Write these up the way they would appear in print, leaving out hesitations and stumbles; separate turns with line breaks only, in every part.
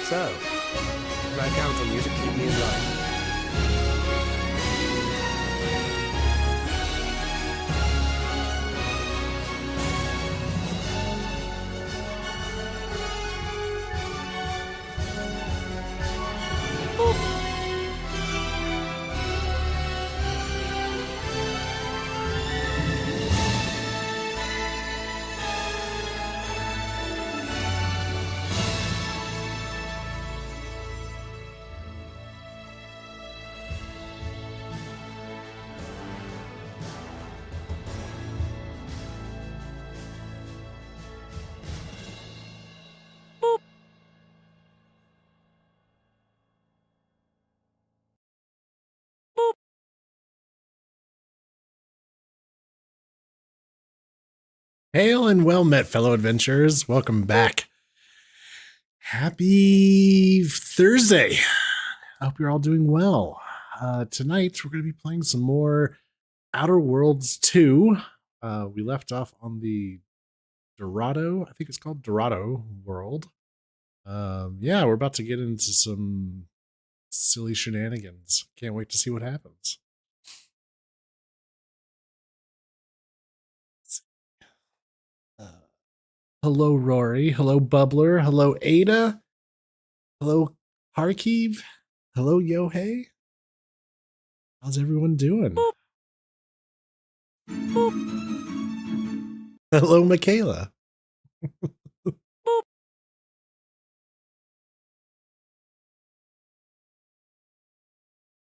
So, can I count on you to keep me in line?
Hail and well met, fellow adventurers. Welcome back. Happy Thursday. I hope you're all doing well. Tonight, we're going to be playing some more Outer Worlds 2. We left off on the Dorado, I think it's called Dorado world. Yeah, we're about to get into some silly shenanigans. Can't wait to see what happens. Hello, Rory. Hello, Bubbler. Hello, Ada. Hello, Kharkiv. Hello, Yohei. How's everyone doing? Boop. Boop. Hello, Michaela. Boop.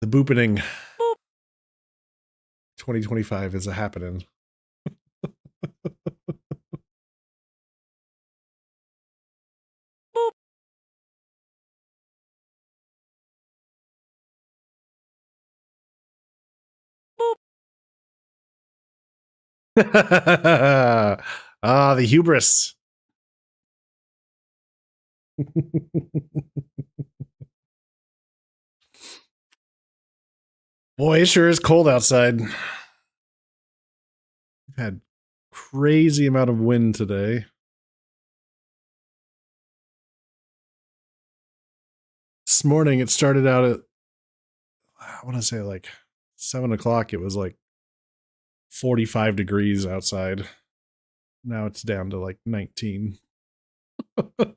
The boopening. Boop. 2025 is a happening. The hubris. Boy, it sure is cold outside. We've had crazy amount of wind today. This morning it started out at, I want to say like 7 o'clock. It was like 45 degrees outside. Now it's down to like 19. I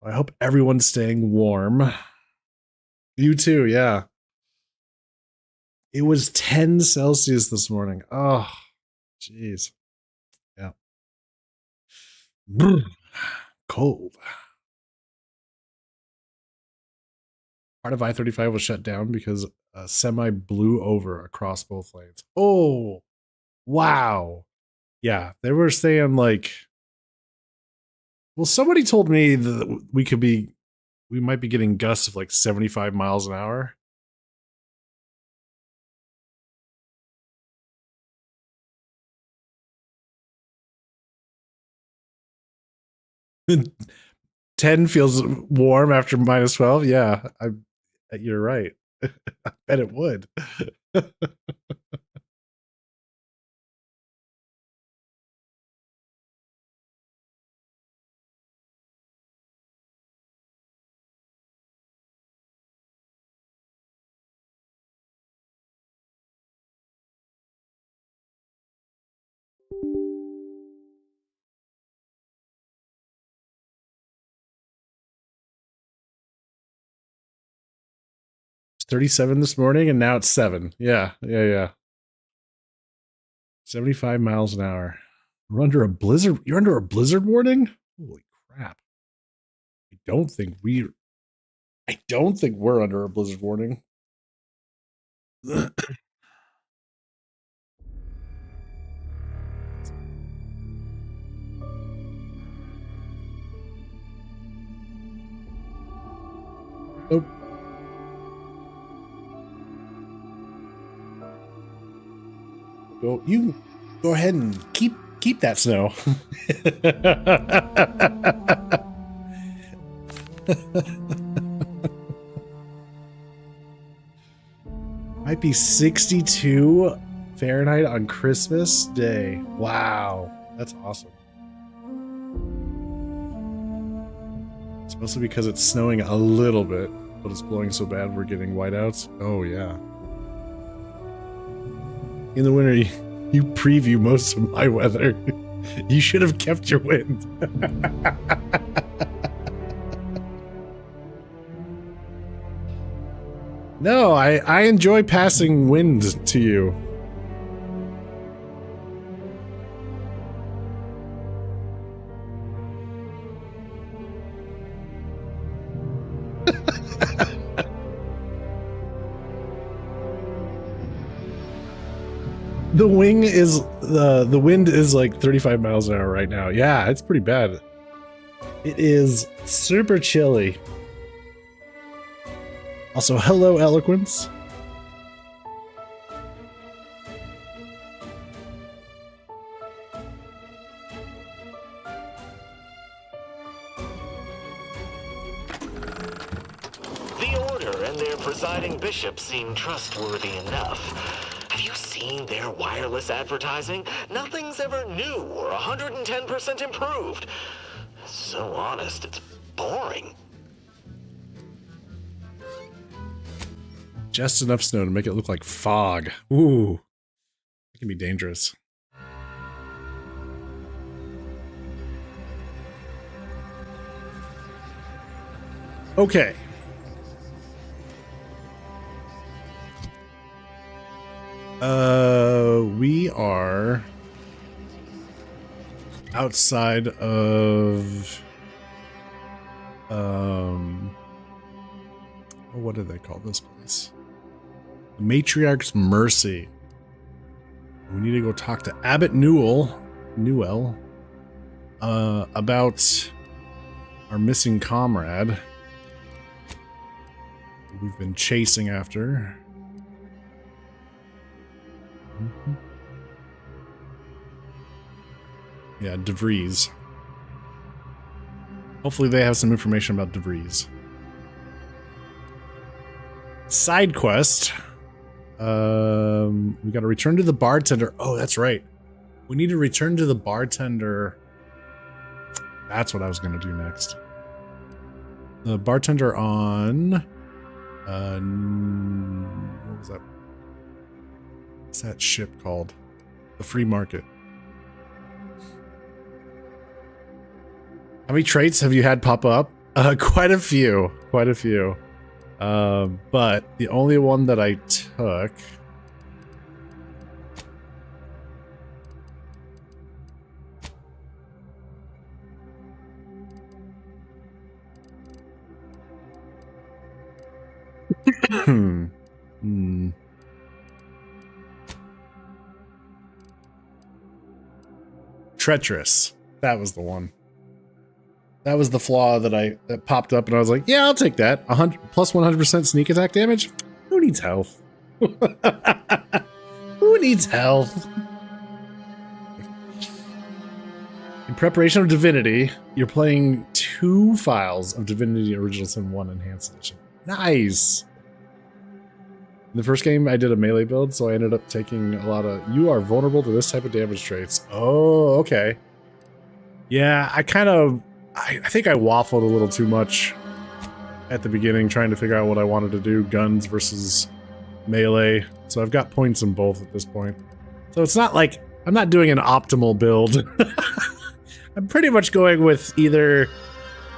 hope everyone's staying warm. You too, yeah. It was 10 Celsius this morning. Oh, jeez. Yeah. Cold. Part of I-35 was shut down because a semi blew over across both lanes. Oh, wow. Yeah, they were saying like, well, somebody told me that we might be getting gusts of like 75 miles an hour. Ten feels warm after minus 12. Yeah, you're right. I bet it would. 37 this morning, and now it's 7. Yeah. 75 miles an hour. We're under a blizzard. You're under a blizzard warning? Holy crap. I don't think we're under a blizzard warning. Nope. You go ahead and keep that snow. Might be 62 Fahrenheit on Christmas Day. Wow, that's awesome. Mostly because it's snowing a little bit, but it's blowing so bad we're getting whiteouts. Oh yeah. In the winter, you preview most of my weather. You should have kept your wind. No, I enjoy passing wind to you. The wing is the wind is like 35 miles an hour right now. Yeah, it's pretty bad. It is super chilly. Also, hello, Eloquence.
The Order and their presiding bishop seem trustworthy enough. Have you seen their wireless advertising? Nothing's ever new or 110% improved. So honest, it's boring.
Just enough snow to make it look like fog. Ooh, it can be dangerous. Okay. We are outside of what do they call this place? The Matriarch's Mercy. We need to go talk to Abbot Newell about our missing comrade we've been chasing after. Yeah, DeVries. Hopefully they have some information about DeVries. Side quest. We got to return to the bartender. Oh, that's right. We need to return to the bartender. That's what I was going to do next. The bartender on... what was that? What's that ship called? The Free Market. How many traits have you had pop up? Quite a few. Quite a few. But the only one that I took... Treacherous. That was the one. That was the flaw that popped up, and I was like, "Yeah, I'll take that. 100 plus 100% sneak attack damage. Who needs health? Who needs health?" In preparation of Divinity, you're playing 2 files of Divinity Original Sin 1 Enhanced Edition. Nice. In the first game, I did a melee build, so I ended up taking a lot of... You are vulnerable to this type of damage traits. Oh, okay. Yeah, I think I waffled a little too much at the beginning, trying to figure out what I wanted to do, guns versus melee. So I've got points in both at this point. So it's not like I'm not doing an optimal build. I'm pretty much going with either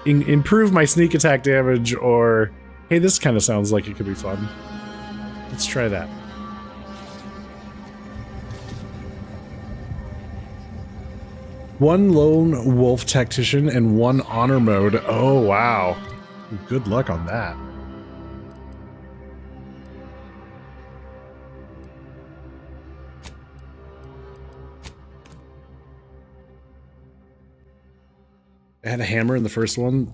improve my sneak attack damage or, hey, this kind of sounds like it could be fun. Let's try that. One lone wolf tactician and 1 honor mode. Oh, wow. Good luck on that. I had a hammer in the first one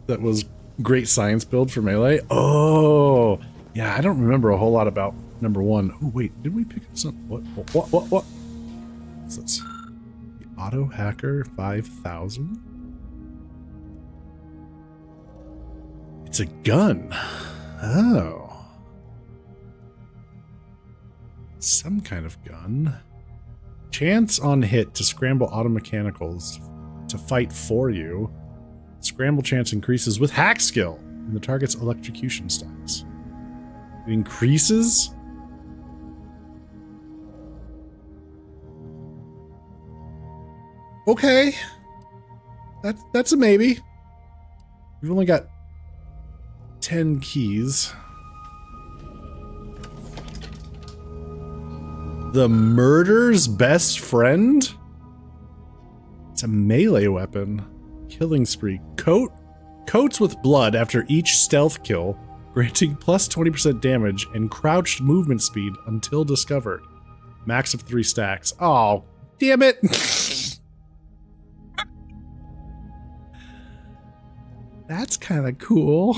that was great science build for melee. Oh, yeah, I don't remember a whole lot about number 1. Oh, wait, did we pick up some? What? What's this? The Auto Hacker 5000? It's a gun. Oh. Some kind of gun. Chance on hit to scramble auto mechanicals to fight for you. Scramble chance increases with hack skill in the target's electrocution stacks. It increases? Okay. That's a maybe. We've only got 10 keys. The murder's best friend? It's a melee weapon. Killing spree. Coats with blood after each stealth kill, granting plus 20% damage and crouched movement speed until discovered. Max of 3 stacks. Oh, damn it. That's kind of cool.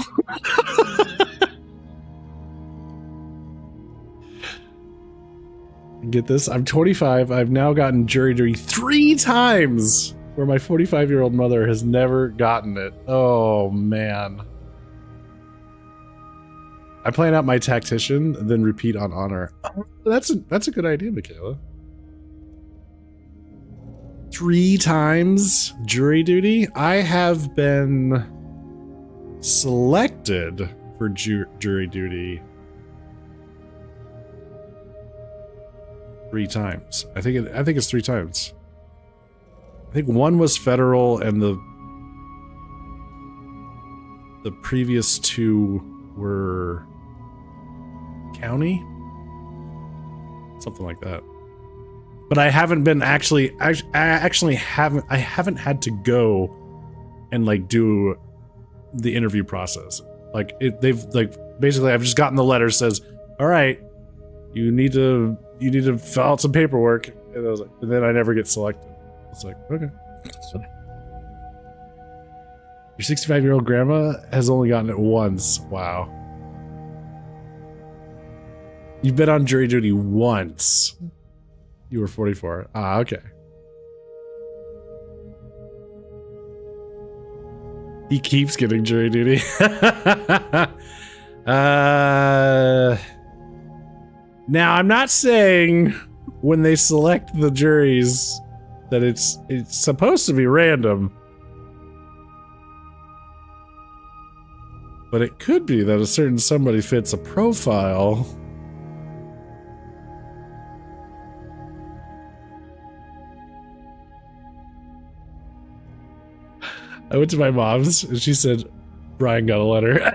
Get this? I'm 25. I've now gotten jury duty 3 times, where my 45-year-old mother has never gotten it. Oh, man. I plan out my tactician, then repeat on honor. Oh, that's a good idea, Michaela. 3 times jury duty? I have been selected for jury duty 3 times. I think it's 3 times. I think 1 was federal and the previous 2 were county, something like that. But I haven't been I haven't had to go and like do the interview process. Like they've like basically I've just gotten the letter says, all right, you need to fill out some paperwork, and I was like, and then I never get selected. It's like, okay. Your 65-year-old grandma has only gotten it once. Wow. You've been on jury duty once. You were 44. Ah, okay. He keeps getting jury duty. Now, I'm not saying when they select the juries that it's supposed to be random. But it could be that a certain somebody fits a profile. I went to my mom's and she said, Brian got a letter.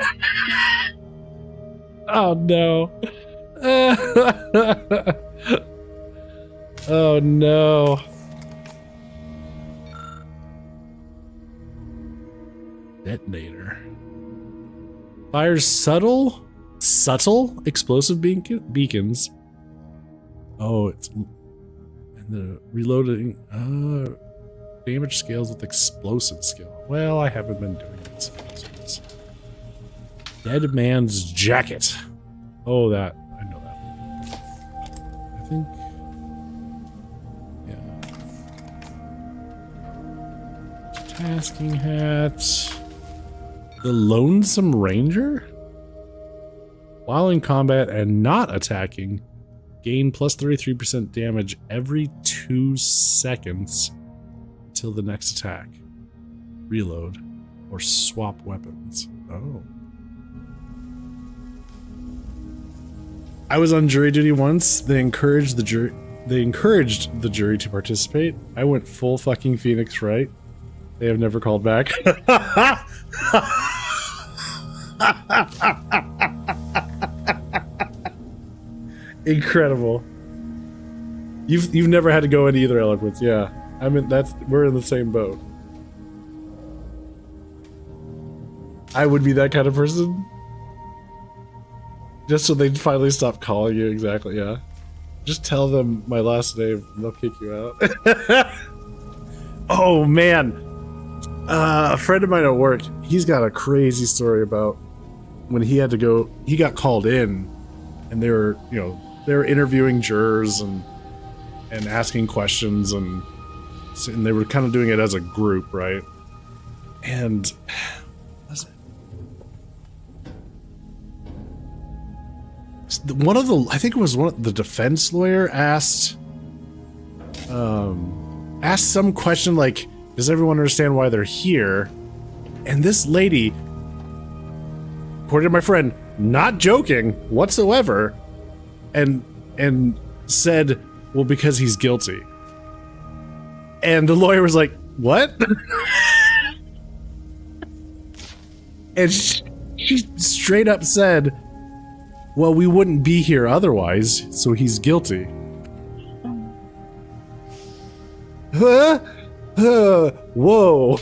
Oh no. Oh no. Detonator. Fires subtle explosive beacons. Oh, it's and the reloading. Damage scales with explosive skill. Well, I haven't been doing it. Dead man's jacket. Oh, that. I know that. I think. Yeah. Tasking hat. The Lonesome Ranger? While in combat and not attacking, gain plus 33% damage every 2 seconds until the next attack. Reload or swap weapons. Oh. I was on jury duty once. They encouraged the jury to participate. I went full fucking Phoenix Wright. They have never called back. Incredible. You've never had to go in either, Eloquence. Yeah. I mean, we're in the same boat. I would be that kind of person. Just so they'd finally stop calling you. Exactly, yeah. Just tell them my last name and they'll kick you out. Oh, man. A friend of mine at work, he's got a crazy story about when he had to go, he got called in and they were interviewing jurors and asking questions and they were kind of doing it as a group, right? And I think it was the defense lawyer asked some question like, does everyone understand why they're here? And this lady, according to my friend, not joking whatsoever, and said, well, because he's guilty. And the lawyer was like, what? And she straight up said, well, we wouldn't be here otherwise, so he's guilty. Huh? Whoa.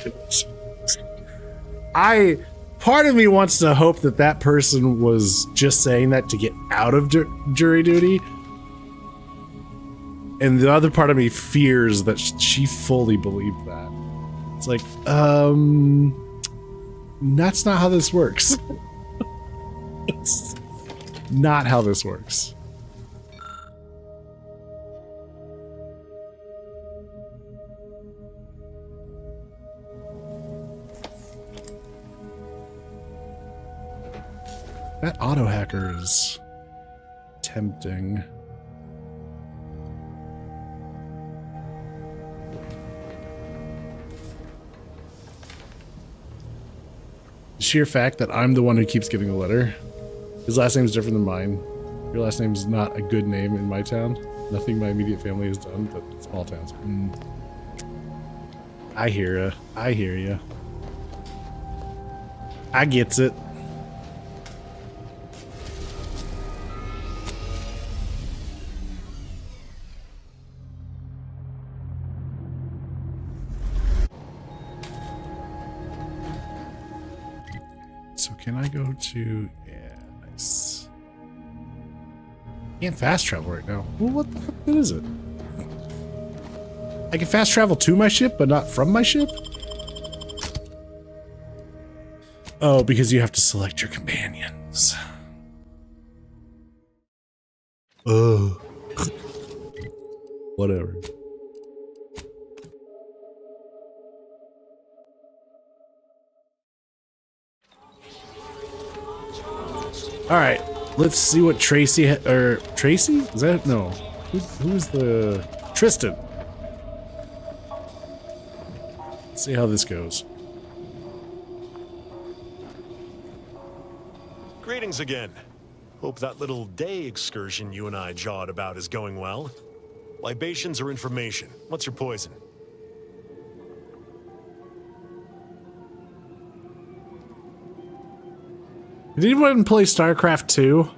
Part of me wants to hope that that person was just saying that to get out of jury duty. And the other part of me fears that she fully believed that. It's like, that's not how this works. It's not how this works. That auto hacker is tempting. The sheer fact that I'm the one who keeps getting a letter. His last name is different than mine. Your last name is not a good name in my town. Nothing my immediate family has done, but small towns. I hear ya. I hear ya. I gets it. So can I go to... Yeah, nice. Can't fast travel right now. Well, what the fuck is it? I can fast travel to my ship, but not from my ship? Oh, because you have to select your companions. Oh. Whatever. All right, let's see what Tracy Tracy? Is that no? Who is the Tristan? Let's see how this goes.
Greetings again. Hope that little day excursion you and I jawed about is going well. Libations or information? What's your poison?
Did anyone play StarCraft 2?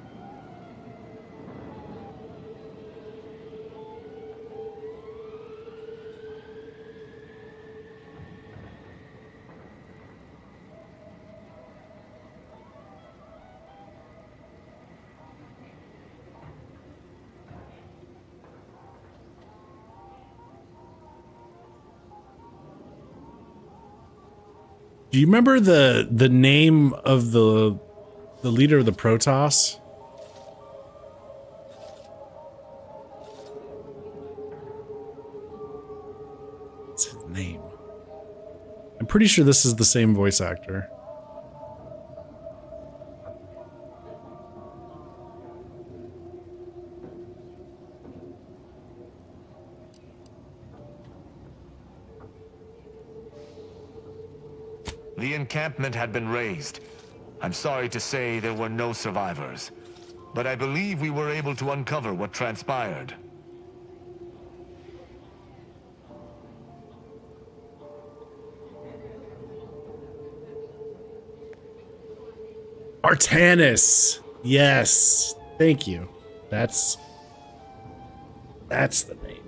Do you remember the name of the leader of the Protoss? What's his name? I'm pretty sure this is the same voice actor.
The encampment had been razed. I'm sorry to say there were no survivors, but I believe we were able to uncover what transpired.
Artanis! Yes! Thank you. That's the name.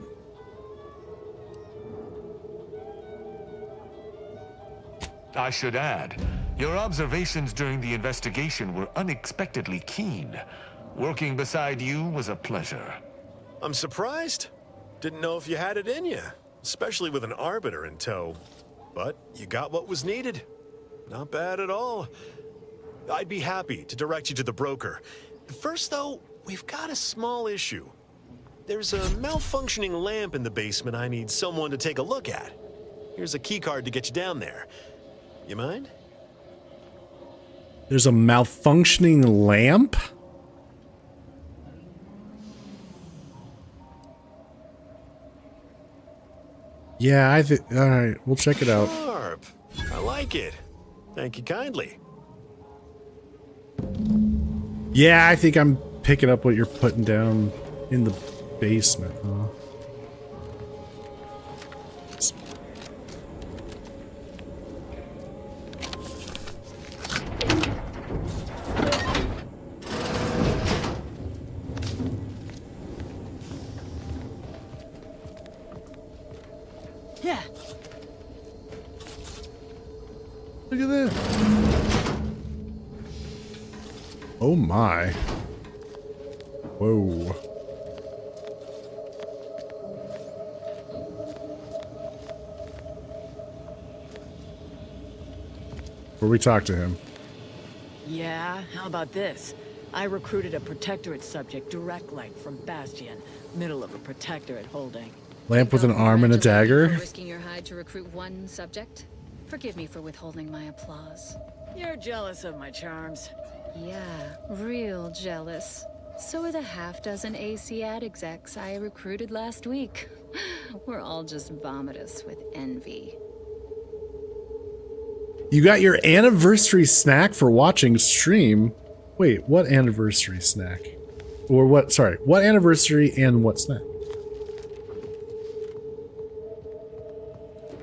I should add, your observations during the investigation were unexpectedly keen. Working beside you was a pleasure.
I'm surprised. Didn't know if you had it in you, especially with an Arbiter in tow. But you got what was needed. Not bad at all. I'd be happy to direct you to the broker. First, though, we've got a small issue. There's a malfunctioning lamp in the basement I need someone to take a look at. Here's a keycard to get you down there. You mind?
There's a malfunctioning lamp? Yeah, I think... Alright, we'll check it out.
Sharp. I like it. Thank you kindly.
Yeah, I think I'm picking up what you're putting down in the basement, huh?
Yeah.
Look at that. Oh my. Whoa. Where we talk to him.
Yeah, how about this? I recruited a Protectorate subject direct like from Bastion, middle of a Protectorate holding.
Lamp with an arm and a dagger.
Risking your hide to recruit one subject? Forgive me for withholding my applause.
You're jealous of my charms.
Yeah, real jealous. So are the half-dozen AC-ad execs I recruited last week. We're all just vomitous with envy.
You got your anniversary snack for watching stream. Wait, what anniversary snack? Or what, sorry, what anniversary and what snack?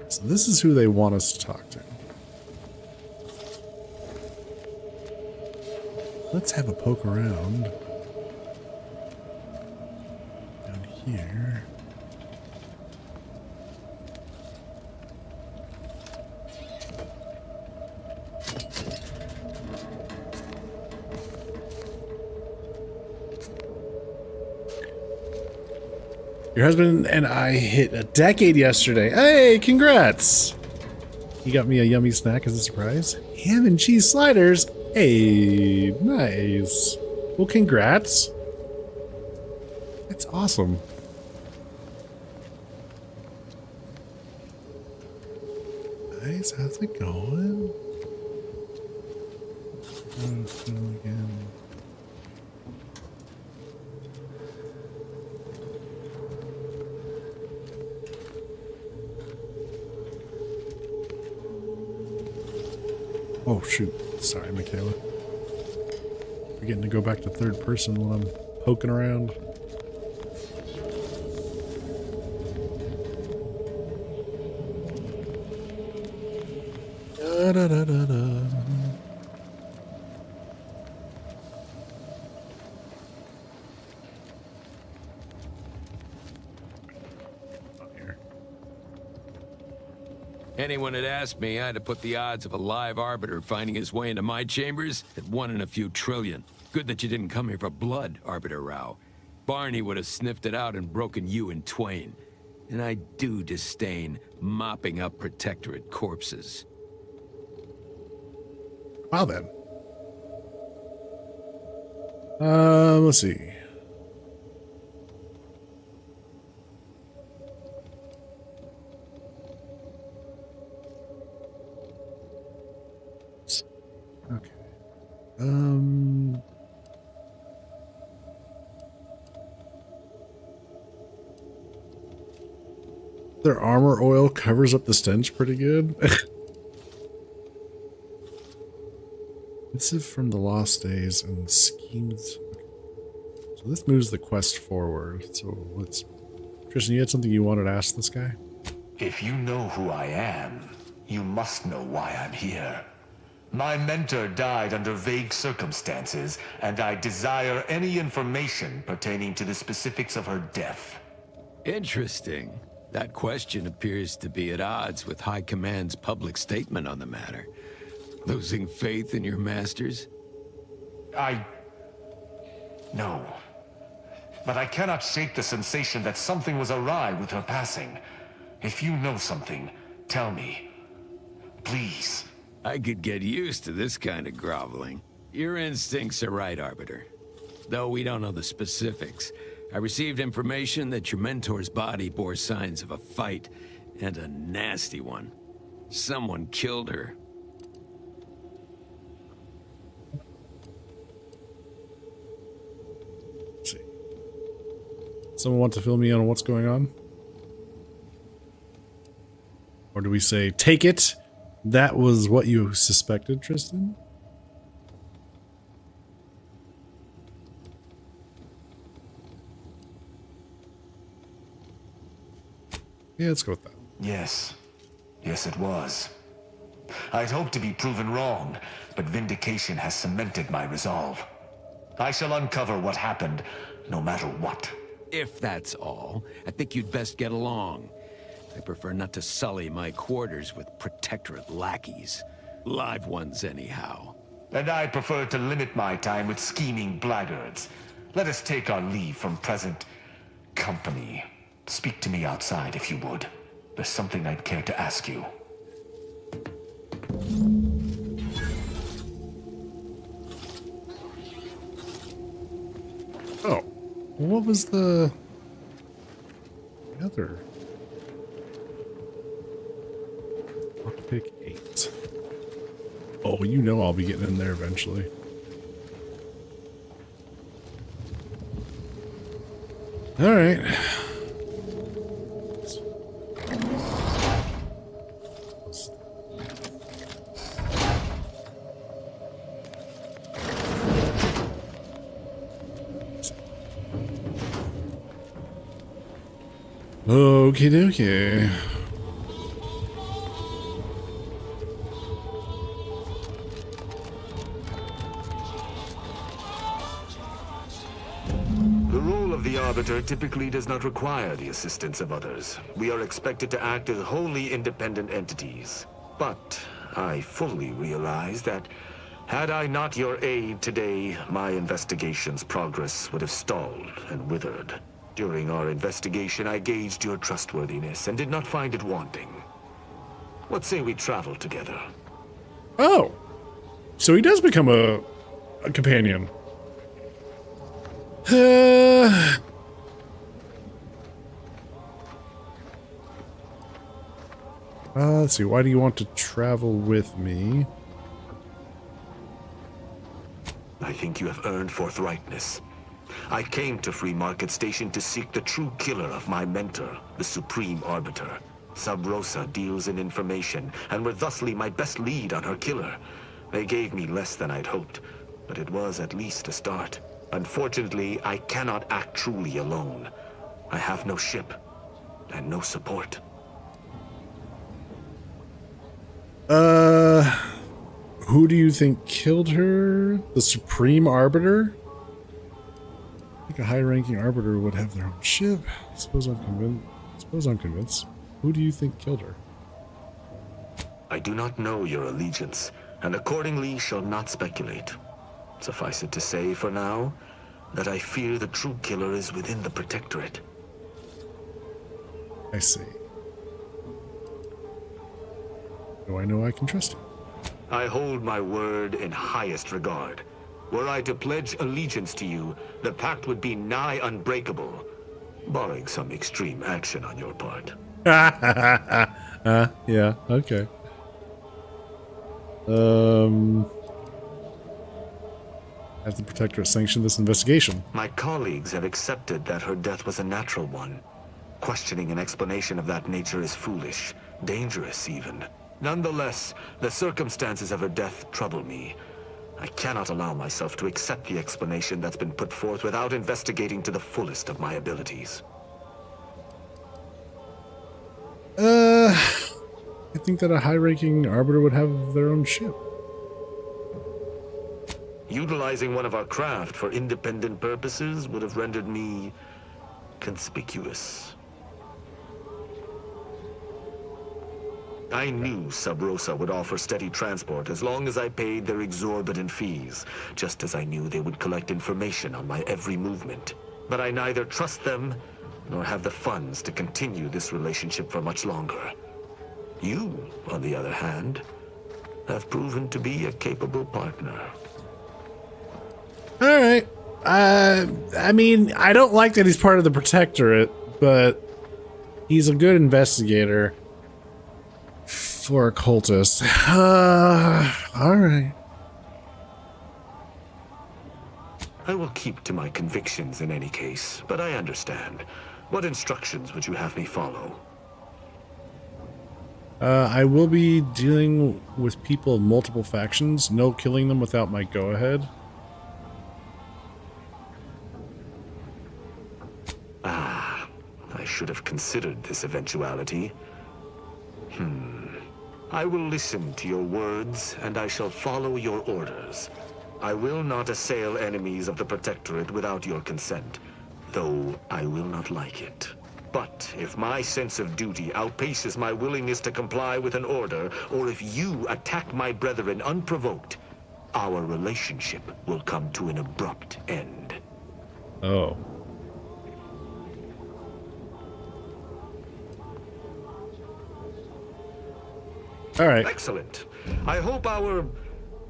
So this is who they want us to talk to. Let's have a poke around. Down here. Your husband and I hit a decade yesterday. Hey, congrats! He got me a yummy snack as a surprise. Ham and cheese sliders. Hey, nice. Well, congrats. That's awesome. Nice, how's it going? Again. Oh shoot, sorry Michaela. Forgetting to go back to third person when I'm poking around. Da, da, da, da, da.
Anyone had asked me, I'd have put the odds of a live arbiter finding his way into my chambers at 1 in a few trillion. Good that you didn't come here for blood, Arbiter Rao. Barney would have sniffed it out and broken you in twain. And I do disdain mopping up Protectorate corpses.
Wow then. Let's see. Okay. Their armor oil covers up the stench pretty good. This is from the Lost Days and schemes. Okay. So this moves the quest forward. So let's. Tristan, you had something you wanted to ask this guy?
If you know who I am, you must know why I'm here. My mentor died under vague circumstances, and I desire any information pertaining to the specifics of her death.
Interesting. That question appears to be at odds with High Command's public statement on the matter. Losing faith in your masters?
No. But I cannot shake the sensation that something was awry with her passing. If you know something, tell me. Please.
I could get used to this kind of groveling. Your instincts are right, Arbiter. Though we don't know the specifics, I received information that your mentor's body bore signs of a fight, and a nasty one. Someone killed her.
Let's see. Someone want to fill me in on what's going on? Or do we say, take it That was what you suspected, Tristan? Yeah, let's go with that.
Yes. Yes, it was. I'd hoped to be proven wrong, but vindication has cemented my resolve. I shall uncover what happened, no matter what.
If that's all, I think you'd best get along. I prefer not to sully my quarters with Protectorate lackeys. Live ones, anyhow.
And I prefer to limit my time with scheming blackguards. Let us take our leave from present company. Speak to me outside, if you would. There's something I'd care to ask you.
Oh, what was the other? Lockpick 8. Oh, you know I'll be getting in there eventually. All right. Okie dokie.
The role of the Arbiter typically does not require the assistance of others. We are expected to act as wholly independent entities. But I fully realize that had I not your aid today, my investigation's progress would have stalled and withered. During our investigation, I gauged your trustworthiness and did not find it wanting. What say we travel together?
Oh, so he does become a companion. Let's see. Why do you want to travel with me?
I think you have earned forthrightness. I came to Free Market Station to seek the true killer of my mentor, the Supreme Arbiter. Sub Rosa deals in information, and were thusly my best lead on her killer. They gave me less than I'd hoped, but it was at least a start. Unfortunately, I cannot act truly alone. I have no ship, and no support.
Who do you think killed her? The Supreme Arbiter? I think a high-ranking Arbiter would have their own ship. Suppose I'm convinced. Who do you think killed her?
I do not know your allegiance, and accordingly shall not speculate. Suffice it to say, for now, that I fear the true killer is within the Protectorate.
I see. Do I know I can trust you?
I hold my word in highest regard. Were I to pledge allegiance to you, the pact would be nigh unbreakable, barring some extreme action on your part.
Yeah, okay. Has the Protectorate sanctioned this investigation?
My colleagues have accepted that her death was a natural one. Questioning an explanation of that nature is foolish, dangerous even. Nonetheless, the circumstances of her death trouble me. I cannot allow myself to accept the explanation that's been put forth without investigating to the fullest of my abilities.
I think that a high-ranking Arbiter would have their own ship.
Utilizing one of our craft for independent purposes would have rendered me conspicuous. I knew Sub Rosa would offer steady transport as long as I paid their exorbitant fees, just as I knew they would collect information on my every movement. But I neither trust them nor have the funds to continue this relationship for much longer. You, on the other hand, have proven to be a capable partner.
All right. I mean, I don't like that he's part of the Protectorate, but he's a good investigator for a cultist. All right.
I will keep to my convictions in any case, but I understand. What instructions would you have me follow?
I will be dealing with people of multiple factions. No killing them without my go-ahead.
I should have considered this eventuality. I will listen to your words, and I shall follow your orders. I will not assail enemies of the Protectorate without your consent, though I will not like it. But if my sense of duty outpaces my willingness to comply with an order, or if you attack my brethren unprovoked, our relationship will come to an abrupt end.
Oh. All right.
Excellent. I hope our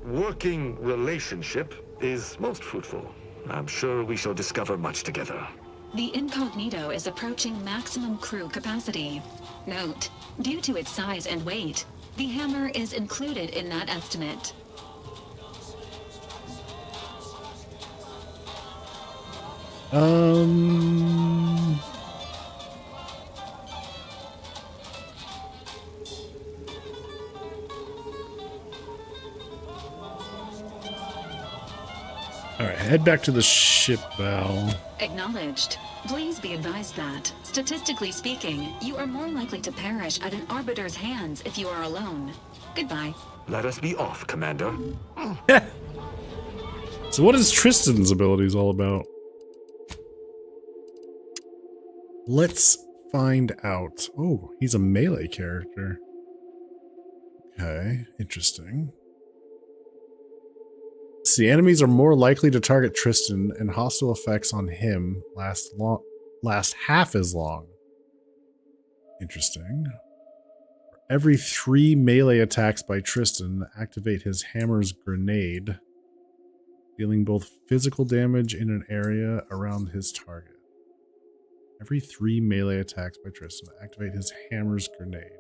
working relationship is most fruitful. I'm sure we shall discover much together.
The Incognito is approaching maximum crew capacity. Note, due to its size and weight, the hammer is included in that estimate.
All right, head back to the ship, Val.
Acknowledged. Please be advised that, statistically speaking, you are more likely to perish at an Arbiter's hands if you are alone. Goodbye.
Let us be off, Commander.
So what is Tristan's abilities all about? Let's find out. Oh, he's a melee character. Okay, interesting. See, enemies are more likely to target Tristan, and hostile effects on him last half as long. Interesting. Every 3 melee attacks by Tristan activate his hammer's grenade, dealing both physical damage in an area around his target. Every 3 melee attacks by Tristan activate his hammer's grenade,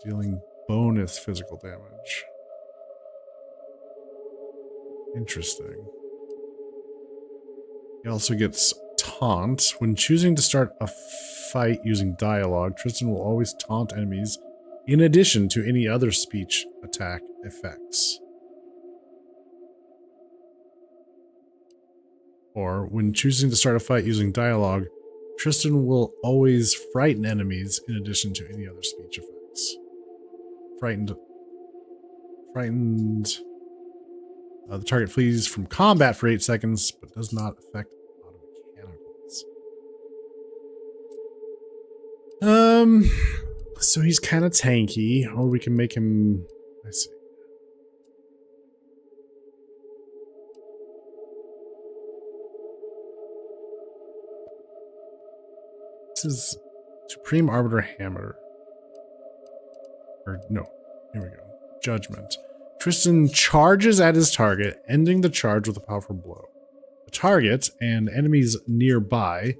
dealing bonus physical damage. Interesting. He also gets taunt. When choosing to start a fight using dialogue, Tristan will always taunt enemies in addition to any other speech attack effects. Or, when choosing to start a fight using dialogue, Tristan will always frighten enemies in addition to any other speech effects. Frightened. The target flees from combat for 8 seconds, but does not affect auto mechanicals. So he's kind of tanky, or we can make him. I see. This is Supreme Arbiter Hammer. Or no, here we go. Judgment. Tristan charges at his target, ending the charge with a powerful blow. The target and enemies nearby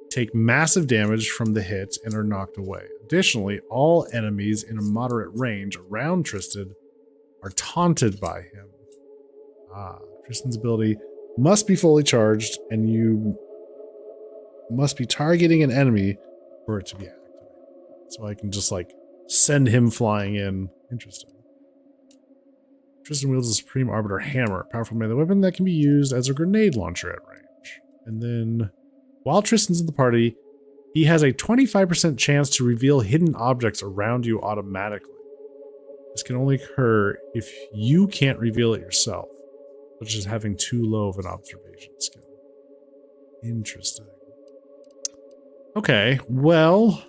take massive damage from the hit and are knocked away. Additionally, all enemies in a moderate range around Tristan are taunted by him. Tristan's ability must be fully charged, and you must be targeting an enemy for it to be activated. So I can just like send him flying in. Interesting. Tristan wields the Supreme Arbiter Hammer, a powerful melee weapon that can be used as a grenade launcher at range. And then, while Tristan's in the party, he has a 25% chance to reveal hidden objects around you automatically. This can only occur if you can't reveal it yourself, such as having too low of an observation skill. Interesting. Okay, well...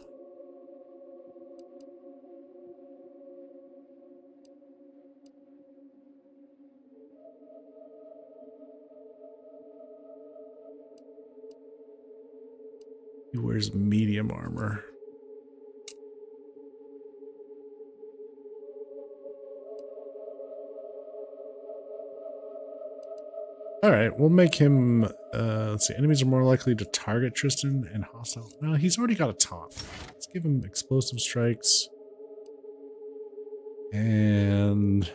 he wears medium armor. All right, we'll make him, let's see, enemies are more likely to target Tristan and hostile. Well, he's already got a taunt. Let's give him explosive strikes. And...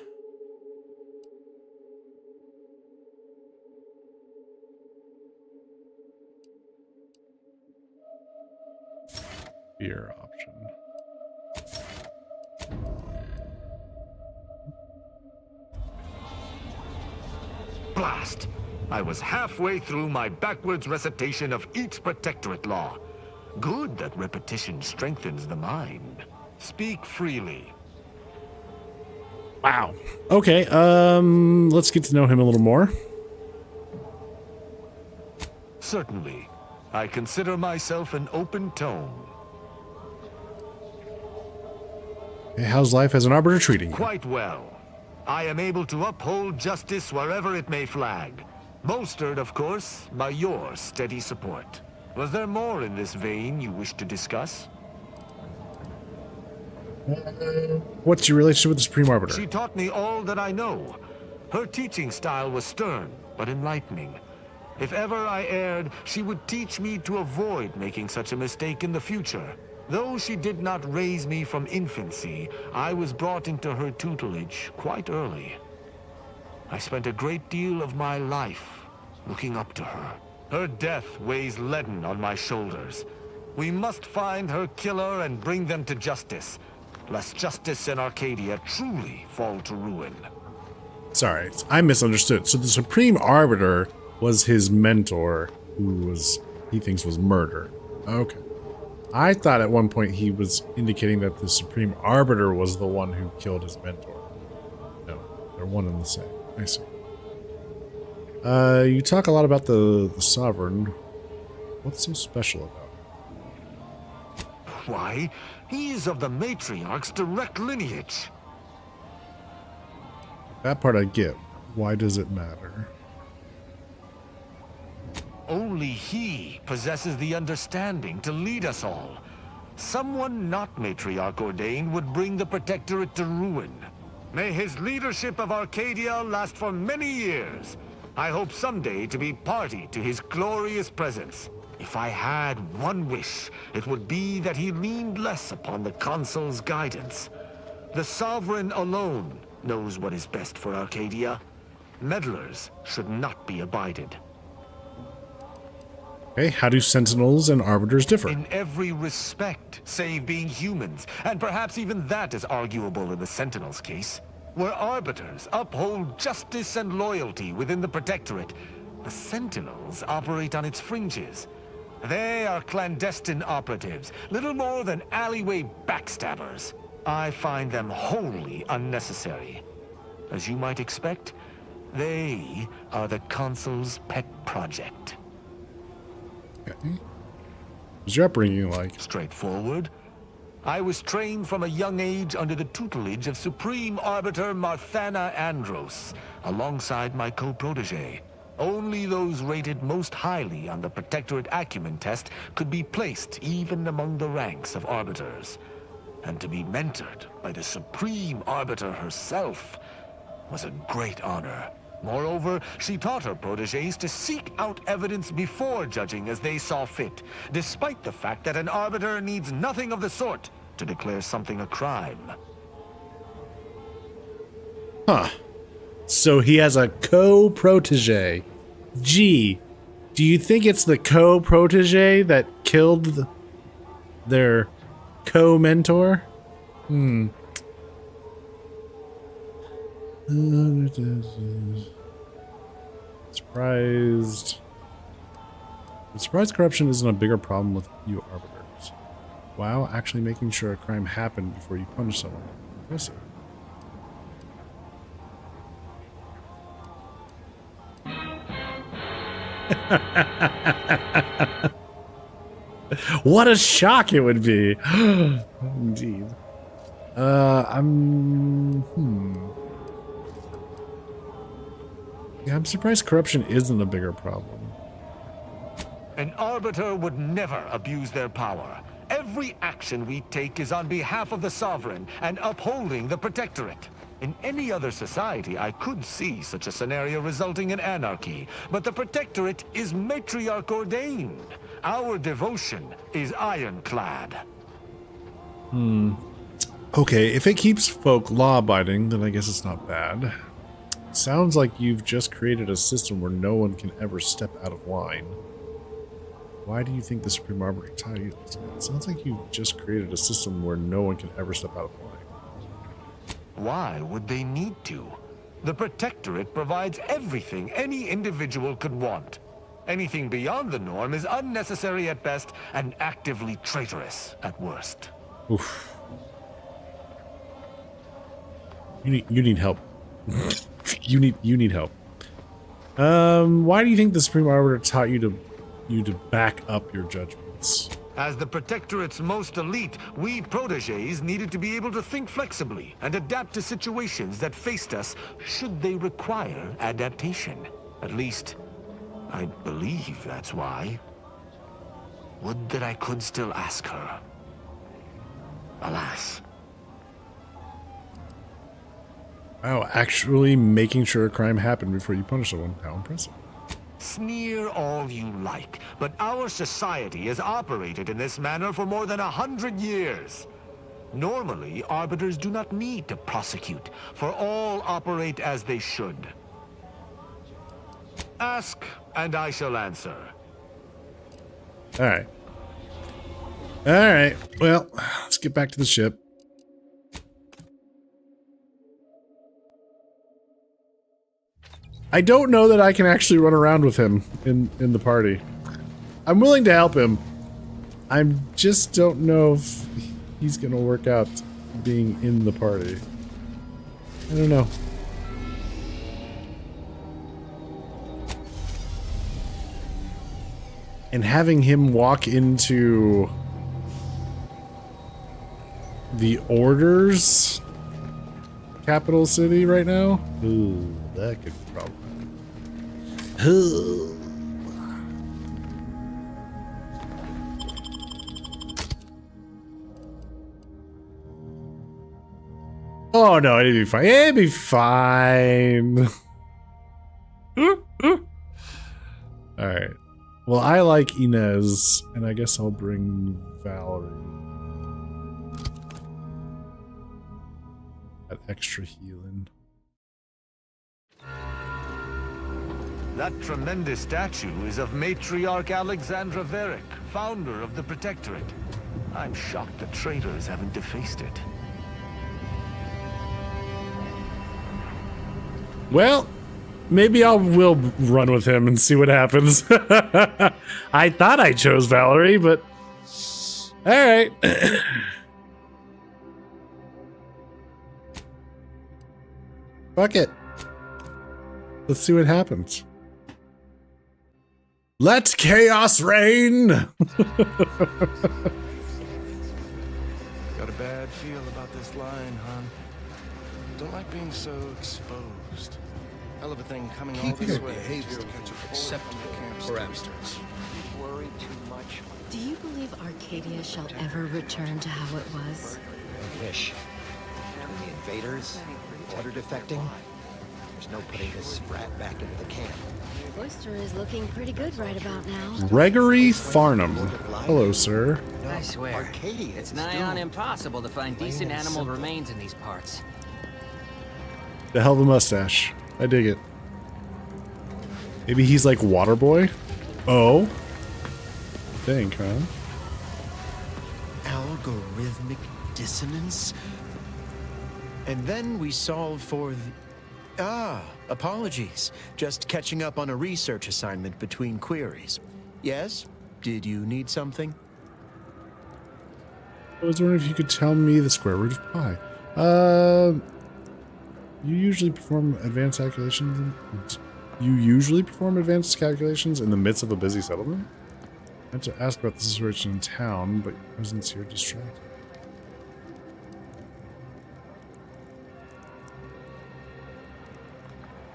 fear option.
Blast! I was halfway through my backwards recitation of each Protectorate law. Good that repetition strengthens the mind. Speak freely.
Wow. Okay, let's get to know him a little more.
Certainly. I consider myself an open tone.
Hey, how's life as an arbiter treating you?
Quite well. I am able to uphold justice wherever it may flag. Bolstered, of course, by your steady support. Was there more in this vein you wish to discuss?
What's your relationship with the Supreme Arbiter?
She taught me all that I know. Her teaching style was stern, but enlightening. If ever I erred, she would teach me to avoid making such a mistake in the future. Though she did not raise me from infancy, I was brought into her tutelage quite early. I spent a great deal of my life looking up to her. Her death weighs leaden on my shoulders. We must find her killer and bring them to justice, lest justice in Arcadia truly fall to ruin.
Sorry, I misunderstood. So the Supreme Arbiter was his mentor, who he thinks was murdered. Okay. I thought at one point he was indicating that the Supreme Arbiter was the one who killed his mentor. No, they're one and the same. I see. You talk a lot about the Sovereign. What's so special about him?
Why, he is of the Matriarch's direct lineage.
That part I get. Why does it matter?
Only he possesses the understanding to lead us all. Someone not Matriarch ordained would bring the Protectorate to ruin. May his leadership of Arcadia last for many years. I hope someday to be party to his glorious presence. If I had one wish, it would be that he leaned less upon the Consul's guidance. The Sovereign alone knows what is best for Arcadia. Meddlers should not be abided.
Okay, how do Sentinels and Arbiters differ?
In every respect, save being humans, and perhaps even that is arguable in the Sentinels' case. Where Arbiters uphold justice and loyalty within the Protectorate, the Sentinels operate on its fringes. They are clandestine operatives, little more than alleyway backstabbers. I find them wholly unnecessary. As you might expect, they are the Consul's pet project.
Okay. What's your upbringing like?
Straightforward. I was trained from a young age under the tutelage of Supreme Arbiter Marthana Andros, alongside my co-protege. Only those rated most highly on the Protectorate Acumen test could be placed even among the ranks of Arbiters. And to be mentored by the Supreme Arbiter herself was a great honor. Moreover, she taught her protégés to seek out evidence before judging as they saw fit, despite the fact that an arbiter needs nothing of the sort to declare something a crime.
Huh. So he has a co-protege. Gee, do you think it's the co-protege that killed their co-mentor? Surprised. I'm surprised corruption isn't a bigger problem with you arbiters. Wow, actually making sure a crime happened before you punish someone. Impressive. What a shock it would be. Indeed. Yeah, I'm surprised corruption isn't a bigger problem.
An arbiter would never abuse their power. Every action we take is on behalf of the Sovereign and upholding the Protectorate. In any other society, I could see such a scenario resulting in anarchy, but the Protectorate is Matriarch ordained. Our devotion is ironclad.
Okay, if it keeps folk law-abiding, then I guess it's not bad. Sounds like you've just created a system where no one can ever step out of line. Why do you think the Supreme Arbiter taught you this? It sounds like you've just created a system where no one can ever step out of line.
Why would they need to? The Protectorate provides everything any individual could want. Anything beyond the norm is unnecessary at best and actively traitorous at worst.
Oof. You need help. you need help. Why do you think the Supreme Arbiter taught you to back up your judgments?
As the Protectorate's most elite, we protégés needed to be able to think flexibly and adapt to situations that faced us should they require adaptation. At least, I believe that's why. Would that I could still ask her. Alas.
Wow, actually making sure a crime happened before you punish someone. How impressive.
Sneer all you like, but our society has operated in this manner for more than 100 years. Normally, arbiters do not need to prosecute, for all operate as they should. Ask, and I shall answer.
Alright. Alright, well, let's get back to the ship. I don't know that I can actually run around with him in the party. I'm willing to help him. I just don't know if he's gonna work out being in the party. I don't know. And having him walk into the Order's capital city right now? Ooh, that could be problematic. Oh no, it'd be fine. It'd be fine. Alright. Well, I like Inez, and I guess I'll bring Valerie. That extra healing.
That tremendous statue is of Matriarch Alexandra Verick, founder of the Protectorate. I'm shocked the traitors haven't defaced it.
Well, maybe will run with him and see what happens. I thought I chose Valerie, but all right. Fuck it. Let's see what happens. Let chaos reign.
Got a bad feel about this line, hon. Don't like being so exposed. Hell of a thing coming all this way. Accept the camp's parameters.
Worry too much.
Do you believe Arcadia shall ever return to how it was?
Wish. Between the invaders, order defecting, there's no putting this sprat back into the camp.
Oyster is looking pretty good right about now.
Gregory Farnham. Hello, sir.
I swear,
Arcadia
it's nigh on impossible to find decent animal remains in these parts.
The hell of a mustache. I dig it. Maybe he's like Waterboy? Oh. Think, huh?
Algorithmic dissonance? And then we solve for the... apologies. Just catching up on a research assignment between queries. Yes? Did you need something?
I was wondering if you could tell me the square root of pi. You usually perform advanced calculations in the midst of a busy settlement? I had to ask about the situation in town, but your presence here distracted.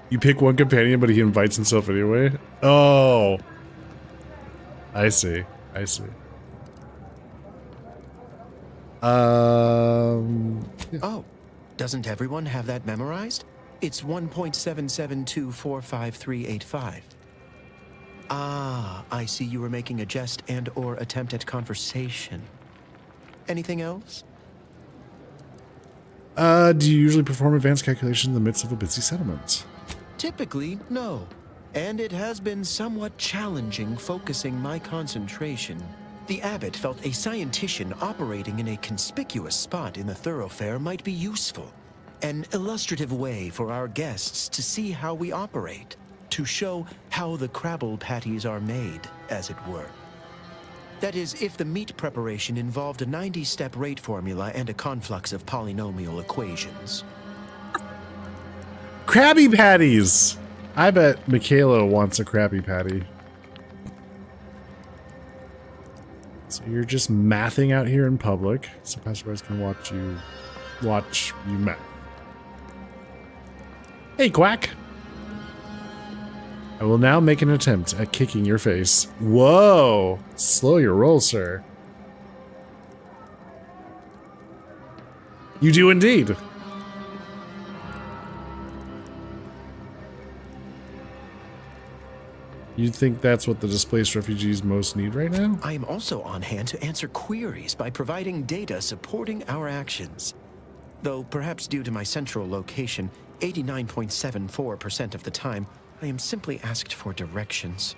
You pick one companion, but he invites himself anyway? Oh. I see. I see. Yeah.
Oh, doesn't everyone have that memorized? It's 1.77245385. Ah, I see you were making a jest and/or attempt at conversation. Anything else?
Do you usually perform advanced calculations in the midst of a busy settlement?
Typically, no. And it has been somewhat challenging focusing my concentration. The abbot felt a scientician operating in a conspicuous spot in the thoroughfare might be useful. An illustrative way for our guests to see how we operate, to show how the Crabble patties are made, as it were. That is, if the meat preparation involved a 90-step rate formula and a conflux of polynomial equations.
Krabby Patties! I bet Michaela wants a Krabby Patty. So you're just mathing out here in public, so passersby can watch you math. Hey, Quack! I will now make an attempt at kicking your face. Whoa! Slow your roll, sir. You do indeed. You think that's what the displaced refugees most need right now?
I am also on hand to answer queries by providing data supporting our actions. Though perhaps due to my central location, 89.74% of the time, I am simply asked for directions.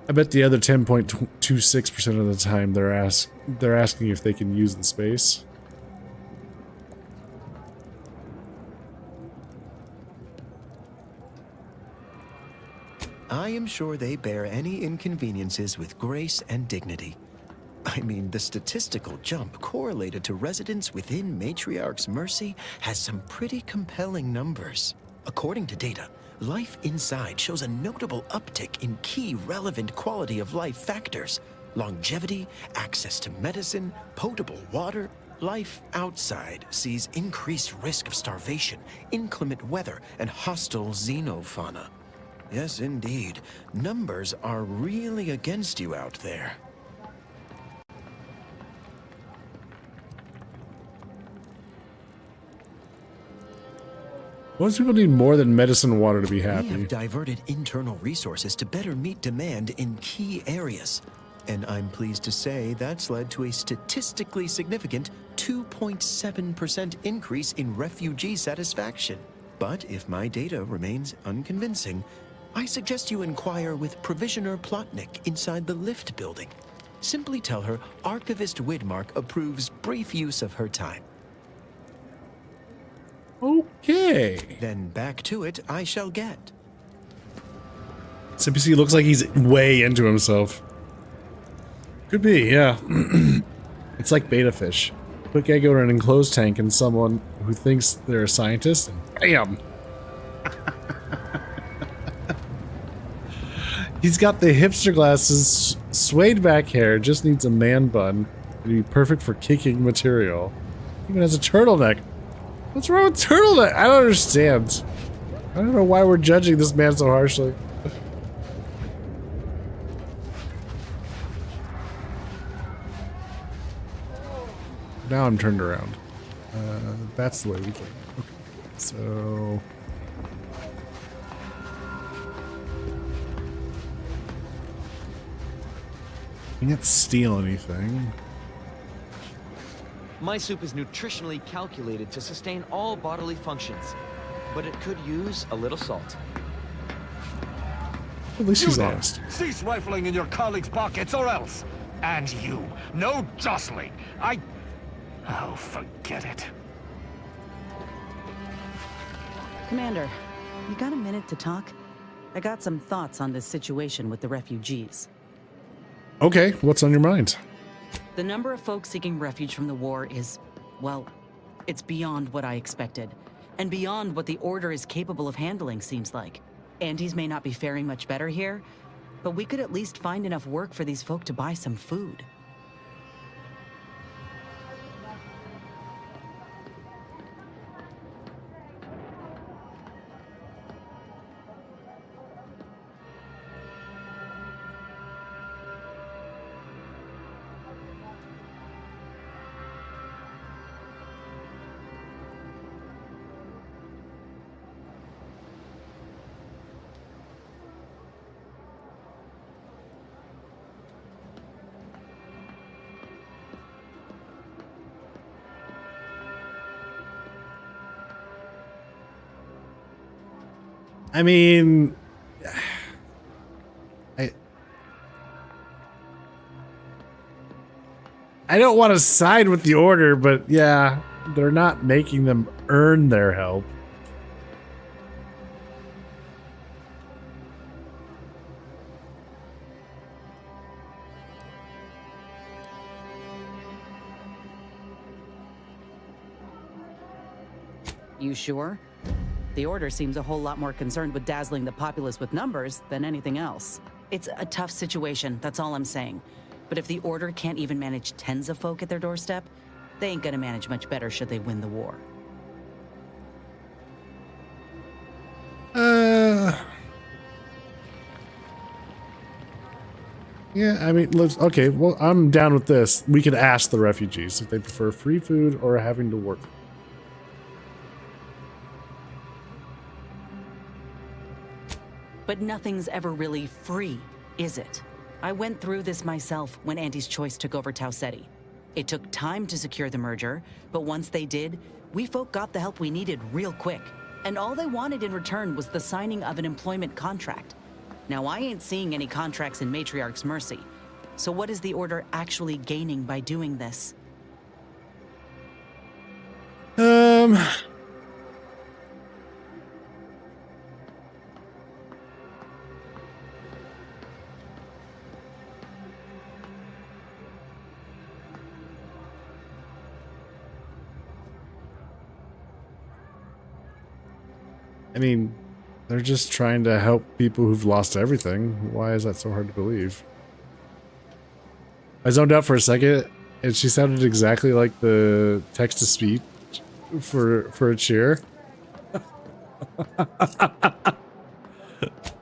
I bet the other 10.26% of the time they're asking if they can use the space.
I am sure they bear any inconveniences with grace and dignity. I mean, the statistical jump correlated to residents within Matriarch's Mercy has some pretty compelling numbers. According to data, life inside shows a notable uptick in key relevant quality of life factors: longevity, access to medicine, potable water. Life outside sees increased risk of starvation, inclement weather, and hostile xenofauna. Yes, indeed. Numbers are really against you out there.
Most people need more than medicine and water to be
We
happy.
have diverted internal resources to better meet demand in key areas. And I'm pleased to say that's led to a statistically significant 2.7% increase in refugee satisfaction. But if my data remains unconvincing, I suggest you inquire with Provisioner Plotnik inside the lift building. Simply tell her Archivist Widmark approves brief use of her time.
Okay.
Then back to it I shall get.
CPC looks like he's way into himself. Could be, yeah. It's like beta fish. Quick egg in an enclosed tank and someone who thinks they're a scientist, and bam! He's got the hipster glasses, suede back hair, just needs a man bun. It'd be perfect for kicking material. Even has a turtleneck. What's wrong with turtleneck? I don't understand. I don't know why we're judging this man so harshly. Now I'm turned around. That's the way we came. Okay. So... you can't steal anything.
My soup is nutritionally calculated to sustain all bodily functions, but it could use a little salt.
At least he's
You there,
honest.
Cease rifling in your colleagues' pockets or else. And you, no jostling. Oh, forget it.
Commander, you got a minute to talk? I got some thoughts on this situation with the refugees.
Okay, what's on your mind?
The number of folks seeking refuge from the war is, well, it's beyond what I expected. And beyond what the Order is capable of handling, seems like. Andes may not be faring much better here, but we could at least find enough work for these folk to buy some food.
I mean, I don't want to side with the Order, but yeah, they're not making them earn their help.
You sure? The Order seems a whole lot more concerned with dazzling the populace with numbers than anything else. It's a tough situation, that's all I'm saying. But if the Order can't even manage tens of folk at their doorstep, they ain't gonna manage much better should they win the war.
Yeah, I mean, okay, well, I'm down with this. We could ask the refugees if they prefer free food or having to work.
But nothing's ever really free, is it? I went through this myself when Andy's Choice took over Tau Ceti. It took time to secure the merger, but once they did, we folk got the help we needed real quick. And all they wanted in return was the signing of an employment contract. Now, I ain't seeing any contracts in Matriarch's Mercy. So what is the Order actually gaining by doing this?
I mean, they're just trying to help people who've lost everything. Why is that so hard to believe? I zoned out for a second, and she sounded exactly like the text-to-speech for a cheer.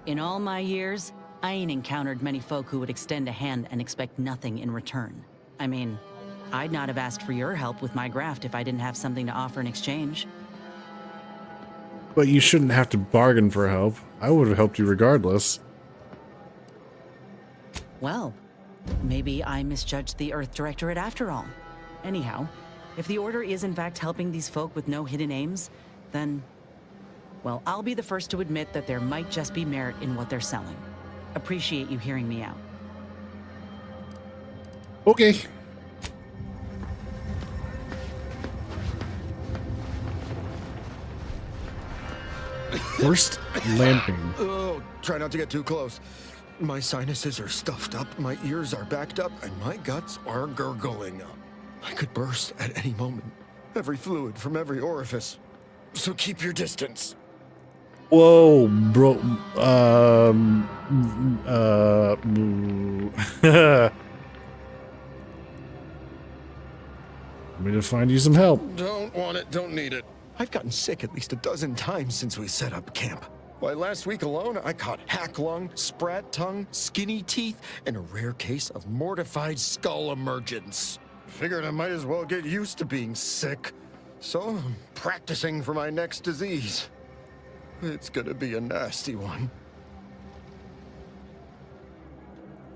In all my years, I ain't encountered many folk who would extend a hand and expect nothing in return. I mean, I'd not have asked for your help with my graft if I didn't have something to offer in exchange.
But you shouldn't have to bargain for help. I would have helped you regardless.
Well, maybe I misjudged the Earth Directorate after all. Anyhow, if the Order is in fact helping these folk with no hidden aims, then... well, I'll be the first to admit that there might just be merit in what they're selling. Appreciate you hearing me out.
Okay. Worst lamping.
Oh, try not to get too close. My sinuses are stuffed up, my ears are backed up, and my guts are gurgling. I could burst at any moment. Every fluid from every orifice. So keep your distance.
Whoa, bro. Want me to find you some help?
Don't want it, don't need it. I've gotten sick at least a dozen times since we set up camp. Why, last week alone, I caught hack lung, sprat tongue, skinny teeth, and a rare case of mortified skull emergence. Figured I might as well get used to being sick. So I'm practicing for my next disease. It's gonna be a nasty one.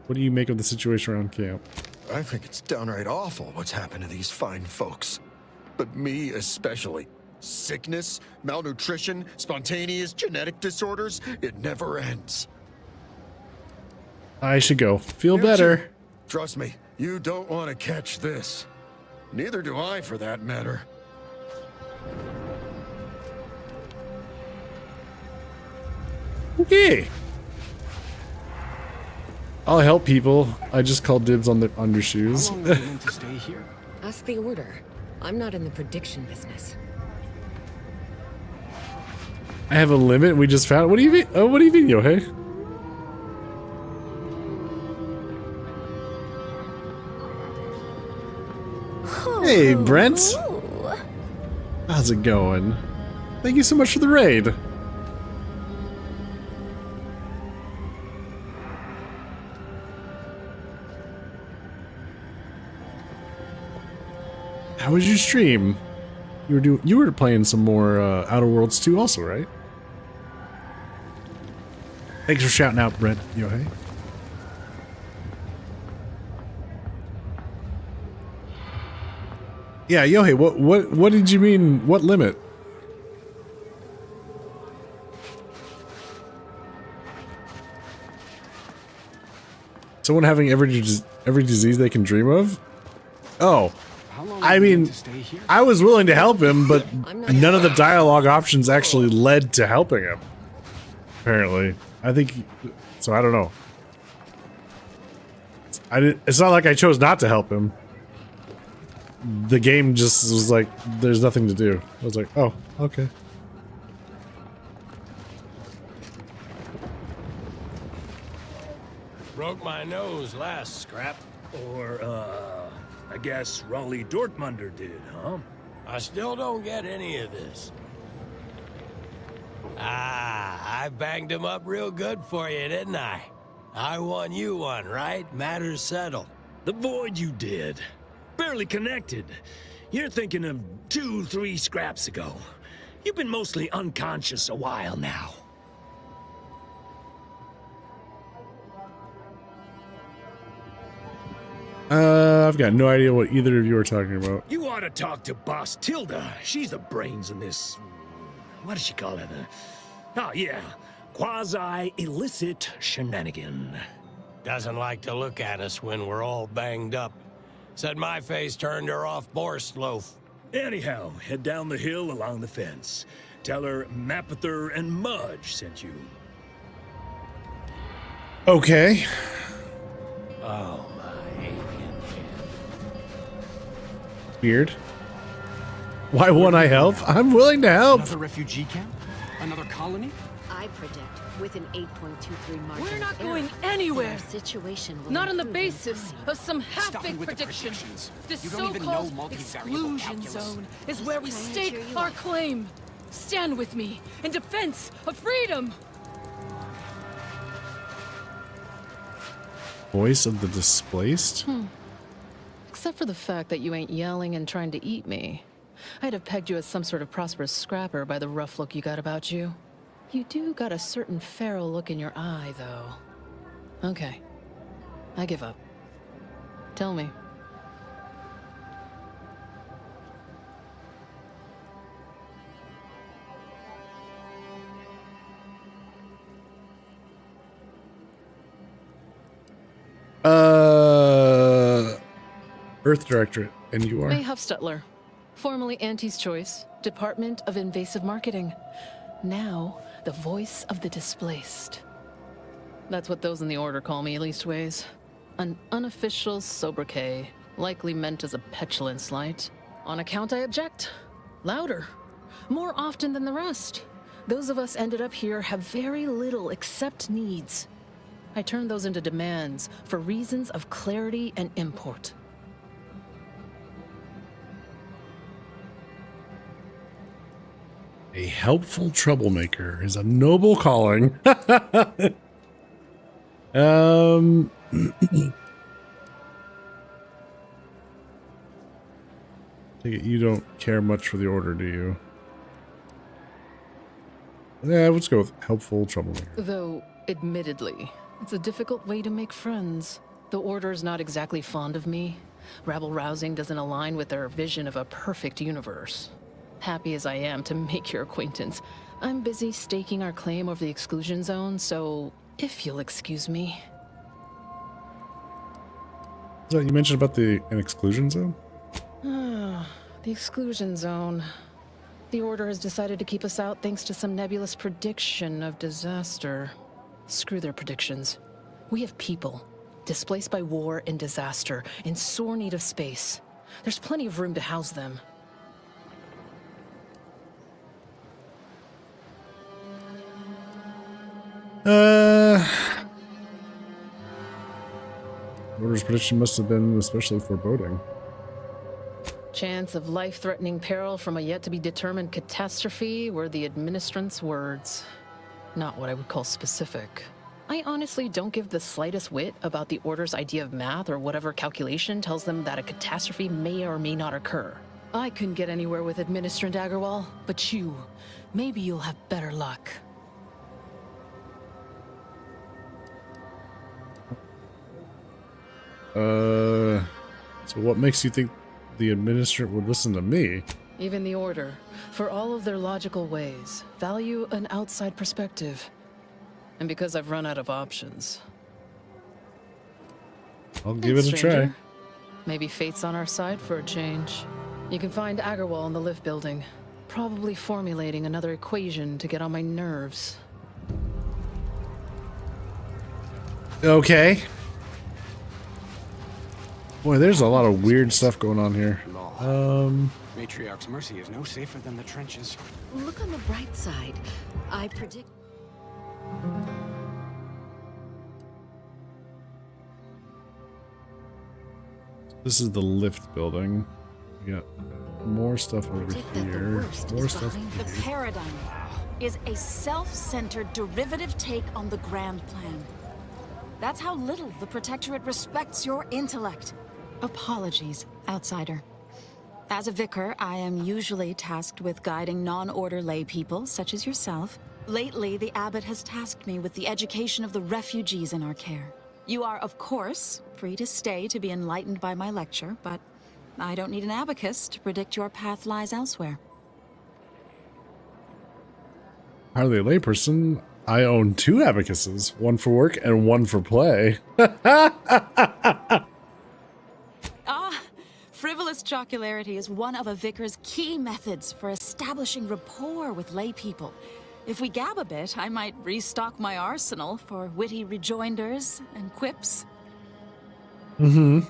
What do you make of the situation around camp?
I think it's downright awful what's happened to these fine folks. But me especially. Sickness, malnutrition, spontaneous genetic disorders, it never ends.
I should go. Feel better.
Trust me, you don't want to catch this. Neither do I, for that matter.
Okay. I'll help people. I just called dibs on your shoes.
How long are you meant to stay here?
Ask the Order. I'm not in the prediction business.
I have a limit. We just found. What do you mean? Oh, what do you mean, Yohei? Hey, Brent. How's it going? Thank you so much for the raid. How was your stream? You were playing some more Outer Worlds 2 also, right? Thanks for shouting out, Brent. Yohei. Yeah, Yohei, what did you mean? What limit? Someone having every disease they can dream of? oh, I mean, I was willing to help him, but none of the dialogue options actually led to helping him. Apparently, I think so. I don't know. It's not like I chose not to help him. The game just was like, there's nothing to do. I was like, oh, okay.
Broke my nose last scrap. Or, I guess Raleigh Dortmunder did, huh? I still don't get any of this. I banged him up real good for you, didn't I? I won you one, right? Matters settled. The void you did. Barely connected. You're thinking of 2-3 scraps ago. You've been mostly unconscious a while now.
I've got no idea what either of you are talking about.
You ought to talk to Boss Tilda. She's the brains in this... What does she call it? Oh, yeah. Quasi-illicit shenanigan. Doesn't like to look at us when we're all banged up. Said my face turned her off Borstloaf. Anyhow, head down the hill along the fence. Tell her Mapother and Mudge sent you.
Okay.
Oh, my.
Weird. Why won't I help? I'm willing to help.
Another refugee camp? Another colony?
I predict with an 8.23 margin.
We're not
of error,
going anywhere.
our situation will
Not on the
improve in
basis
time.
of some
Stop me
half-baked
with the
prediction.
predictions.
This
You don't even know
so-called
multivariable
exclusion
calculus.
zone is
Just
where we
trying to
stake
cheer you
our
up.
claim. Stand with me in defense of freedom.
Voice of the displaced?
Except for the fact that you ain't yelling and trying to eat me. I'd have pegged you as some sort of prosperous scrapper by the rough look you got about you. You do got a certain feral look in your eye, though. Okay. I give up. Tell me.
Earth Directorate, and you are?
May Huffstutler, formerly Auntie's Choice, Department of Invasive Marketing. Now, the voice of the displaced. That's what those in the Order call me, leastways. An unofficial sobriquet, likely meant as a petulant slight. On account I object. Louder. More often than the rest. Those of us ended up here have very little except needs. I turn those into demands for reasons of clarity and import.
A helpful troublemaker is a noble calling. Take it you don't care much for the Order, do you? Yeah, let's go with helpful troublemaker.
Though, admittedly, it's a difficult way to make friends. The Order's not exactly fond of me. Rabble-rousing doesn't align with their vision of a perfect universe. Happy as I am to make your acquaintance, I'm busy staking our claim over the exclusion zone, so if you'll excuse me.
So you mentioned about an exclusion zone?
The exclusion zone. The Order has decided to keep us out thanks to some nebulous prediction of disaster. Screw their predictions. We have people, displaced by war and disaster, in sore need of space. There's plenty of room to house them.
Order's prediction must have been especially foreboding.
Chance of life-threatening peril from a yet-to-be-determined catastrophe were the administrant's words. Not what I would call specific. I honestly don't give the slightest whit about the Order's idea of math or whatever calculation tells them that a catastrophe may or may not occur. I couldn't get anywhere with Administrant Agarwal, but you, maybe you'll have better luck.
So what makes you think the Administrator would listen to me?
Even the Order, for all of their logical ways, value an outside perspective. And because I've run out of options.
I'll give it a try.
Maybe fate's on our side for a change. You can find Agarwal in the lift building. Probably formulating another equation to get on my nerves.
Okay. Boy, there's a lot of weird stuff going on here.
Matriarch's Mercy is no safer than the trenches.
Look on the bright side. I predict...
This is the lift building. We got more stuff over here. More stuff.
The paradigm is a self-centered derivative take on the grand plan. That's how little the Protectorate respects your intellect. Apologies, outsider. As a vicar, I am usually tasked with guiding non-order lay people, such as yourself. Lately, the abbot has tasked me with the education of the refugees in our care. You are, of course, free to stay to be enlightened by my lecture, but I don't need an abacus to predict your path lies elsewhere.
Hardly a layperson. I own 2 abacuses, one for work and one for play.
Frivolous jocularity is one of a vicar's key methods for establishing rapport with lay people. If we gab a bit, I might restock my arsenal for witty rejoinders and quips.
Mm-hmm.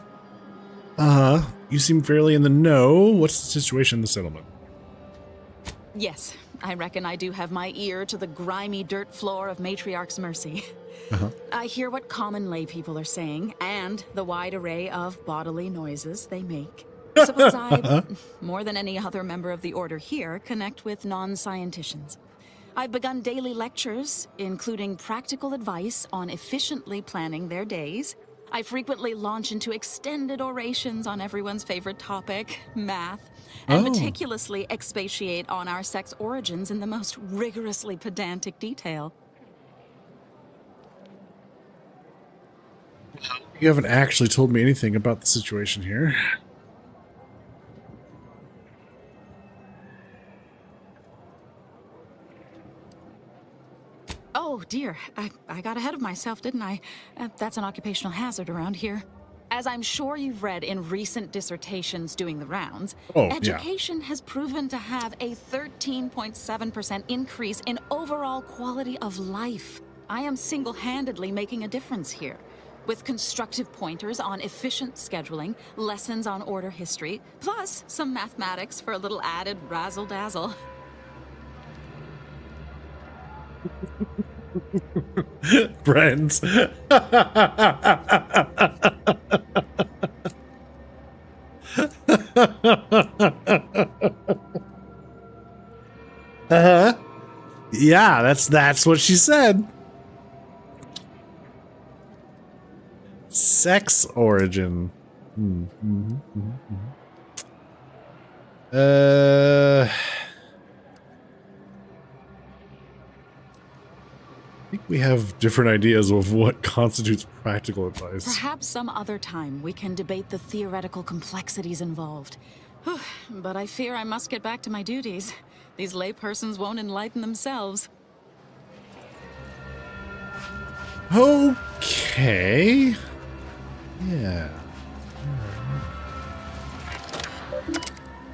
You seem fairly in the know. What's the situation in the settlement?
Yes, I reckon I do have my ear to the grimy dirt floor of Matriarch's Mercy. I hear what common lay people are saying, and the wide array of bodily noises they make. Suppose I, more than any other member of the Order here, connect with non-scienticians. I've begun daily lectures, including practical advice on efficiently planning their days. I frequently launch into extended orations on everyone's favorite topic, math, and meticulously expatiate on our sex origins in the most rigorously pedantic detail.
You haven't actually told me anything about the situation here.
Oh dear, I got ahead of myself, didn't I? That's an occupational hazard around here. As I'm sure you've read in recent dissertations doing the rounds, education has proven to have a 13.7% increase in overall quality of life. I am single-handedly making a difference here. With constructive pointers on efficient scheduling, lessons on order history, plus some mathematics for a little added razzle-dazzle.
Friends. Yeah, that's what she said. Sex origin. I think we have different ideas of what constitutes practical advice.
Perhaps some other time we can debate the theoretical complexities involved. But I fear I must get back to my duties. These laypersons won't enlighten themselves.
Okay. Yeah.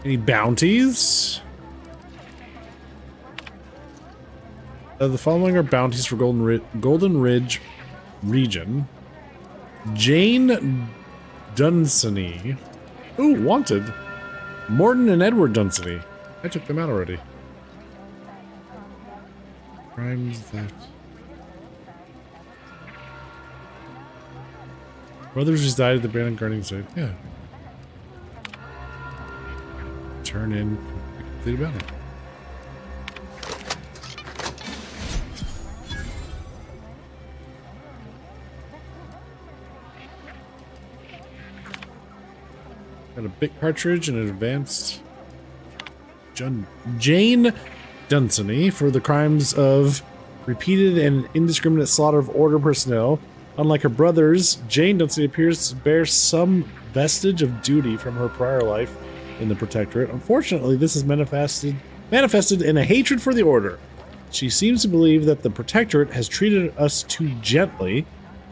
Any bounties? The following are bounties for Golden Ridge region. Jane Dunsany. Ooh, wanted. Morton and Edward Dunsany. I took them out already. Crimes that... Brothers reside at the abandoned guarding site. Yeah. Turn in complete bounty. Got a big cartridge and an advanced Jane Dunsany for the crimes of repeated and indiscriminate slaughter of Order personnel. Unlike her brothers, Jane Dunsany appears to bear some vestige of duty from her prior life in the Protectorate. Unfortunately, this is manifested in a hatred for the Order. She seems to believe that the Protectorate has treated us too gently,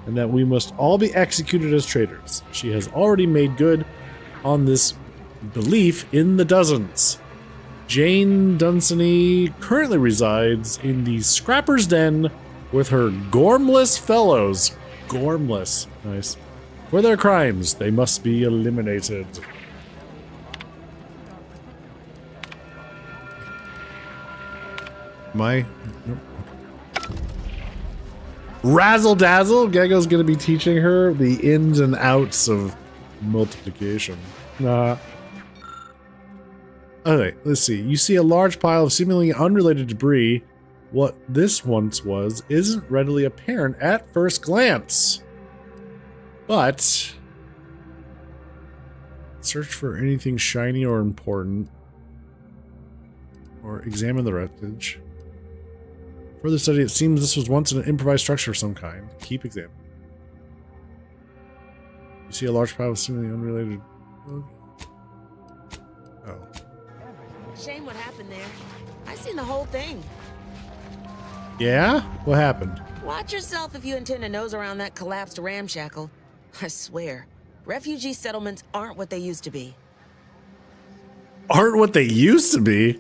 and that we must all be executed as traitors. She has already made good on this belief in the dozens. Jane Dunsany currently resides in the Scrapper's Den with her Gormless fellows. Gormless. Nice. For their crimes, they must be eliminated. Nope. Razzle Dazzle. Gego's gonna be teaching her the ins and outs of multiplication. Okay, let's see. You see a large pile of seemingly unrelated debris. What this once was isn't readily apparent at first glance. But search for anything shiny or important. Or examine the wreckage. Further study, it seems this was once an improvised structure of some kind. Keep examining. You see a large pile of seemingly unrelated... Oh.
Shame what happened there. I seen the whole thing.
Yeah? What happened?
Watch yourself if you intend to nose around that collapsed ramshackle. I swear, refugee settlements aren't what they used to be.
Aren't what they used to be?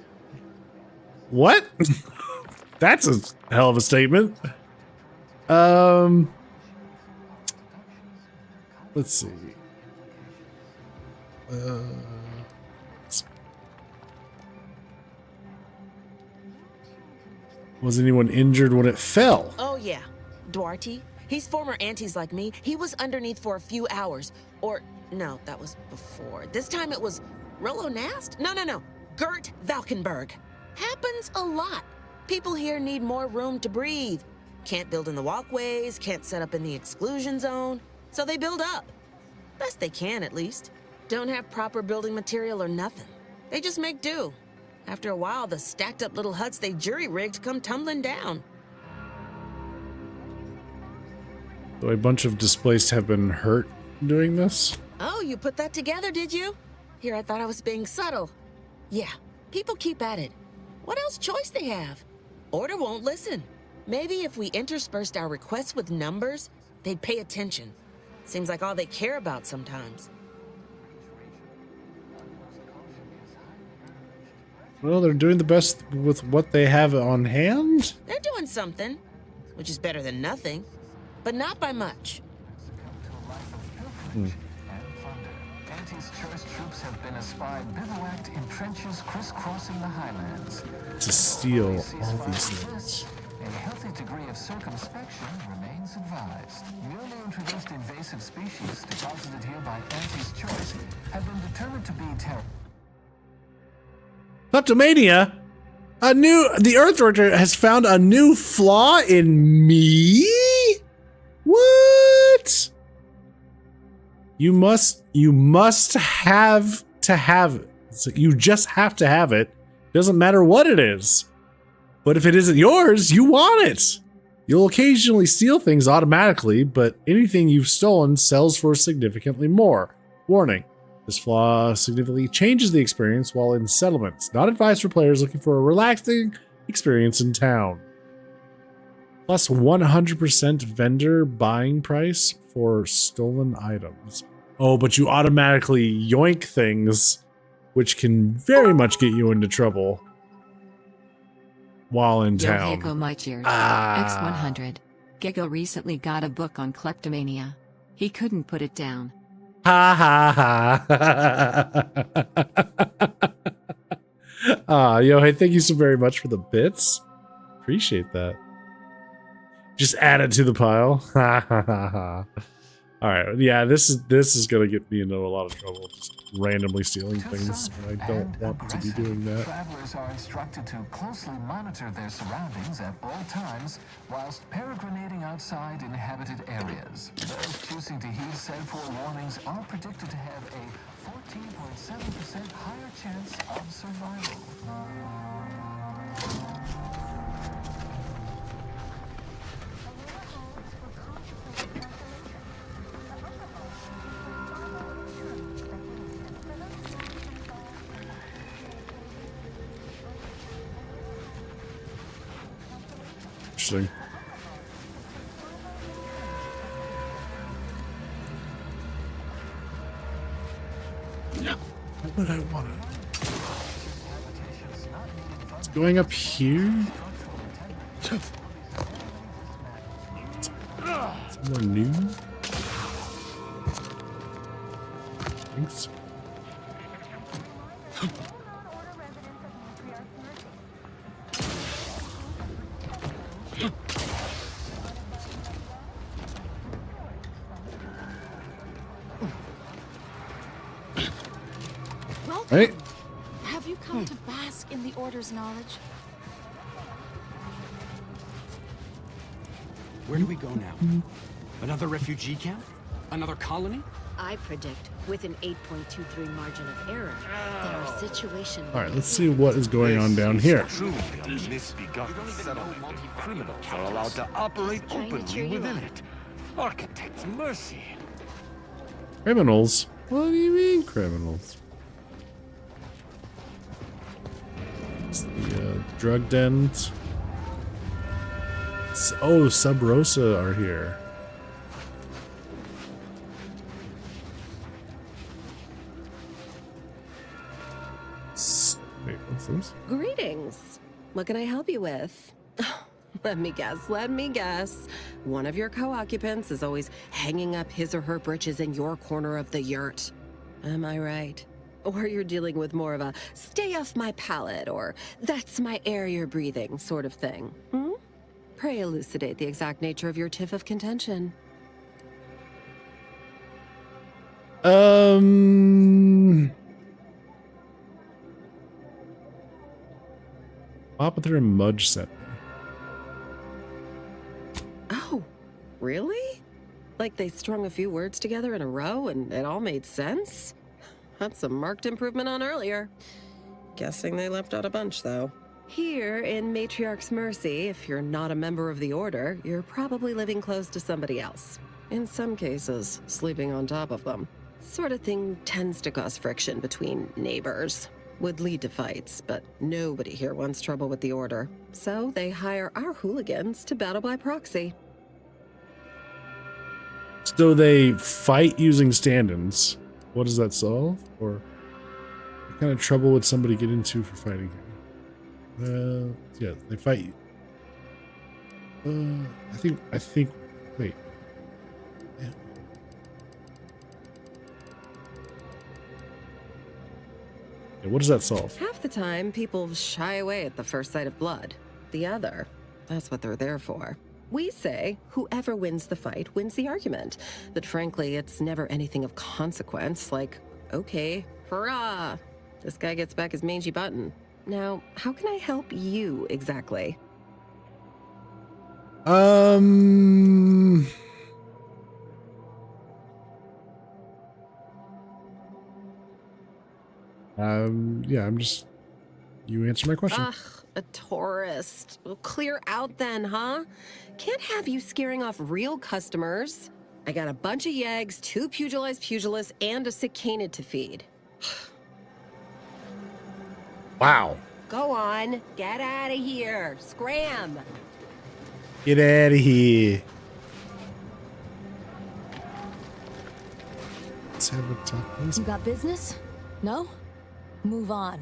What? That's a hell of a statement. Let's see. Was anyone injured when it fell?
Oh yeah, Duarte. He's former aunties like me. He was underneath for a few hours. Or, no, that was before. This time it was Rollo Nast? No. Gert Valkenburg. Happens a lot. People here need more room to breathe. Can't build in the walkways, can't set up in the exclusion zone. So they build up. Best they can, at least. Don't have proper building material or nothing. They just make do. After a while, the stacked up little huts they jury-rigged come tumbling down.
So a bunch of displaced have been hurt doing this?
Oh, you put that together, did you? Here, I thought I was being subtle. Yeah, people keep at it. What else choice they have? Order won't listen. Maybe if we interspersed our requests with numbers, they'd pay attention. Seems like all they care about sometimes.
Well, they're doing the best with what they have on hand?
They're doing something, which is better than nothing, but not by much.
Auntie's choice troops have been espied bivouacked in trenches crisscrossing the highlands.
To steal all these things.
A healthy degree of circumspection remains advised. Newly introduced invasive species deposited here by Auntie's choice have been determined to be
Kleptomania? The Earth Director has found a new flaw in me? What? You must have to have it. So you just have to have it. Doesn't matter what it is. But if it isn't yours, you want it. You'll occasionally steal things automatically, but anything you've stolen sells for significantly more. Warning. This flaw significantly changes the experience while in settlements. Not advised for players looking for a relaxing experience in town. Plus 100% vendor buying price for stolen items. Oh, but you automatically yoink things, which can very much get you into trouble while in town.
Yo, my cheers. X100. Gego recently got a book on kleptomania. He couldn't put it down.
Ha ha ha. Yo, hey, thank you so very much for the bits. Appreciate that. Just add it to the pile. Ha ha ha ha. Alright, yeah, this is gonna get me into a lot of trouble. Just randomly stealing things, and I don't want to be doing that.
Travelers are instructed to closely monitor their surroundings at all times whilst peregrinating outside inhabited areas. Those choosing to heed said forewarnings are predicted to have a 14.7% higher chance of survival.
Interesting. What I want. It's going up here. Somewhere new. Thanks.
Welcome.
Right.
Have you come to bask in the Order's knowledge?
Where do we go now? Another refugee camp? Another colony?
I predict, with an 8.23 margin of error, that our situation...
All right, let's see what is going on down here.
Truly a misbegotten settlement. Criminals are allowed to operate openly within it. Architect's mercy.
Criminals? What do you mean, criminals? It's the drug dens. Oh, Sub Rosa are here. Wait, what's this?
Greetings. What can I help you with? Let me guess. One of your co-occupants is always hanging up his or her britches in your corner of the yurt. Am I right? Or you're dealing with more of a stay off my palate or that's my air you're breathing sort of thing. Pray elucidate the exact nature of your tiff of contention.
Papa and Mudge sent me.
Oh, really? Like they strung a few words together in a row and it all made sense? That's a marked improvement on earlier. Guessing they left out a bunch, though. Here in Matriarch's Mercy, if you're not a member of the Order, you're probably living close to somebody else. In some cases, sleeping on top of them. Sort of thing tends to cause friction between neighbors. Would lead to fights, but nobody here wants trouble with the Order. So they hire our hooligans to battle by proxy.
So they fight using stand-ins. What does that solve? Or what kind of trouble would somebody get into for fighting here? Yeah, they fight. I think. Wait. Yeah. Yeah, what does that solve?
Half the time, people shy away at the first sight of blood. The other, that's what they're there for. We say whoever wins the fight wins the argument. But frankly, it's never anything of consequence, like, okay, hurrah! This guy gets back his mangy button. Now, how can I help you exactly?
Yeah, I'm just... You answer my question.
Ugh, a tourist. Well, clear out then, huh? Can't have you scaring off real customers. I got a bunch of yeggs, 2 pugilists, and a sick canid to feed.
Wow.
Go on, get out of here. Scram.
Get out of here. Let's have a talk.
You got business? No? Move on.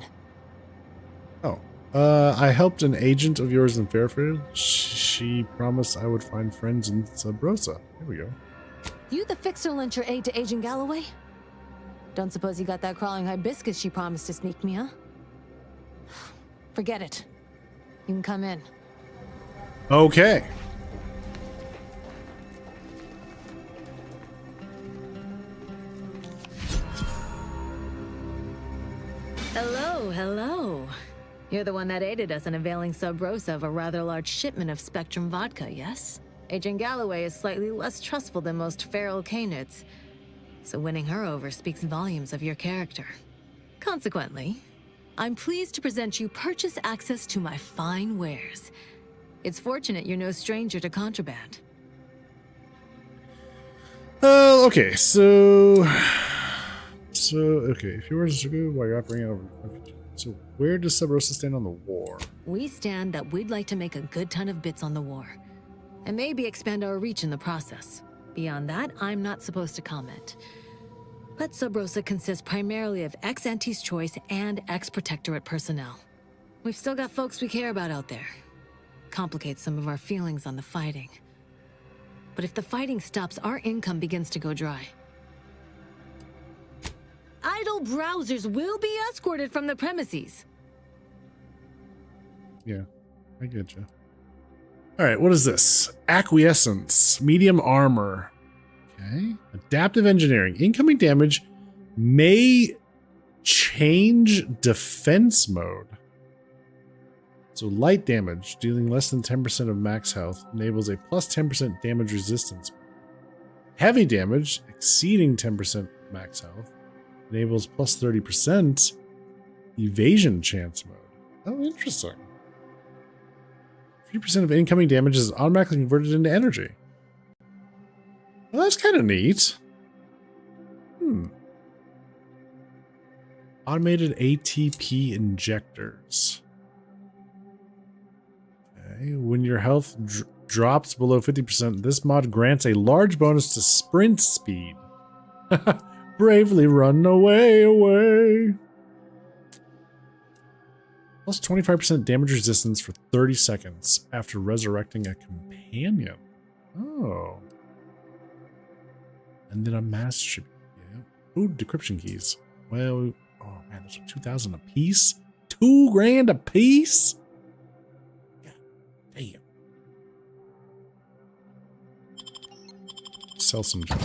Oh. I helped an agent of yours in Fairfield. She promised I would find friends in Sub Rosa. Here we go.
You the fixer lent your aid to Agent Galloway? Don't suppose you got that crawling hibiscus she promised to sneak me, huh? Forget it. You can come in.
Okay.
Hello. You're the one that aided us in availing Sub Rosa of a rather large shipment of Spectrum vodka, yes? Agent Galloway is slightly less trustful than most feral canids, so winning her over speaks volumes of your character. Consequently, I'm pleased to present you purchase access to my fine wares. It's fortunate you're no stranger to contraband.
Okay, okay, if you were to go, why got bring it over. So where does Sub Rosa stand on the war?
We stand that we'd like to make a good ton of bits on the war, and maybe expand our reach in the process. Beyond that, I'm not supposed to comment. Let Sub Rosa consist primarily of ex-Anti's Choice and ex-Protectorate personnel. We've still got folks we care about out there. Complicates some of our feelings on the fighting. But if the fighting stops, our income begins to go dry. Idle browsers will be escorted from the premises.
Yeah, I get you. All right, what is this? Acquiescence, medium armor. Okay. Adaptive engineering. Incoming damage may change defense mode. So light damage, dealing less than 10% of max health, enables a plus 10% damage resistance. Heavy damage, exceeding 10% max health, enables plus 30% evasion chance mode. Oh, interesting. 3% of incoming damage is automatically converted into energy. Well, that's kind of neat. Automated ATP injectors. Okay. When your health drops below 50%, this mod grants a large bonus to sprint speed. Bravely run away. Plus 25% damage resistance for 30 seconds after resurrecting a companion. Oh. And then a master. Yeah. Ooh, decryption keys. Well, oh man, those are 2,000 a piece? $2,000 a piece? God damn. Sell some junk.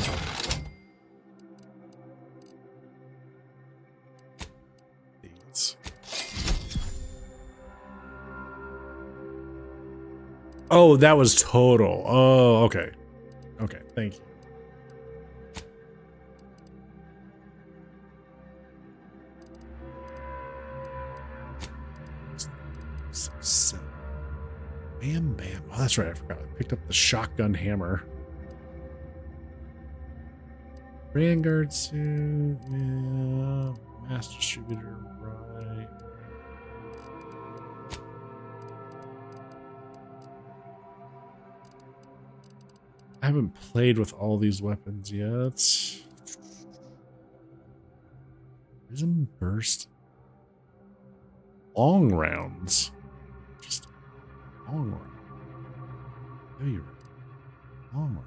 These. Oh, that was total. Oh, okay. Okay, thank you. Bam, bam. Oh, that's right. I forgot. I picked up the shotgun hammer. Vanguard suit. Yeah. Mass distributor. Right. I haven't played with all these weapons yet. Prism burst. Long rounds. Just long round. Heavy round. Long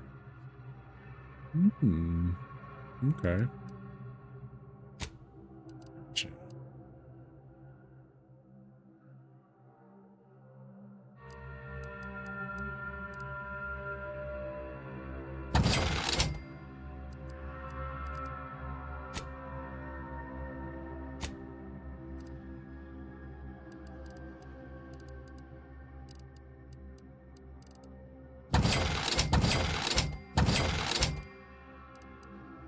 round. Okay. Gotcha.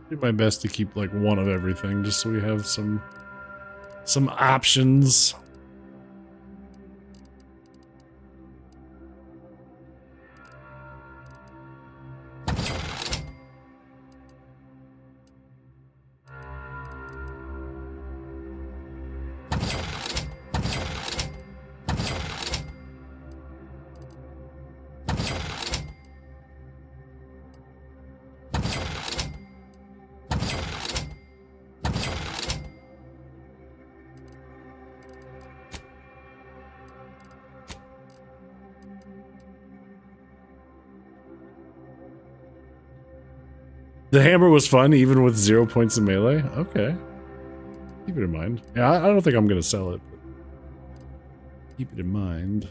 Do my best to keep like one of everything, just so we have some options. The hammer was fun, even with 0 points in melee. Okay. Keep it in mind. Yeah, I don't think I'm going to sell it, but keep it in mind.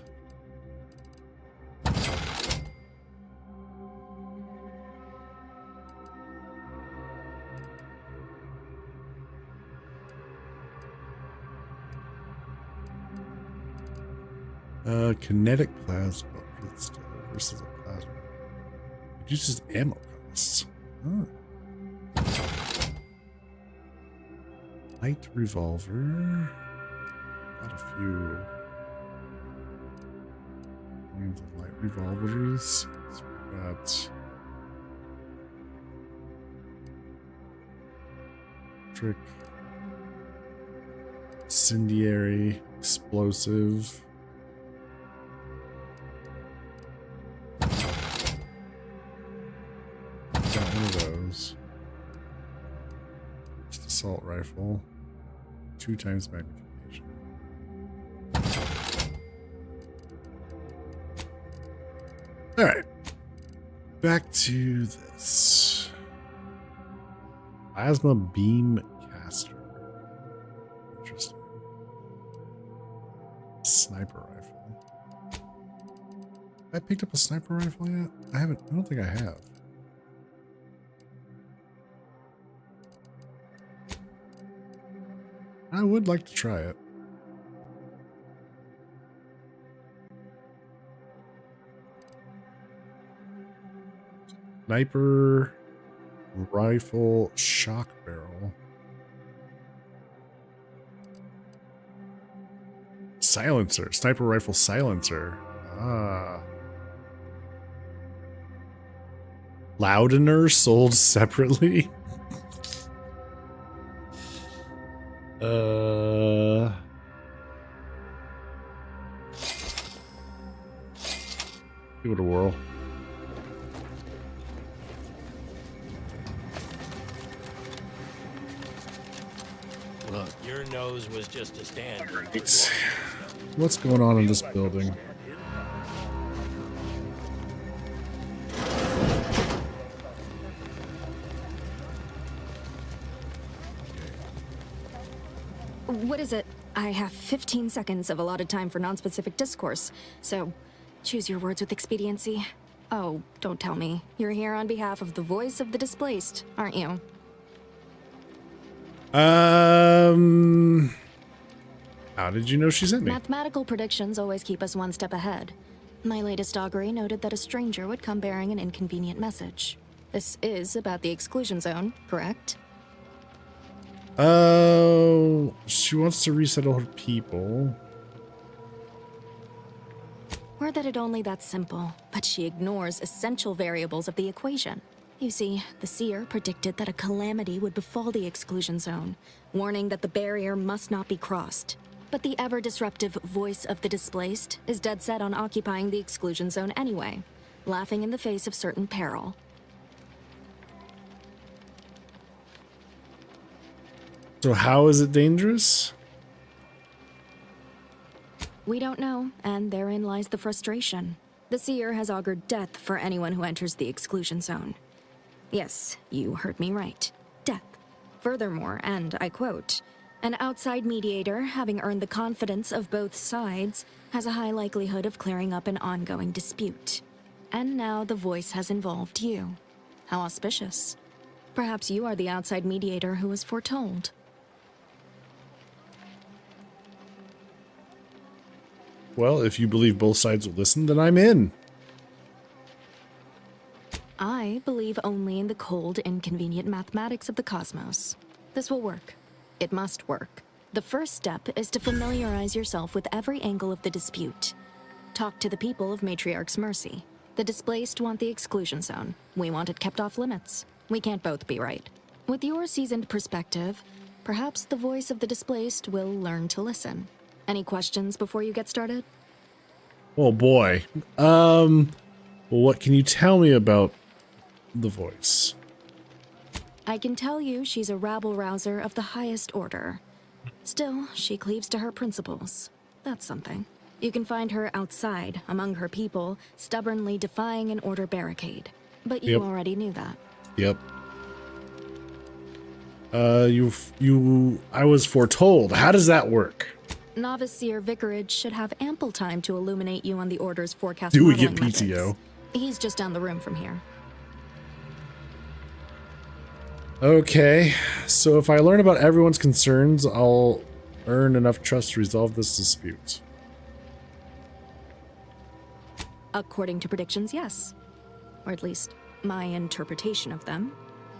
Kinetic plasma versus a plasma. Reduces ammo costs. Oh. Light revolver. Got a few kinds of light revolvers. So we got trick, incendiary, explosive. Got one of those. assault rifle, 2 times magnification. All right, back to this plasma beam caster. Interesting. Sniper rifle. I picked up a sniper rifle yet? I haven't. I don't think I have. I would like to try it. Sniper rifle shock barrel. Silencer. Sniper rifle silencer. Ah. Loudener sold separately. Give it a whirl.
Look, your nose was just a standard.
What's going on in this building?
What is it? I have 15 seconds of allotted time for non-specific discourse, so choose your words with expediency. Oh, don't tell me. You're here on behalf of the voice of the displaced, aren't you?
How did you know she sent me?
Mathematical predictions always keep us one step ahead. My latest augury noted that a stranger would come bearing an inconvenient message. This is about the exclusion zone, correct?
Oh, she wants to resettle her people.
Or that it only that simple, but she ignores essential variables of the equation. You see, the seer predicted that a calamity would befall the exclusion zone, warning that the barrier must not be crossed. But the ever-disruptive voice of the displaced is dead set on occupying the exclusion zone anyway, laughing in the face of certain peril.
So how is it dangerous?
We don't know, and therein lies the frustration. The seer has augured death for anyone who enters the exclusion zone. Yes, you heard me right. Death. Furthermore, and I quote, an outside mediator, having earned the confidence of both sides, has a high likelihood of clearing up an ongoing dispute. And now the voice has involved you. How auspicious. Perhaps you are the outside mediator who was foretold.
Well, if you believe both sides will listen, then I'm in.
I believe only in the cold, inconvenient mathematics of the cosmos. This will work. It must work. The first step is to familiarize yourself with every angle of the dispute. Talk to the people of Matriarch's Mercy. The displaced want the exclusion zone. We want it kept off limits. We can't both be right. With your seasoned perspective, perhaps the voice of the displaced will learn to listen. Any questions before you get started?
Oh boy. Well, what can you tell me about the voice?
I can tell you she's a rabble-rouser of the highest order. Still, she cleaves to her principles. That's something. You can find her outside, among her people, stubbornly defying an order barricade. But you already knew that.
Yep. I was foretold. How does that work?
Novice Seer Vicarage should have ample time to illuminate you on the Order's forecast.
Do we get
modeling
PTO?
methods. He's just down the room from here.
Okay, so if I learn about everyone's concerns, I'll earn enough trust to resolve this dispute.
According to predictions, yes. Or at least, my interpretation of them.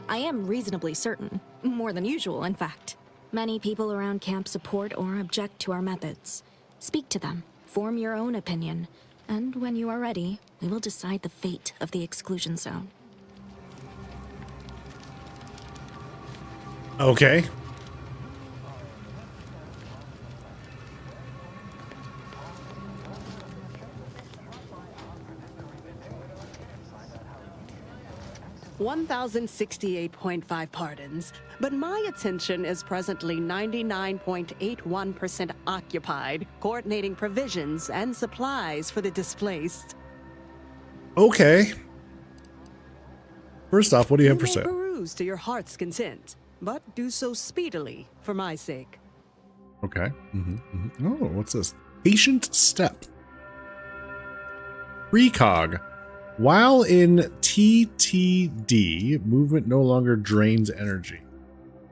I am reasonably certain. More than usual, in fact. Many people around camp support or object to our methods. Speak to them, form your own opinion, and when you are ready, we will decide the fate of the exclusion zone.
Okay.
1,068.5 pardons, but my attention is presently 99.81% occupied, coordinating provisions and supplies for the displaced.
Okay. First off, what do you have for
You may
sale?
peruse to your heart's content, but do so speedily for my sake.
Okay. Oh, what's this? Patient Step. Precog. While in TTD, movement no longer drains energy.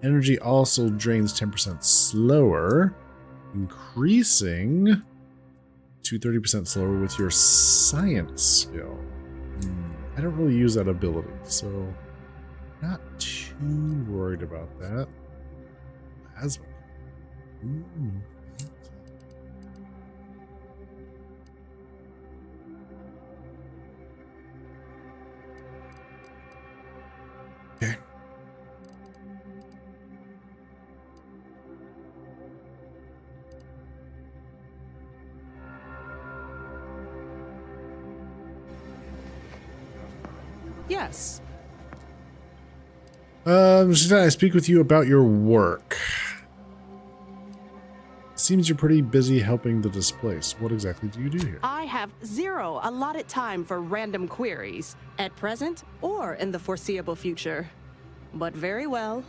Energy also drains 10% slower, increasing to 30% slower with your science skill. I don't really use that ability, so not too worried about that. Plasma. Okay.
Yes.
Should I speak with you about your work? Seems you're pretty busy helping the displaced. What exactly do you do here?
I have zero allotted time for random queries, at present or in the foreseeable future. But very well.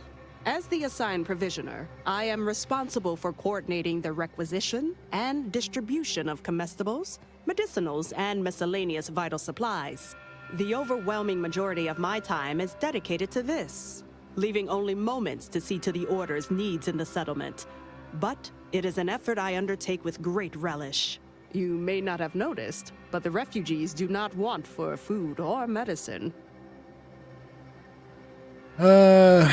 As the assigned provisioner, I am responsible for coordinating the requisition and distribution of comestibles, medicinals, and miscellaneous vital supplies. The overwhelming majority of my time is dedicated to this, leaving only moments to see to the Order's needs in the settlement. But it is an effort I undertake with great relish. You may not have noticed, but the refugees do not want for food or medicine.
Sorry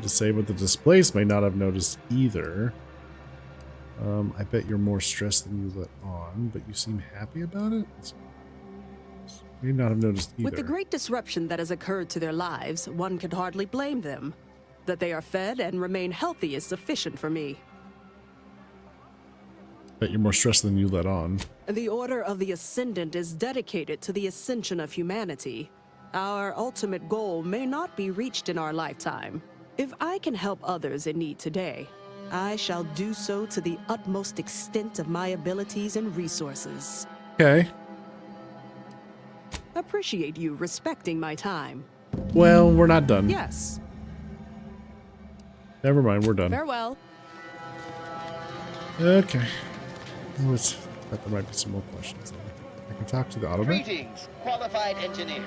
to say, but the displaced may not have noticed either. I bet you're more stressed than you let on, but you seem happy about it? May not have noticed either.
With the great disruption that has occurred to their lives, one could hardly blame them. That they are fed and remain healthy is sufficient for me.
Bet you're more stressed than you let on.
The Order of the Ascendant is dedicated to the ascension of humanity. Our ultimate goal may not be reached in our lifetime. If I can help others in need today, I shall do so to the utmost extent of my abilities and resources.
Okay.
Appreciate you respecting my time.
Well, we're not done.
Yes.
Never mind, we're done.
Farewell.
Okay. Let's. There might be some more questions. I can talk to the automat.
Greetings, qualified engineer.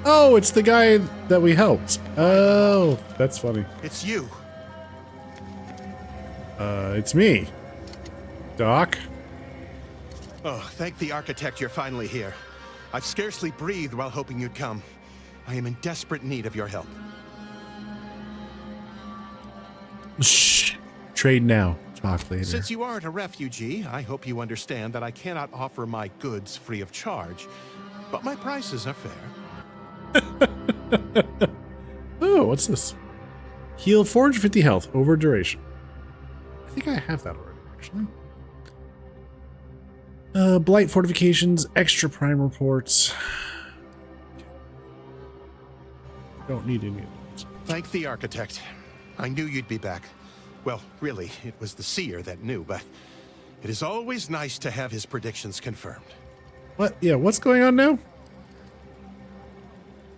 Oh, it's the guy that we helped. Oh, that's funny.
It's you.
It's me. Doc.
Oh, thank the architect you're finally here. I've scarcely breathed while hoping you'd come. I am in desperate need of your help.
Shh. Trade now. Talk later.
Since you aren't a refugee, I hope you understand that I cannot offer my goods free of charge, but my prices are fair.
Oh, what's this? Heal 450 health over duration. I think I have that already, actually. Blight fortifications, extra prime reports. Don't need any of those.
Thank the architect. I knew you'd be back. Well, really, it was the seer that knew, but it is always nice to have his predictions confirmed.
What? Yeah, what's going on now?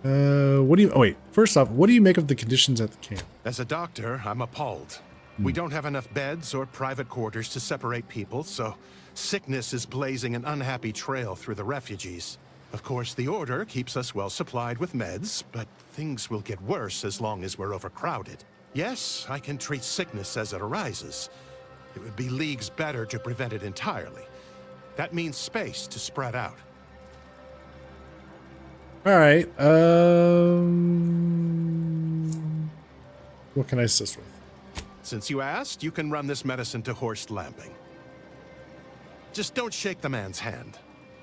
What do you... Oh, wait. First off, what do you make of the conditions at the camp?
As a doctor, I'm appalled. We don't have enough beds or private quarters to separate people, so sickness is blazing an unhappy trail through the refugees. Of course, the Order keeps us well supplied with meds, but things will get worse as long as we're overcrowded. Yes, I can treat sickness as it arises. It would be leagues better to prevent it entirely. That means space to spread out.
All right. What can I assist with?
Since you asked, you can run this medicine to Horst Lamping. Just don't shake the man's hand.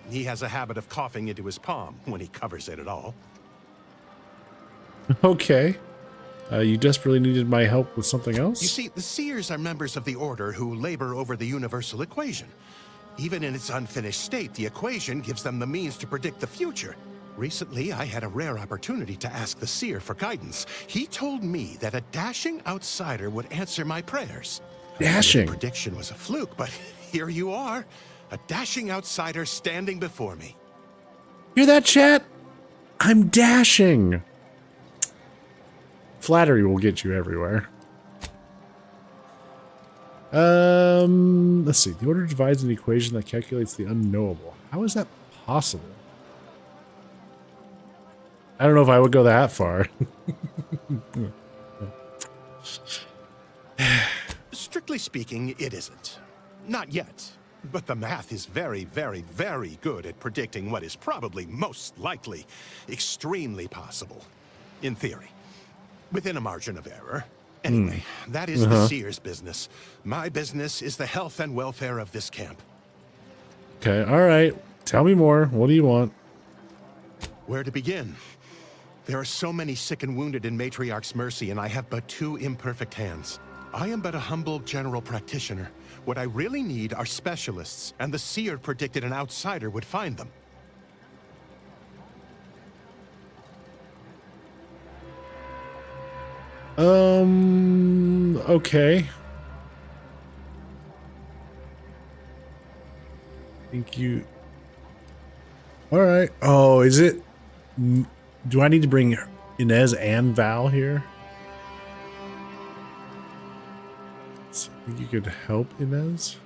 He has a habit of coughing into his palm when he covers it at all.
Okay. You desperately needed my help with something else?
You see, the Seers are members of the Order who labor over the universal equation. Even in its unfinished state, the equation gives them the means to predict the future. Recently, I had a rare opportunity to ask the Seer for guidance. He told me that a dashing outsider would answer my prayers.
Dashing?
The prediction was a fluke, but here you are. A dashing outsider standing before me.
Hear that, chat? I'm dashing. Flattery will get you everywhere. Let's see. The order divides an equation that calculates the unknowable. How is that possible? I don't know if I would go that far.
Strictly speaking, it isn't. Not yet. But the math is very, very, very good at predicting what is probably most likely extremely possible. In theory. Within a margin of error. Anyway, that is the Seer's business. My business is the health and welfare of this camp.
Okay, all right. Tell me more. What do you want?
Where to begin? There are so many sick and wounded in Matriarch's Mercy, and I have but 2 imperfect hands. I am but a humble general practitioner. What I really need are specialists, and the Seer predicted an outsider would find them.
Okay. Thank you. All right. Oh, is it? Do I need to bring Inez and Val here? So I think you could help Inez.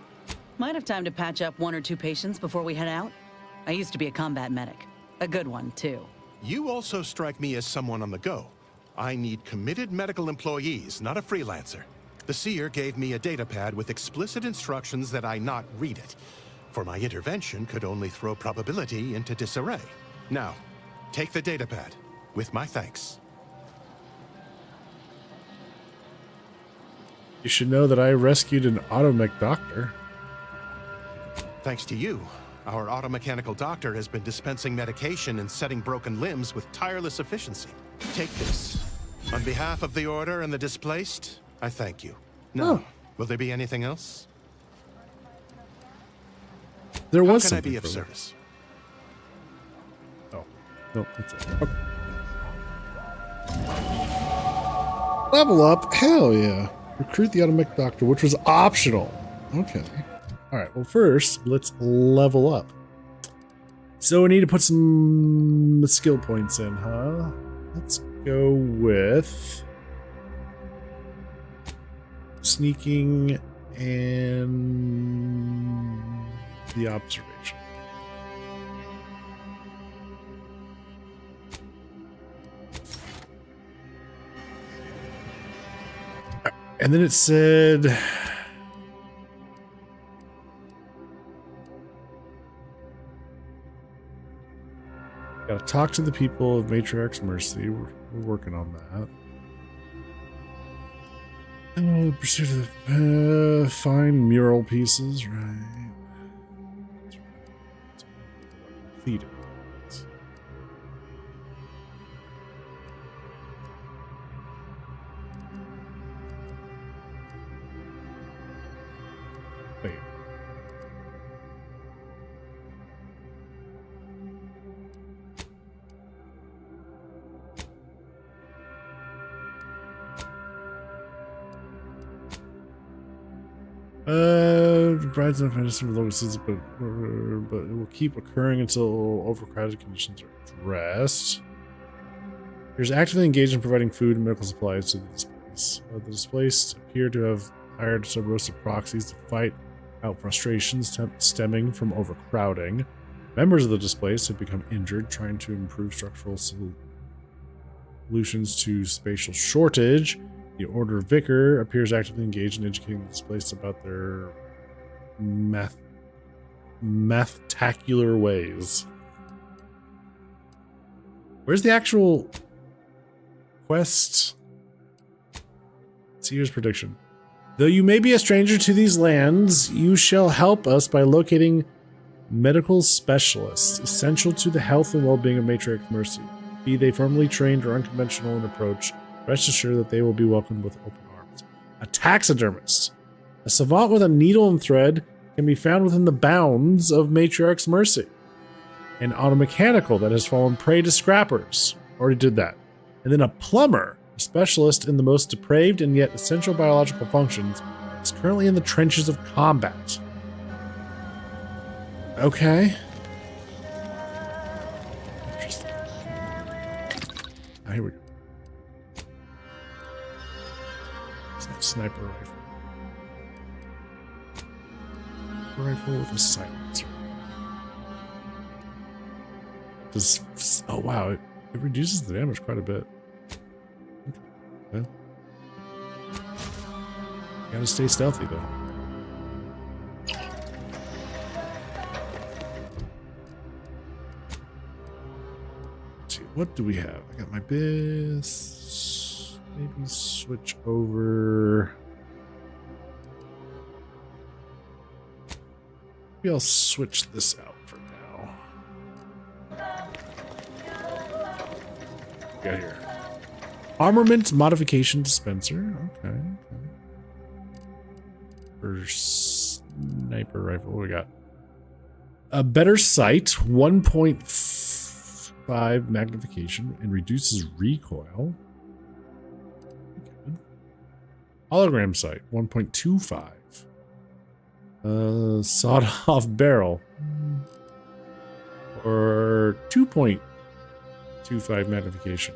Might have time to patch up 1 or 2 patients before we head out. I used to be a combat medic. A good one, too.
You also strike me as someone on the go. I need committed medical employees, not a freelancer. The Seer gave me a datapad with explicit instructions that I not read it, for my intervention could only throw probability into disarray. Now, take the datapad, with my thanks.
You should know that I rescued an automech doctor.
Thanks to you, our automechanical doctor has been dispensing medication and setting broken limbs with tireless efficiency. Take this. On behalf of the Order and the displaced, I thank you. Now, will there be anything else?
There was
How can I
something
be of
for that.
service?
Oh, no, that's it. Okay. Level up? Hell yeah. Recruit the automech doctor, which was optional. Okay. All right, well, first, let's level up. So we need to put some skill points in, huh? Let's go with sneaking and the observation. And then it said gotta talk to the people of Matriarch's Mercy. We're working on that. Oh, pursuit of the find mural pieces, right? Theater. Wait. Brides and fantasy locusts, but it will keep occurring until overcrowded conditions are addressed. Here's actively engaged in providing food and medical supplies to the displaced. The displaced appear to have hired sub rosa proxies to fight out frustrations stemming from overcrowding. Members of the displaced have become injured trying to improve structural solutions to spatial shortage. The Order Vicar appears actively engaged in educating the displaced about their mathtacular ways. Where's the actual quest? Seer's prediction. Though you may be a stranger to these lands, you shall help us by locating medical specialists essential to the health and well-being of Matriarch's Mercy. Be they formally trained or unconventional in approach, rest assured that they will be welcomed with open arms. A taxidermist. A savant with a needle and thread can be found within the bounds of Matriarch's mercy. An automechanical that has fallen prey to scrappers. Already did that. And then a plumber, a specialist in the most depraved and yet essential biological functions, is currently in the trenches of combat. Okay. Interesting. Here we go. Sniper rifle. Rifle with a silencer. Does, oh wow, it reduces the damage quite a bit. Okay. Gotta stay stealthy though. Let's see, what do we have? I got my bis. Maybe switch over. Maybe I'll switch this out for now. Got here. Armament modification dispenser. Okay. For sniper rifle, what we got? A better sight, 1.5 magnification, and reduces recoil. Good. Hologram sight, 1.25. Sawed-off barrel, or 2.25 magnification.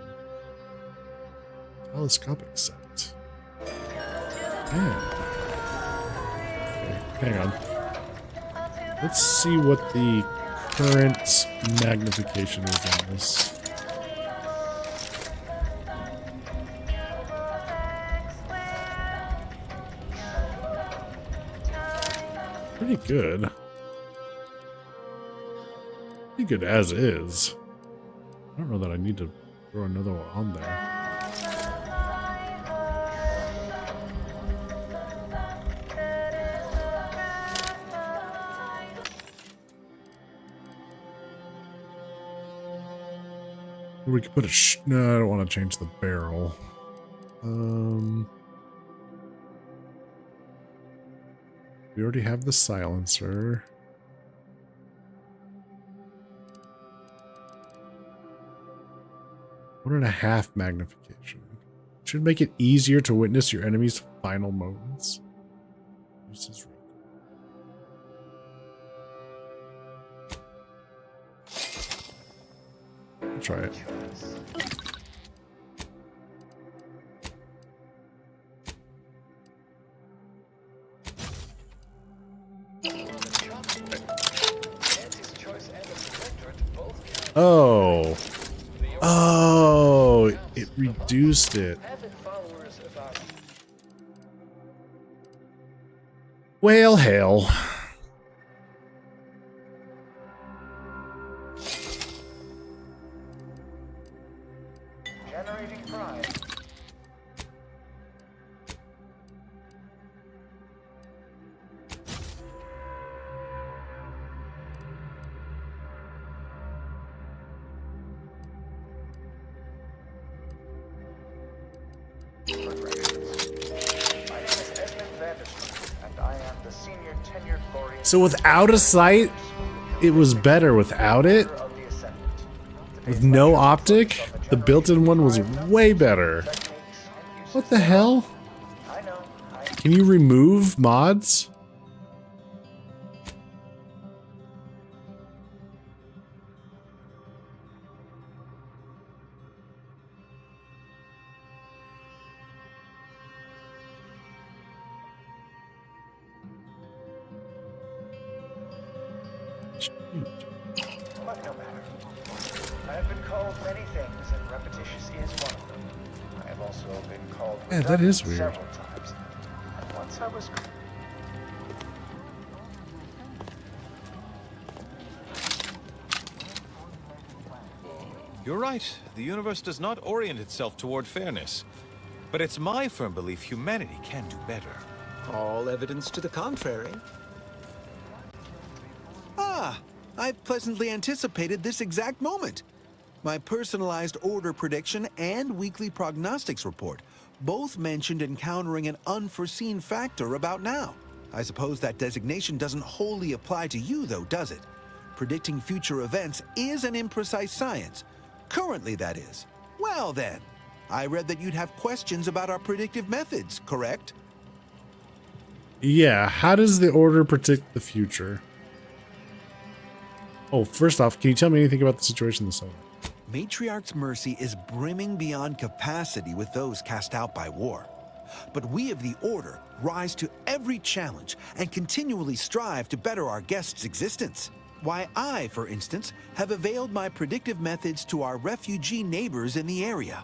Telescopic sight. Yeah. Hang on. Let's see what the current magnification is on this. Pretty good. Pretty good as is. I don't know that I need to throw another one on there. We could put a no, I don't want to change the barrel. We already have the silencer. One and a half magnification. Should make it easier to witness your enemy's final moments. I'll try it. Oh. Oh, it reduced it. Well, hell.
Generating prime.
So without a sight, it was better without it. With no optic, the built-in one was way better. What the hell? Can you remove mods?
But no matter. I have been called many things, and repetitious is one of them. I have also been called
Yeah, that is weird.
several times. And once I was
You're right. The universe does not orient itself toward fairness. But it's my firm belief humanity can do better.
All evidence to the contrary. Ah, I pleasantly anticipated this exact moment. My personalized order prediction and weekly prognostics report both mentioned encountering an unforeseen factor about now. I suppose that designation doesn't wholly apply to you, though, does it? Predicting future events is an imprecise science. Currently, that is. Well then, I read that you'd have questions about our predictive methods, correct?
Yeah, how does the Order predict the future? Oh, first off, can you tell me anything about the situation in the Settlement?
Matriarch's Mercy is brimming beyond capacity with those cast out by war. But we of the Order rise to every challenge and continually strive to better our guests' existence. Why, I, for instance, have availed my predictive methods to our refugee neighbors in the area.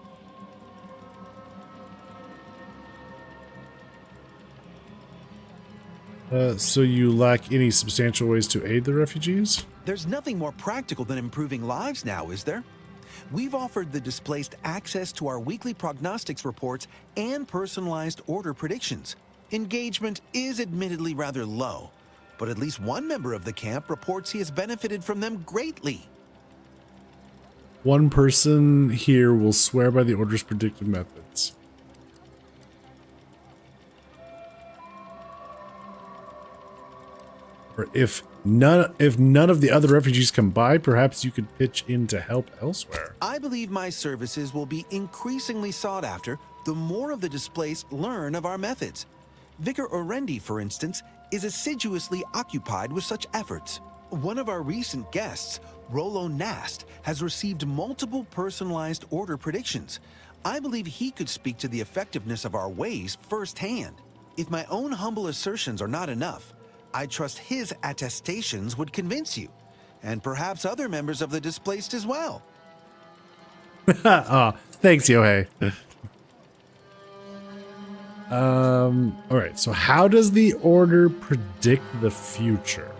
So you lack any substantial ways to aid the refugees?
There's nothing more practical than improving lives now, is there? We've offered the displaced access to our weekly prognostics reports and personalized order predictions. Engagement is admittedly rather low, but at least one member of the camp reports he has benefited from them greatly.
One person here will swear by the Order's predictive methods. Or if none of the other refugees come by, perhaps you could pitch in to help elsewhere.
I believe my services will be increasingly sought after the more of the displaced learn of our methods. Vicar Orendi, for instance, is assiduously occupied with such efforts. One of our recent guests, Rollo Nast, has received multiple personalized order predictions. I believe he could speak to the effectiveness of our ways firsthand. If my own humble assertions are not enough, I trust his attestations would convince you, and perhaps other members of the displaced as well.
Oh, thanks, Yohei. All right, so how does the Order predict the future?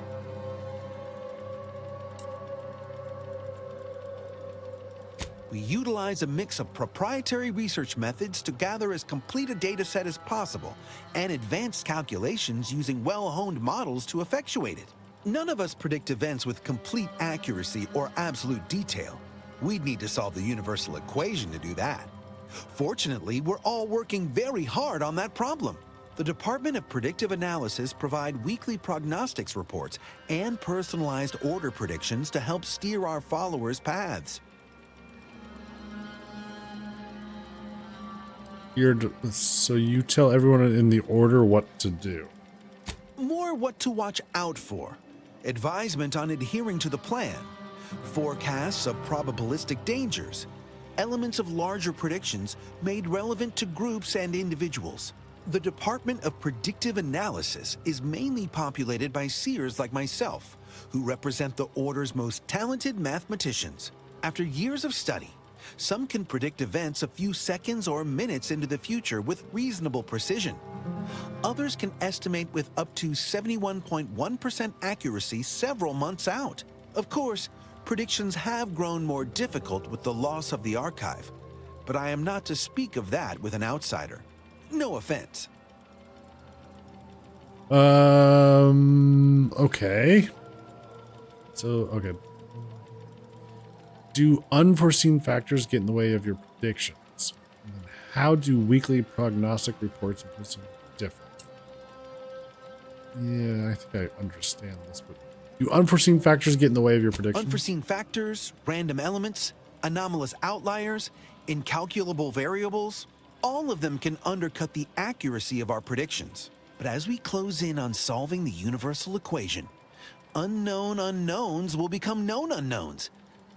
We utilize a mix of proprietary research methods to gather as complete a data set as possible and advanced calculations using well-honed models to effectuate it. None of us predict events with complete accuracy or absolute detail. We'd need to solve the universal equation to do that. Fortunately, we're all working very hard on that problem. The Department of Predictive Analysis provide weekly prognostics reports and personalized order predictions to help steer our followers' paths.
So you tell everyone in the Order what to do.
More what to watch out for. Advisement on adhering to the plan. Forecasts of probabilistic dangers. Elements of larger predictions made relevant to groups and individuals. The Department of Predictive Analysis is mainly populated by seers like myself, who represent the Order's most talented mathematicians. After years of study, some can predict events a few seconds or minutes into the future with reasonable precision. Others can estimate with up to 71.1% accuracy several months out. Of course, predictions have grown more difficult with the loss of the archive, but I am not to speak of that with an outsider. No offense.
Okay. Okay. Do unforeseen factors get in the way of your predictions? And then how do weekly prognostic reports differ? Yeah, I think I understand this, but do unforeseen factors get in the way of your predictions?
Unforeseen factors, random elements, anomalous outliers, incalculable variables, all of them can undercut the accuracy of our predictions. But as we close in on solving the universal equation, unknown unknowns will become known unknowns.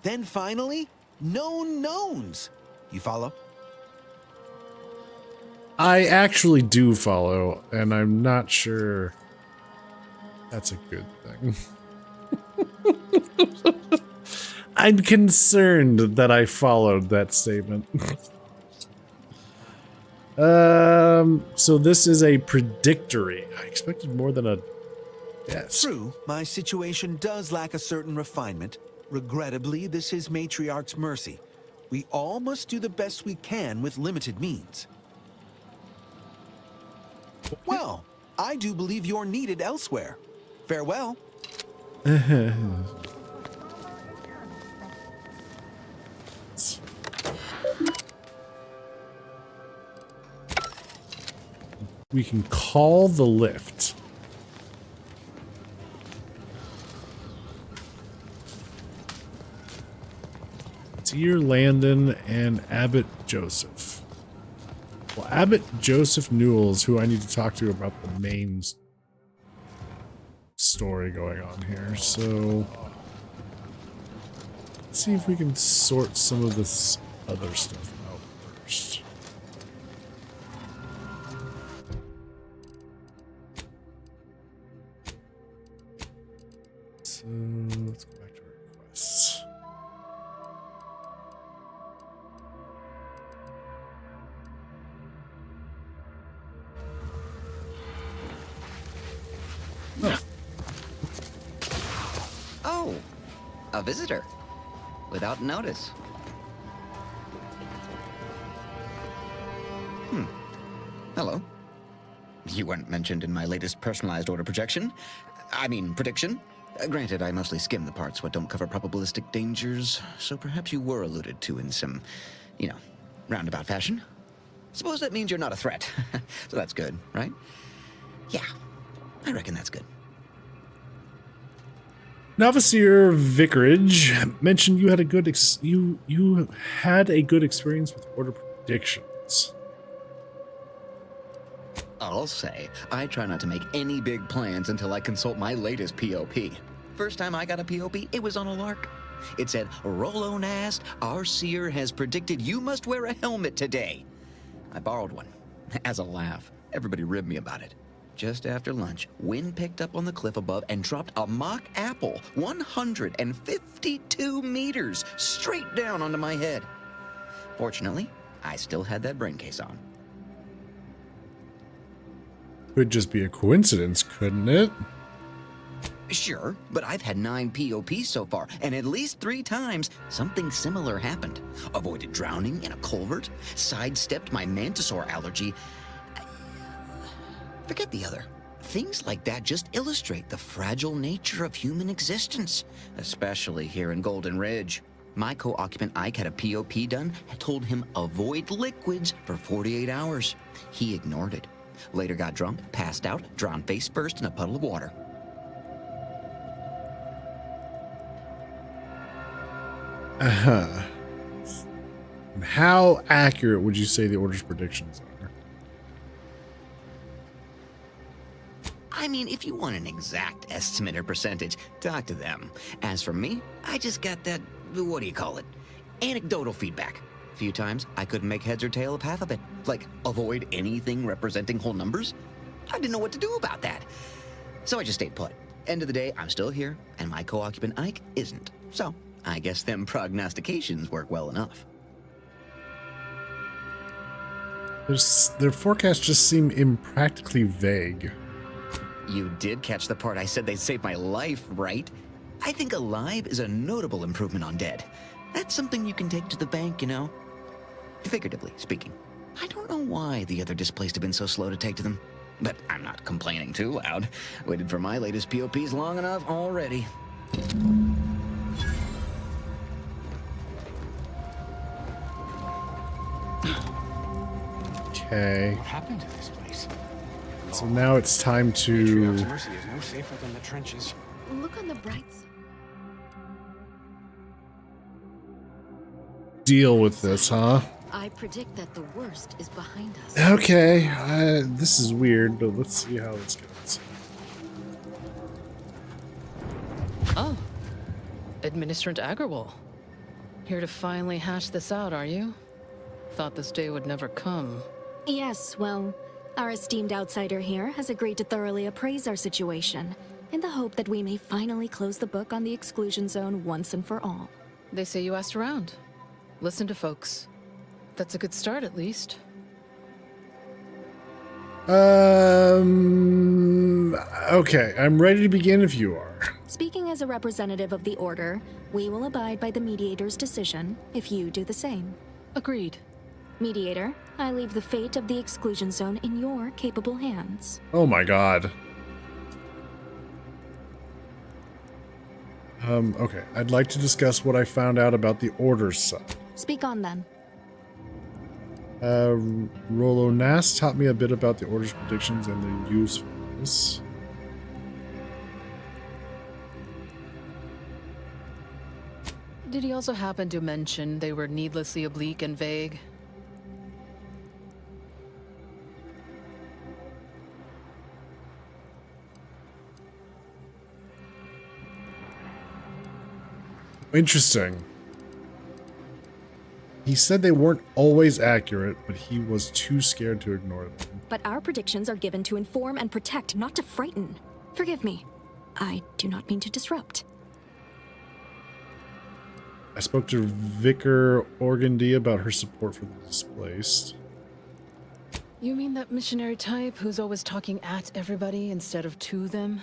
Then finally, known knowns. You follow?
I actually do follow, and I'm not sure that's a good thing. I'm concerned that I followed that statement. So this is a predictory. I expected more than a guess.
True, my situation does lack a certain refinement. Regrettably, this is Matriarch's Mercy. We all must do the best we can with limited means. Well, I do believe you're needed elsewhere. Farewell.
We can call the lift. Seer Landon and Abbot Joseph. Well, Abbot Joseph Newell is who I need to talk to about the main story going on here. So let's see if we can sort some of this other stuff out first. So let's go back to our requests.
Oh, a visitor. Without notice. Hello. You weren't mentioned in my latest personalized order prediction. Granted, I mostly skim the parts what don't cover probabilistic dangers, so perhaps you were alluded to in some, roundabout fashion. Suppose that means you're not a threat. So that's good, right? Yeah, I reckon that's good.
Novaseer Vicarage mentioned you had a good you had a good experience with order predictions.
I'll say, I try not to make any big plans until I consult my latest POP. First time I got a POP, it was on a lark. It said, Rolo Nast, our seer has predicted you must wear a helmet today. I borrowed one. As a laugh, everybody ribbed me about it. Just after lunch, wind picked up on the cliff above and dropped a mock apple 152 meters straight down onto my head. Fortunately, I still had that brain case on.
Could just be a coincidence, couldn't it?
Sure, but I've had 9 POPs so far, and at least 3 times something similar happened. Avoided drowning in a culvert, sidestepped my mantisaur allergy. Forget the other. Things like that just illustrate the fragile nature of human existence, especially here in Golden Ridge. My co-occupant Ike had a POP done and told him avoid liquids for 48 hours. He ignored it. Later got drunk, passed out, drowned face first in a puddle of water.
How accurate would you say the order's predictions are?
I mean, if you want an exact estimate or percentage, talk to them. As for me, I just got that, what do you call it? Anecdotal feedback. A few times, I couldn't make heads or tail of half of it. Like, avoid anything representing whole numbers? I didn't know what to do about that. So I just stayed put. End of the day, I'm still here, and my co-occupant Ike isn't. So, I guess them prognostications work well enough.
Their forecasts just seem impractically vague.
You did catch the part I said they'd save my life, right? I think alive is a notable improvement on dead. That's something you can take to the bank, you know? Figuratively speaking. I don't know why the other displaced have been so slow to take to them. But I'm not complaining too loud. Waited for my latest POPs long enough already.
Okay.
What happened to this place?
So now it's time to
Matriarch's Mercy is no safer than the trenches.
Look on the bright side.
deal with this, huh?
I predict that the worst is behind us.
Okay, this is weird, but let's see how this goes.
Oh, Administrator Agarwal. Here to finally hash this out, are you? Thought this day would never come.
Yes, well, our esteemed outsider here has agreed to thoroughly appraise our situation, in the hope that we may finally close the book on the exclusion zone once and for all.
They say you asked around. Listen to folks. That's a good start, at least.
Okay, I'm ready to begin if you are.
Speaking as a representative of the Order, we will abide by the Mediator's decision if you do the same.
Agreed.
Mediator, I leave the fate of the exclusion zone in your capable hands.
Oh my god. Okay, I'd like to discuss what I found out about the Order's side.
Speak on then.
Rolo Nast taught me a bit about the Order's predictions and their usefulness.
Did he also happen to mention they were needlessly oblique and vague?
Interesting. He said they weren't always accurate, but he was too scared to ignore them.
But our predictions are given to inform and protect, not to frighten. Forgive me. I do not mean to disrupt.
I spoke to Vicar Organdy about her support for the displaced.
You mean that missionary type who's always talking at everybody instead of to them?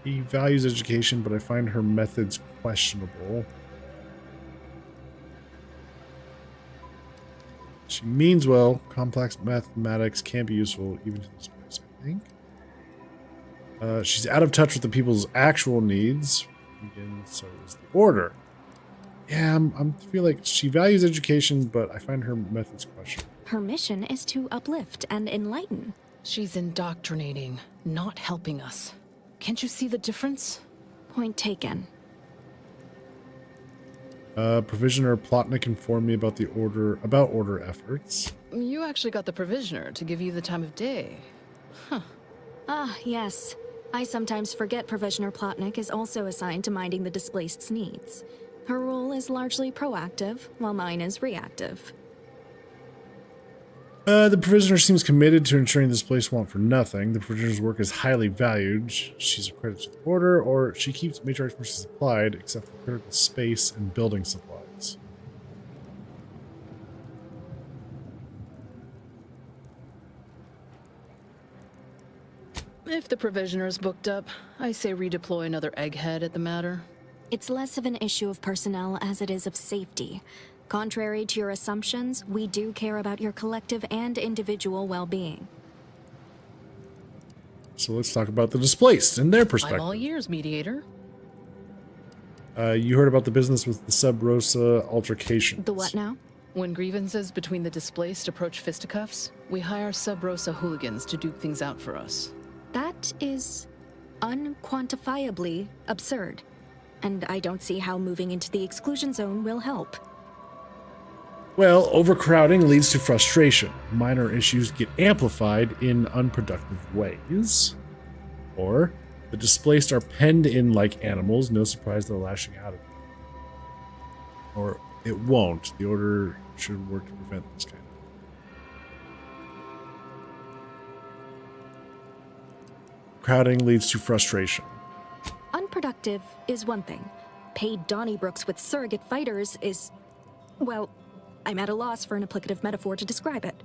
He values education, but I find her methods questionable. She means well. Complex mathematics can be useful even to this place, I think. She's out of touch with the people's actual needs. Again, so is the Order. Yeah, I feel like she values education, but I find her methods questionable.
Her mission is to uplift and enlighten.
She's indoctrinating, not helping us. Can't you see the difference?
Point taken.
Provisioner Plotnik informed me about Order efforts.
You actually got the Provisioner to give you the time of day. Huh.
Ah, yes. I sometimes forget Provisioner Plotnik is also assigned to minding the displaced's needs. Her role is largely proactive, while mine is reactive.
The Provisioner seems committed to ensuring this place won't for nothing. The Provisioner's work is highly valued. She's a credit to the Order, or she keeps Matriarch Mercy supplied, except for critical space and building supplies.
If the Provisioner's booked up, I say redeploy another egghead at the matter.
It's less of an issue of personnel as it is of safety. Contrary to your assumptions, we do care about your collective and individual well-being.
So let's talk about the displaced and their perspective.
I'm all ears, mediator.
You heard about the business with the Sub Rosa altercations.
The what now?
When grievances between the displaced approach fisticuffs, we hire Sub Rosa hooligans to duke things out for us.
That is unquantifiably absurd. And I don't see how moving into the exclusion zone will help.
Well, overcrowding leads to frustration. Minor issues get amplified in unproductive ways. Or, the displaced are penned in like animals, no surprise they're lashing out at them. Or, it won't. The Order should work to prevent this kind of thing. Crowding leads to frustration.
Unproductive is one thing. Paid Donnybrooks with surrogate fighters is... well, I'm at a loss for an applicative metaphor to describe it.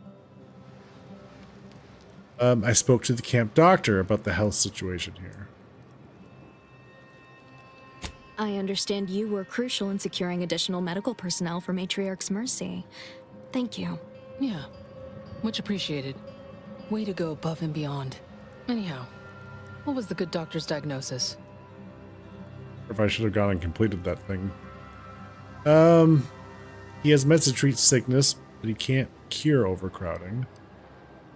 I spoke to the camp doctor about the health situation here.
I understand you were crucial in securing additional medical personnel for Matriarch's Mercy. Thank you.
Yeah, much appreciated. Way to go above and beyond. Anyhow, what was the good doctor's diagnosis?
If I should have gone and completed that thing. He has meds to treat sickness, but he can't cure overcrowding.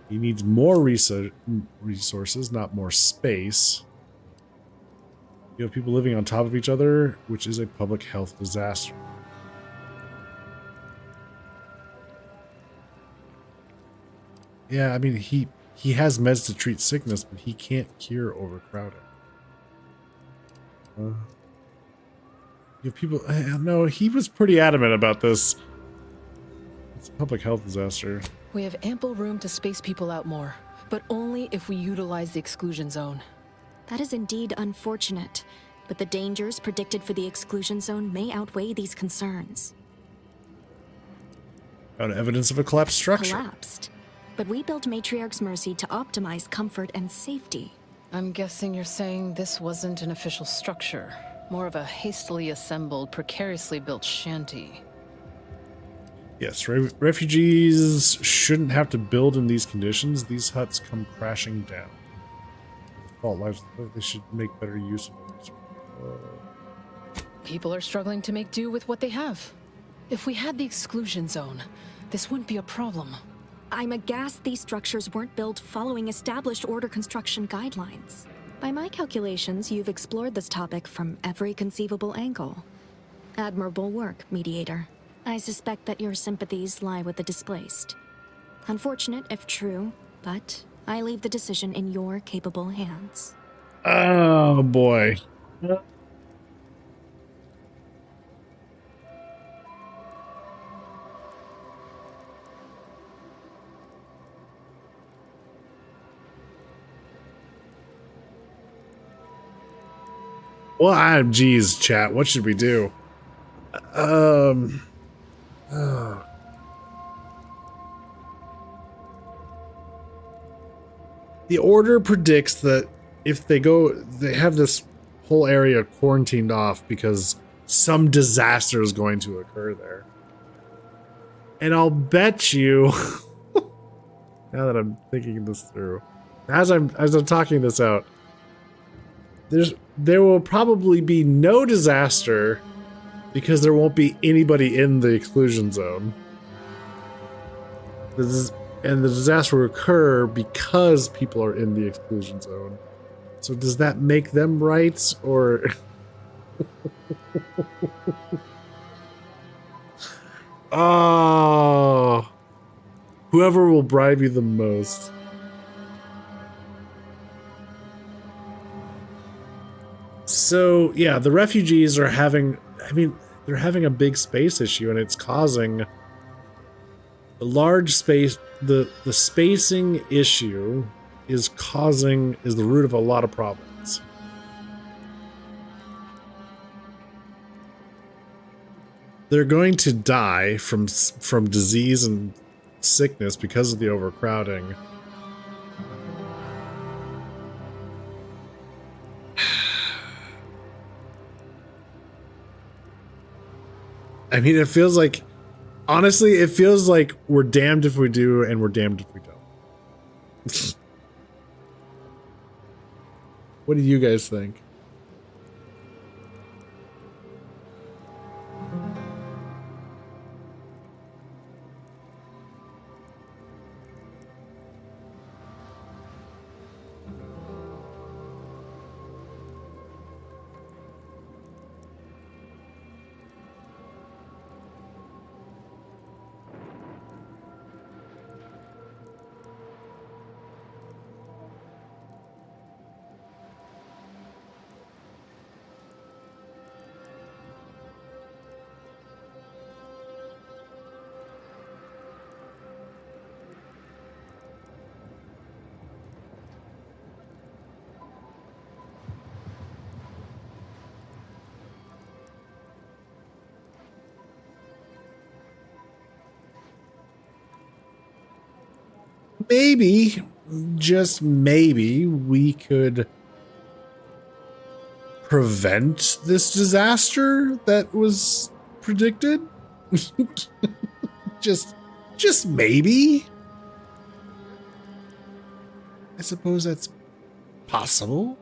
He needs more resources, not more space. You have people living on top of each other, which is a public health disaster. Yeah, I mean, he has meds to treat sickness, but he can't cure overcrowding. You have people... no, he was pretty adamant about this. It's a public health disaster.
We have ample room to space people out more, but only if we utilize the exclusion zone.
That is indeed unfortunate, but the dangers predicted for the exclusion zone may outweigh these concerns.
Found evidence of a collapsed structure.
Collapsed? But we built Matriarch's Mercy to optimize comfort and safety.
I'm guessing you're saying this wasn't an official structure, more of a hastily assembled, precariously built shanty.
Yes, refugees shouldn't have to build in these conditions. These huts come crashing down. Fault lives, they should make better use of it.
People are struggling to make do with what they have. If we had the exclusion zone, this wouldn't be a problem.
I'm aghast these structures weren't built following established order construction guidelines. By my calculations, you've explored this topic from every conceivable angle. Admirable work, Mediator. I suspect that your sympathies lie with the displaced. Unfortunate if true, but I leave the decision in your capable hands.
Oh boy. Well, geez, chat. What should we do? Oh. The order predicts that if they have this whole area quarantined off because some disaster is going to occur there. And I'll bet you, now that I'm thinking this through, as I'm talking this out, there will probably be no disaster because there won't be anybody in the exclusion zone. And the disaster will occur because people are in the exclusion zone. So does that make them right, or... Oh, whoever will bribe you the most. So yeah, the refugees are having, they're having a big space issue, and it's causing the large space, the spacing issue is the root of a lot of problems. They're going to die from disease and sickness because of the overcrowding. I mean, it feels like, honestly, it feels like we're damned if we do and we're damned if we don't. What do you guys think? Maybe, just maybe, we could prevent this disaster that was predicted. just maybe. I suppose that's possible.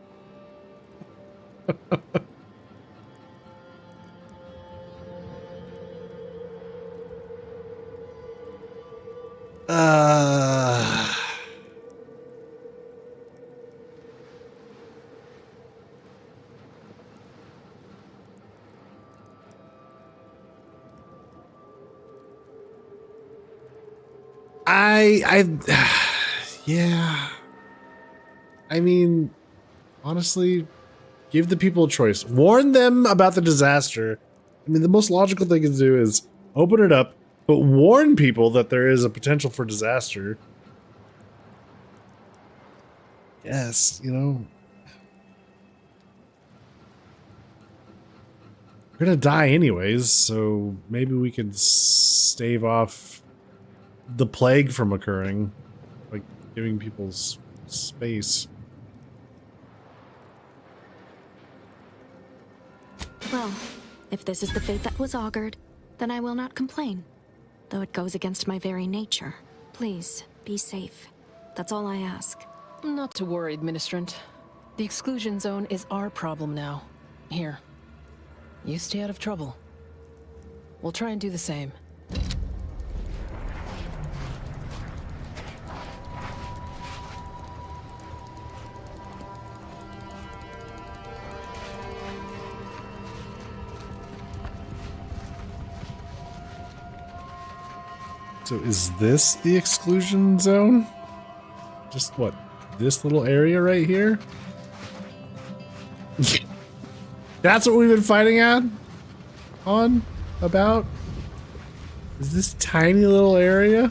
Yeah. I mean, honestly, give the people a choice. Warn them about the disaster. I mean, the most logical thing to do is open it up, but warn people that there is a potential for disaster. Yes, you know. We're gonna die anyways, so maybe we could stave off the plague from occurring, like giving people space.
Well, if this is the fate that was augured, then I will not complain, though it goes against my very nature. Please, be safe. That's all I ask.
Not to worry, Administrant. The exclusion zone is our problem now. Here. You stay out of trouble. We'll try and do the same.
So is this the exclusion zone? Just what? This little area right here? That's what we've been fighting about? Is this tiny little area?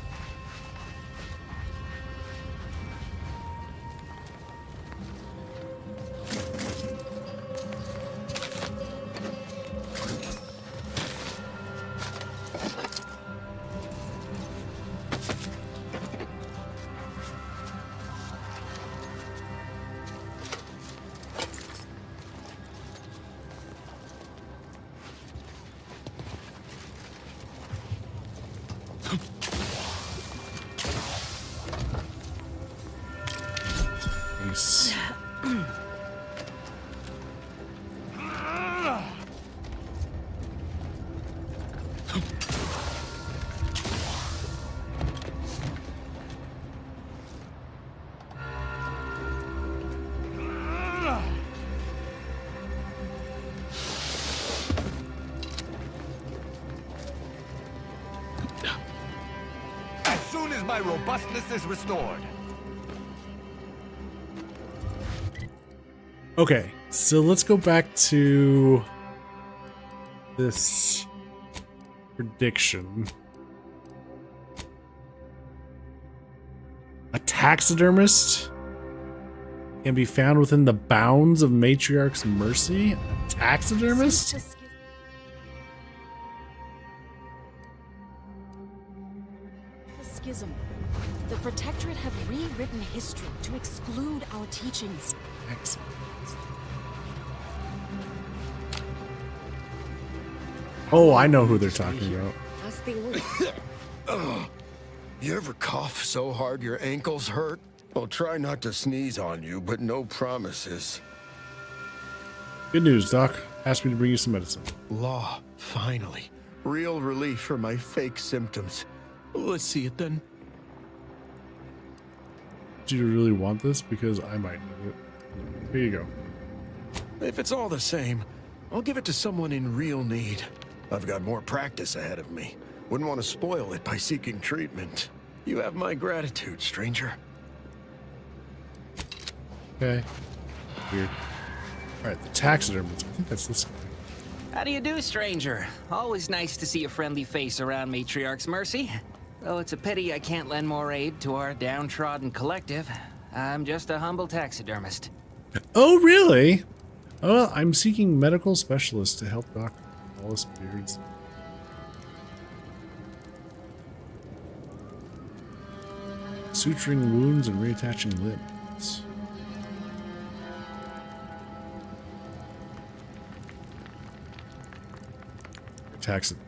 As soon as my robustness is restored.
Okay, so let's go back to this prediction. A taxidermist can be found within the bounds of Matriarch's mercy? A taxidermist?
The schism. The Protectorate have rewritten history to exclude our teachings.
Excellent. Oh, I know who they're talking about.
Ugh. You ever cough so hard your ankles hurt? I'll try not to sneeze on you, but no promises.
Good news, Doc. Asked me to bring you some medicine.
Law, finally. Real relief for my fake symptoms. Let's see it then.
Do you really want this? Because I might need it. Here you go.
If it's all the same, I'll give it to someone in real need. I've got more practice ahead of me. Wouldn't want to spoil it by seeking treatment. You have my gratitude, stranger.
Okay. Weird. Alright, the taxidermist. I think that's this guy.
How do you do, stranger? Always nice to see a friendly face around Matriarch's mercy. Though it's a pity I can't lend more aid to our downtrodden collective. I'm just a humble taxidermist.
Oh, really? Oh, I'm seeking medical specialists to help Dr. Wallace Beards. Suturing wounds and reattaching limbs.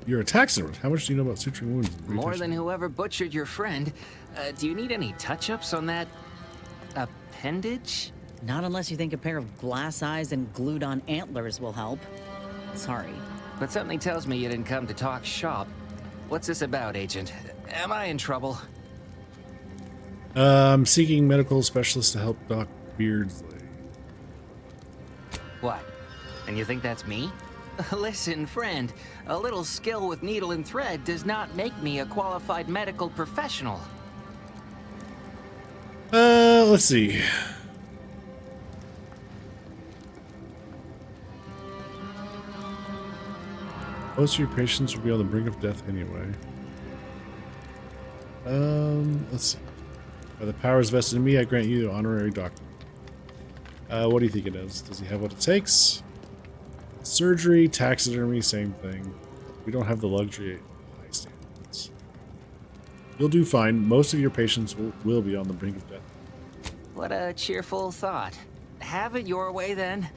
You're a taxidermist. How much do you know about suturing wounds? And
More than whoever butchered your friend. Do you need any touch-ups on that appendage?
Not unless you think a pair of glass eyes and glued-on antlers will help. Sorry.
But something tells me you didn't come to talk shop. What's this about, Agent? Am I in trouble?
I'm seeking medical specialists to help Doc Beardsley.
What? And you think that's me? Listen, friend, a little skill with needle and thread does not make me a qualified medical professional.
Let's see. Most of your patients will be on the brink of death anyway. Let's see. By the powers vested in me, I grant you the honorary doctor. What do you think it is? Does he have what it takes? Surgery, taxidermy, same thing. We don't have the luxury of high standards. You'll do fine. Most of your patients will be on the brink of death.
What a cheerful thought. Have it your way, then.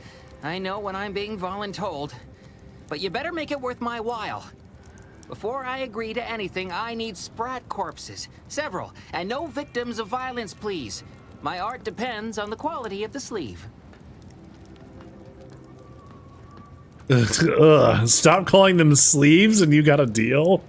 I know when I'm being voluntold. But you better make it worth my while. Before I agree to anything, I need sprat corpses. Several. And no victims of violence, please. My art depends on the quality of the sleeve.
Ugh, stop calling them sleeves and you got a deal?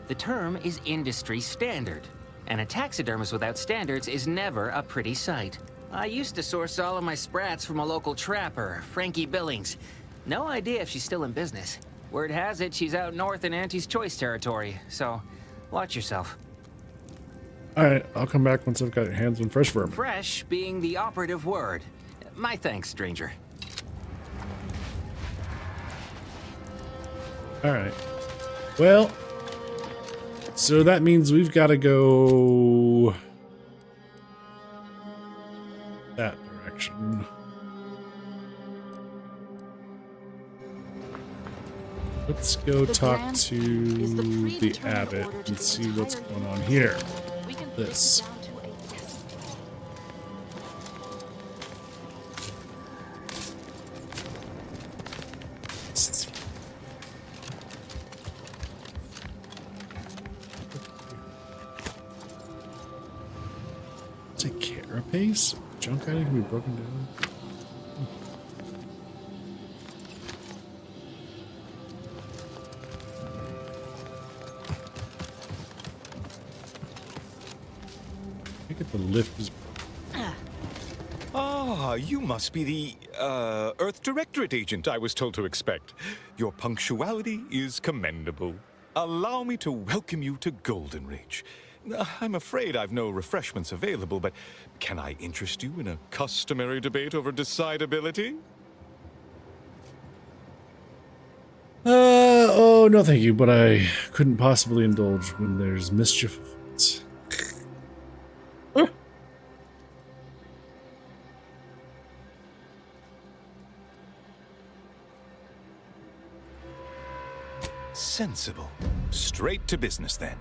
The term is industry standard. And a taxidermist without standards is never a pretty sight. I used to source all of my sprats from a local trapper, Frankie Billings. No idea if she's still in business. Word has it she's out north in Auntie's Choice territory, so watch yourself.
Alright, I'll come back once I've got hands on fresh vermin.
Fresh being the operative word. My thanks, stranger.
Alright. Well, so that means we've got to go that direction. Let's go talk to the abbot and see what's going on here. This. Is it carapace? Junk item can be broken down. The lift is broken.
Ah, you must be the, Earth Directorate agent I was told to expect. Your punctuality is commendable. Allow me to welcome you to Golden Ridge. I'm afraid I've no refreshments available, but can I interest you in a customary debate over decidability?
Oh, no thank you, but I couldn't possibly indulge when there's mischief afoot.
Sensible. Straight to business, then.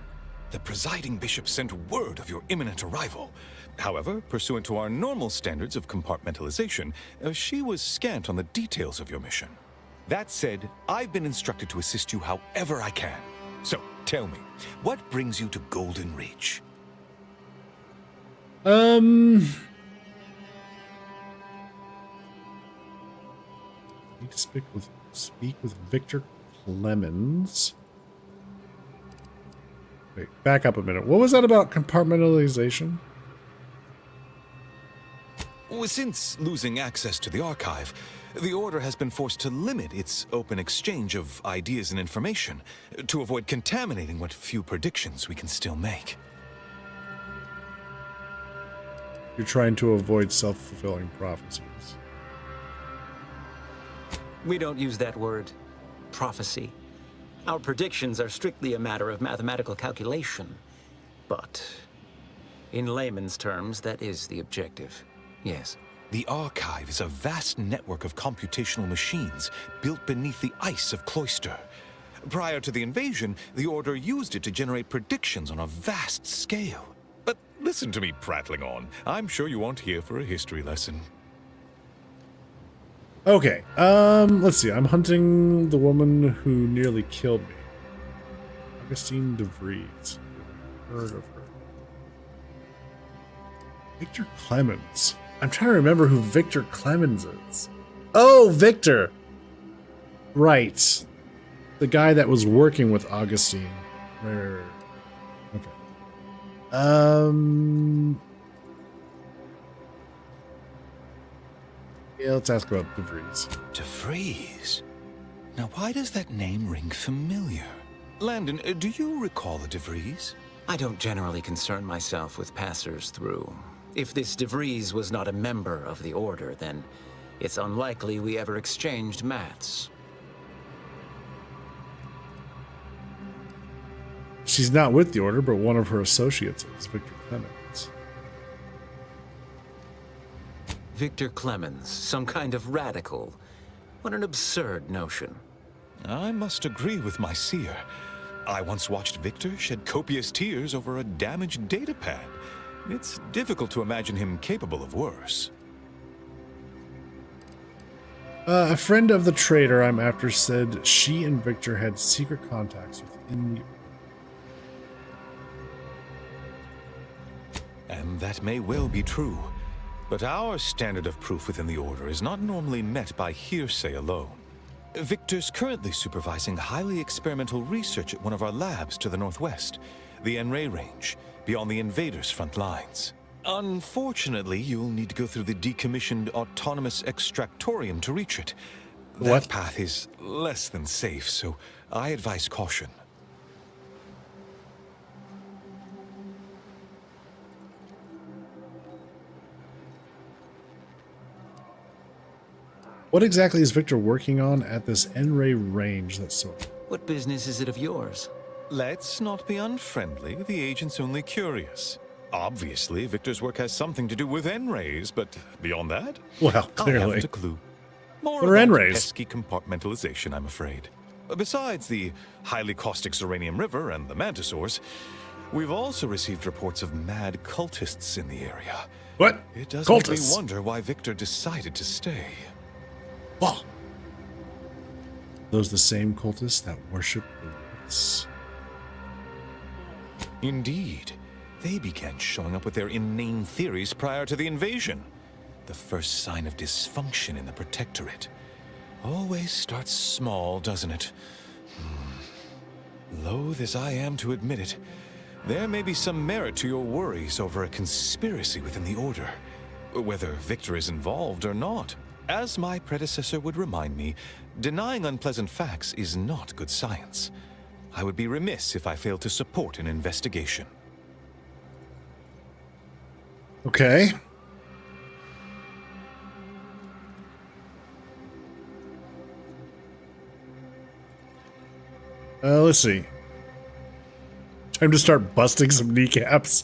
The presiding bishop sent word of your imminent arrival. However, pursuant to our normal standards of compartmentalization, she was scant on the details of your mission. That said, I've been instructed to assist you however I can. So, tell me, what brings you to Golden Ridge?
Need to speak with Victor Clemens. Wait, back up a minute. What was that about compartmentalization?
Well, since losing access to the archive, the Order has been forced to limit its open exchange of ideas and information to avoid contaminating what few predictions we can still make.
You're trying to avoid self-fulfilling prophecies.
We don't use that word, prophecy. Our predictions are strictly a matter of mathematical calculation. But in layman's terms, that is the objective. Yes.
The archive is a vast network of computational machines built beneath the ice of Cloister. Prior to the invasion, the Order used it to generate predictions on a vast scale. But listen to me prattling on. I'm sure you aren't here for a history lesson.
Okay, let's see. I'm hunting the woman who nearly killed me. Augustine DeVries. Heard of her. Victor Clemens. I'm trying to remember who Victor Clemens is. Oh, Victor! Right. The guy that was working with Augustine. Right. Okay. Yeah, let's ask about DeVries.
DeVries? Now, why does that name ring familiar? Landon, do you recall a DeVries?
I don't generally concern myself with passers-through. If this DeVries was not a member of the Order, then it's unlikely we ever exchanged mats.
She's not with the Order, but one of her associates is Victor Clemens.
Victor Clemens, some kind of radical. What an absurd notion.
I must agree with my seer. I once watched Victor shed copious tears over a damaged datapad. It's difficult to imagine him capable of worse.
A friend of the traitor I'm after said she and Victor had secret contacts within the...
And that may well be true. But our standard of proof within the Order is not normally met by hearsay alone. Victor's currently supervising highly experimental research at one of our labs to the northwest, the En-Ray Range, beyond the invaders' front lines. Unfortunately, you'll need to go through the decommissioned autonomous extractorium to reach it. That path is less than safe, so I advise caution.
What exactly is Victor working on at this N-ray range? That's so...
What business is it of yours?
Let's not be unfriendly. The agent's only curious. Obviously, Victor's work has something to do with N-rays, but beyond that,
well,
I
clearly.
haven't a clue. More
What are
about
N-rays?
pesky compartmentalization, I'm afraid. Besides the highly caustic Zeranium River and the Mantisaurs, we've also received reports of mad cultists in the area.
What?
It does
Cultists?
make me wonder why Victor decided to stay.
Oh. Those the same cultists that worship the roots.
Indeed. They began showing up with their inane theories prior to the invasion. The first sign of dysfunction in the Protectorate. Always starts small, doesn't it? Loath as I am to admit it, there may be some merit to your worries over a conspiracy within the Order. Whether Victor is involved or not. As my predecessor would remind me, denying unpleasant facts is not good science. I would be remiss if I failed to support an investigation.
Okay. Let's see. Time to start busting some kneecaps.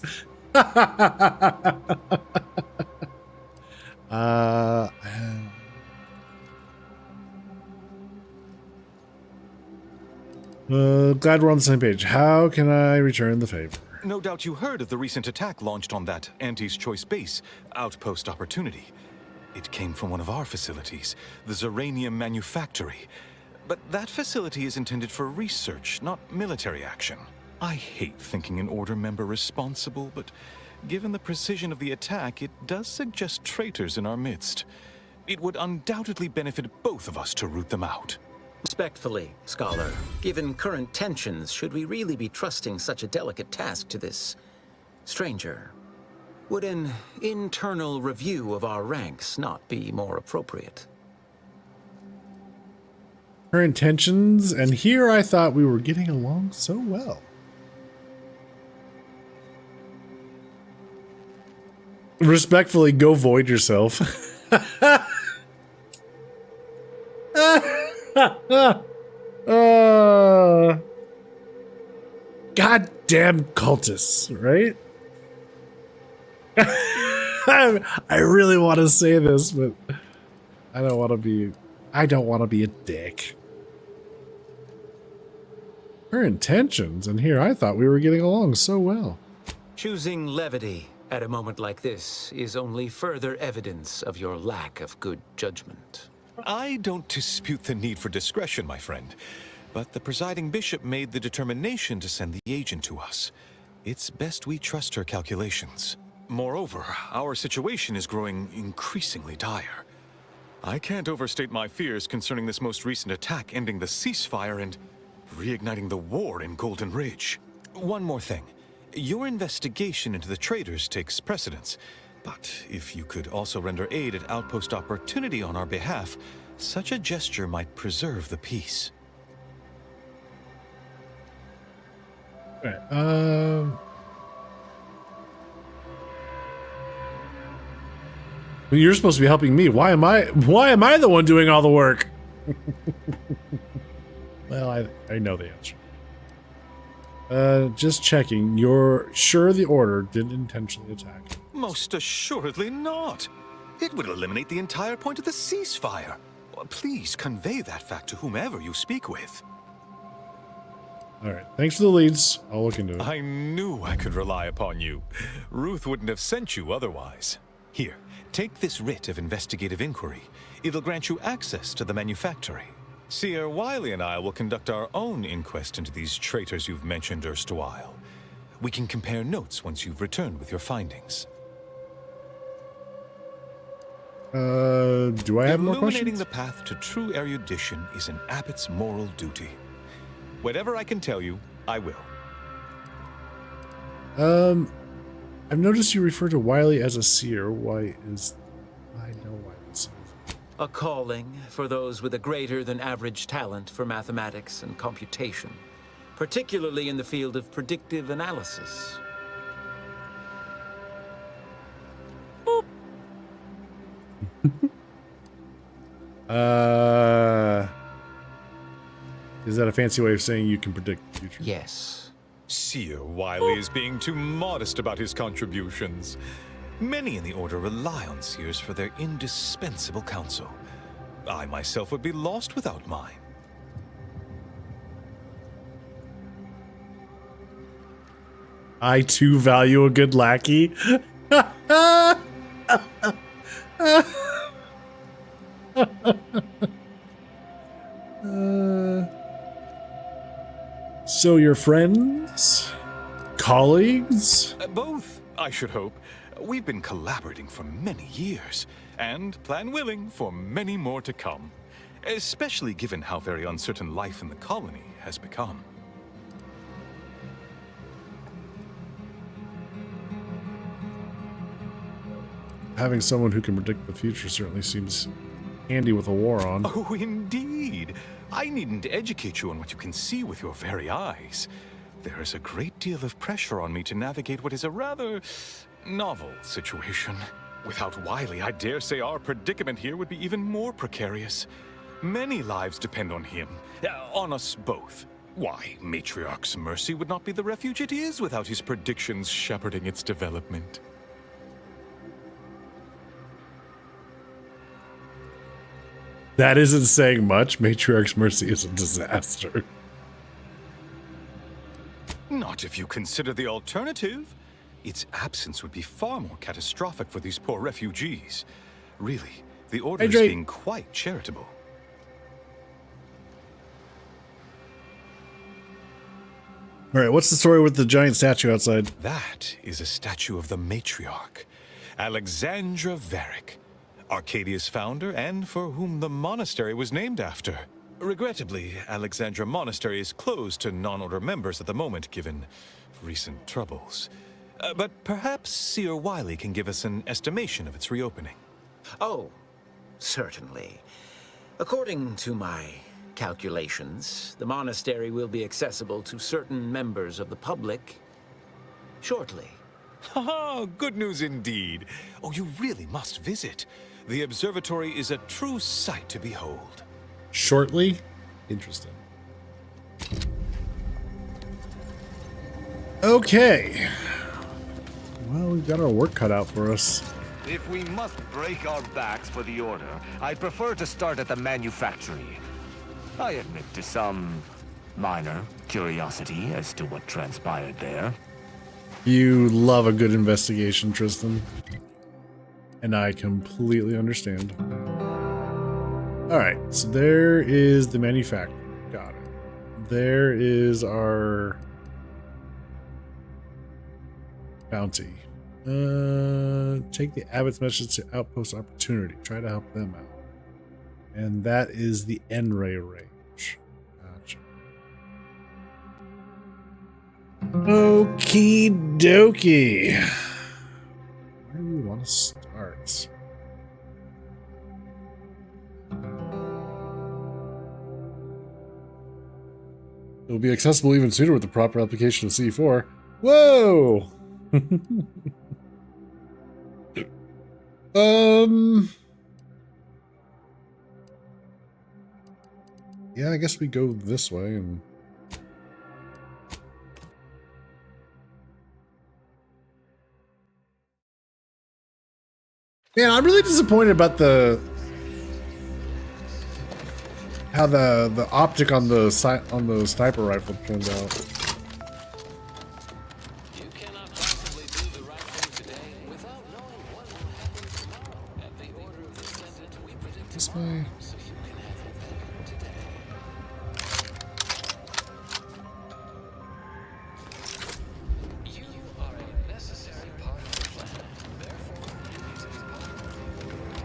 Glad we're on the same page. How can I return the favor?
No doubt you heard of the recent attack launched on that Auntie's Choice base, Outpost Opportunity. It came from one of our facilities, the Zeranium Manufactory. But that facility is intended for research, not military action. I hate thinking an Order member responsible, but given the precision of the attack, it does suggest traitors in our midst. It would undoubtedly benefit both of us to root them out.
Respectfully, Scholar, given current tensions, should we really be trusting such a delicate task to this stranger? Would an internal review of our ranks not be more appropriate?
Her intentions, and here I thought we were getting along so well. Respectfully, go void yourself. Goddamn cultists, right? I really want to say this, but I don't want to be a dick. Her intentions, and here I thought we were getting along so well.
Choosing levity at a moment like this is only further evidence of your lack of good judgment.
I don't dispute the need for discretion, my friend. But the presiding bishop made the determination to send the agent to us. It's best we trust her calculations. Moreover, our situation is growing increasingly dire. I can't overstate my fears concerning this most recent attack ending the ceasefire and reigniting the war in Golden Ridge. One more thing. Your investigation into the traitors takes precedence. But if you could also render aid at Outpost Opportunity on our behalf, such a gesture might preserve the peace.
Right, you're supposed to be helping me. Why am I the one doing all the work? Well, I know the answer. Just checking. You're sure the Order didn't intentionally attack?
Most assuredly not. It would eliminate the entire point of the ceasefire. Please convey that fact to whomever you speak with.
All right. Thanks for the leads. I'll look into it.
I knew I could rely upon you. Ruth wouldn't have sent you otherwise. Here, take this writ of investigative inquiry. It'll grant you access to the manufactory. Seer Wiley and I will conduct our own inquest into these traitors you've mentioned erstwhile. We can compare notes once you've returned with your findings.
Do I have more questions?
Illuminating the path to true erudition is an abbot's moral duty. Whatever I can tell you, I will.
I've noticed you refer to Wiley as a seer. Why is... I know why this is.
A calling for those with a greater than average talent for mathematics and computation, particularly in the field of predictive analysis.
Is that a fancy way of saying you can predict the future?
Yes.
Seer Wiley is being too modest about his contributions. Many in the Order rely on Seers for their indispensable counsel. I myself would be lost without mine.
I too value a good lackey. So your friends? Colleagues?
Both, I should hope. We've been collaborating for many years, and, plan willing, for many more to come. Especially given how very uncertain life in the colony has become.
Having someone who can predict the future certainly seems handy with a war on.
Oh, indeed. I needn't educate you on what you can see with your very eyes. There is a great deal of pressure on me to navigate what is a rather novel situation. Without Wiley, I dare say our predicament here would be even more precarious. Many lives depend on him, on us both. Why, Matriarch's Mercy would not be the refuge it is without his predictions shepherding its development.
That isn't saying much. Matriarch's Mercy is a disaster.
Not if you consider the alternative. Its absence would be far more catastrophic for these poor refugees. Really, the Order is being quite charitable.
All right, what's the story with the giant statue outside?
That is a statue of the Matriarch, Alexandra Varric, Arcadia's founder and for whom the monastery was named after. Regrettably, Alexandra Monastery is closed to non-Order members at the moment, given recent troubles. But perhaps Seer Wiley can give us an estimation of its reopening.
Oh, certainly. According to my calculations, the monastery will be accessible to certain members of the public shortly.
Ha! Good news indeed. Oh, you really must visit. The observatory is a true sight to behold.
Shortly? Interesting. Okay. Well, we've got our work cut out for us.
If we must break our backs for the Order, I'd prefer to start at the manufactory. I admit to some minor curiosity as to what transpired there.
You love a good investigation, Tristan. And I completely understand. Alright, so there is the manufacturer. Got it. There is our bounty. Take the Abbot's message to Outpost Opportunity. Try to help them out. And that is the N-ray range. Gotcha. Okie dokie. Where do we want to start? It will be accessible even sooner with the proper application of C4. Whoa! Yeah, I guess we go this way and... Man, I'm really disappointed about how the optic on the sniper rifle turns out. This way.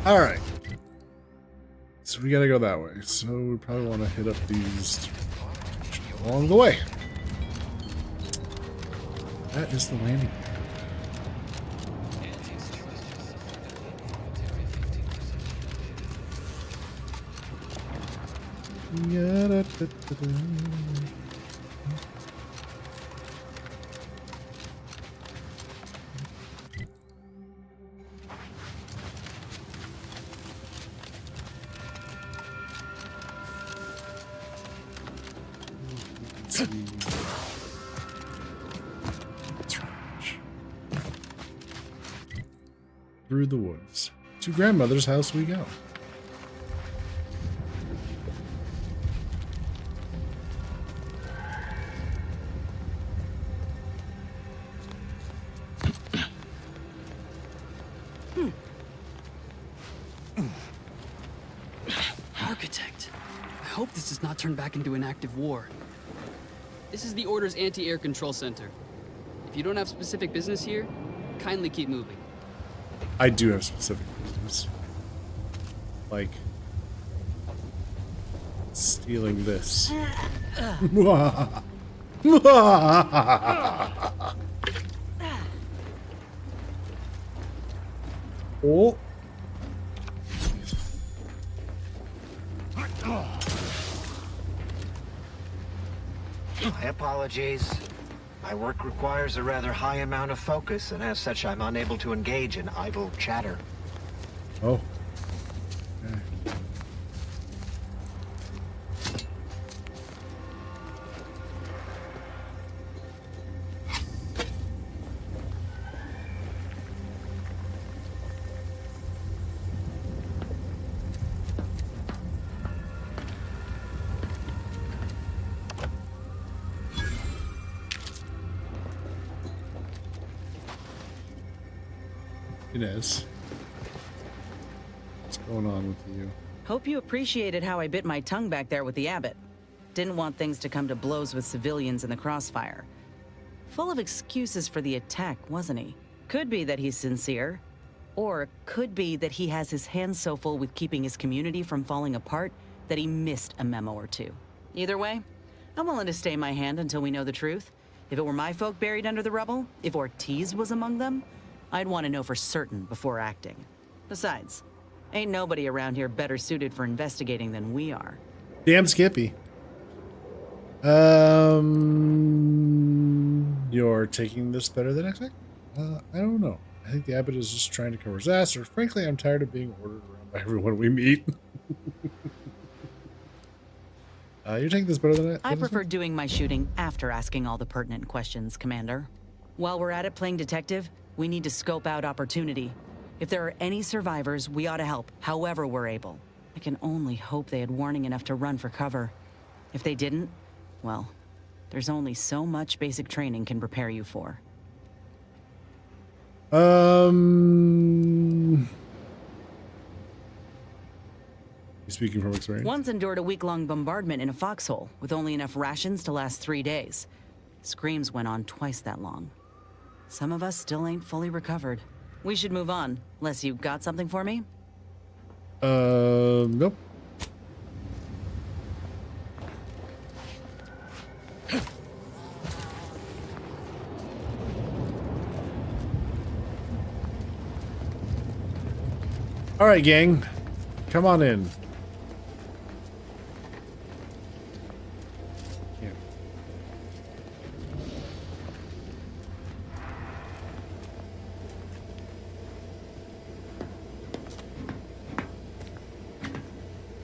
All right. So we gotta go that way. So we probably want to hit up these along the way. That is the landing. Through the woods. To grandmother's house we go.
Architect, I hope this does not turn back into an active war. This is the Order's anti-air control center. If you don't have specific business here, kindly keep moving.
I do have specific business. Like stealing this. Oh.
My apologies. My work requires a rather high amount of focus, and as such, I'm unable to engage in idle chatter.
Oh. Inez, what's going on with you?
Hope you appreciated how I bit my tongue back there with the abbot. Didn't want things to come to blows with civilians in the crossfire. Full of excuses for the attack, wasn't he? Could be that he's sincere. Or could be that he has his hands so full with keeping his community from falling apart that he missed a memo or two. Either way, I'm willing to stay my hand until we know the truth. If it were my folk buried under the rubble, if Ortiz was among them, I'd want to know for certain before acting. Besides, ain't nobody around here better suited for investigating than we are.
Damn Skippy. You're taking this better than expected? I don't know. I think the abbot is just trying to cover his ass, or frankly, I'm tired of being ordered around by everyone we meet. You're taking this better than
I prefer doing my shooting after asking all the pertinent questions, Commander. While we're at it playing detective, we need to scope out opportunity. If there are any survivors, we ought to help, however we're able. I can only hope they had warning enough to run for cover. If they didn't, well, there's only so much basic training can prepare you for.
You speaking from experience?
Once endured a week-long bombardment in a foxhole with only enough rations to last 3 days. Screams went on twice that long. Some of us still ain't fully recovered. We should move on, unless you got something for me?
Nope. All right, gang. Come on in.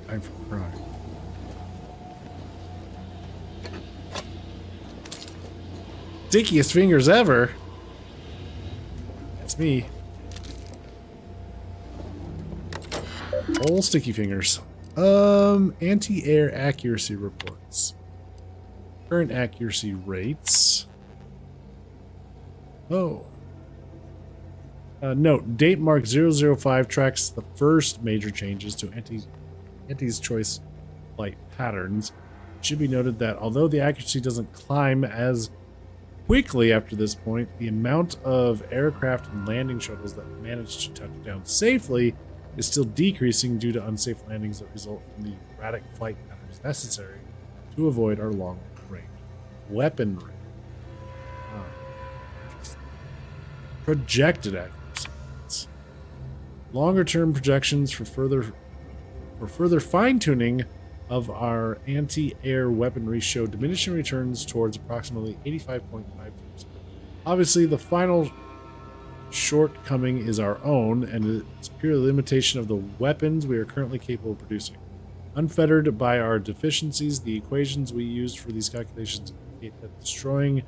I'm from crime. Stickiest fingers ever. That's me. All sticky fingers. Anti-air accuracy reports. Current accuracy rates. Oh. Note, date mark 005 tracks the first major changes to Anti's choice flight patterns. It should be noted that although the accuracy doesn't climb as quickly after this point, the amount of aircraft and landing shuttles that manage to touch down safely is still decreasing due to unsafe landings that result from the erratic flight patterns necessary to avoid our long-range weaponry. Projected accuracy. Longer-term projections for further fine-tuning of our anti-air weaponry show diminishing returns towards approximately 85.5%. Obviously, the final shortcoming is our own, and it's purely a limitation of the weapons we are currently capable of producing. Unfettered by our deficiencies, the equations we used for these calculations indicate that destroying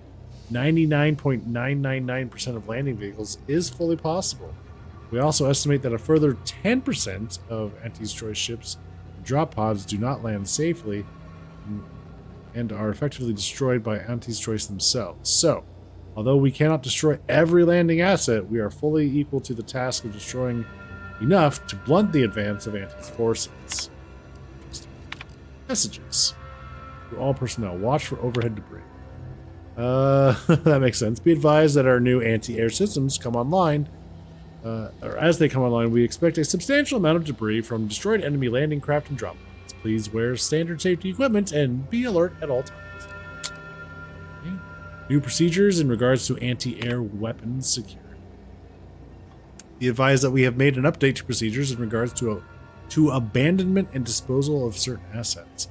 99.999% of landing vehicles is fully possible. We also estimate that a further 10% of anti-destroy ships and drop pods do not land safely and are effectively destroyed by anti-destroys themselves. So, although we cannot destroy every landing asset, we are fully equal to the task of destroying enough to blunt the advance of Anti's forces. Messages. To all personnel, watch for overhead debris. That makes sense. Be advised that our new anti-air systems come online. Or as they come online, we expect a substantial amount of debris from destroyed enemy landing craft and drop pods. Please wear standard safety equipment and be alert at all times. Okay. New procedures in regards to anti-air weapons security. Be advised that we have made an update to procedures in regards to abandonment and disposal of certain assets.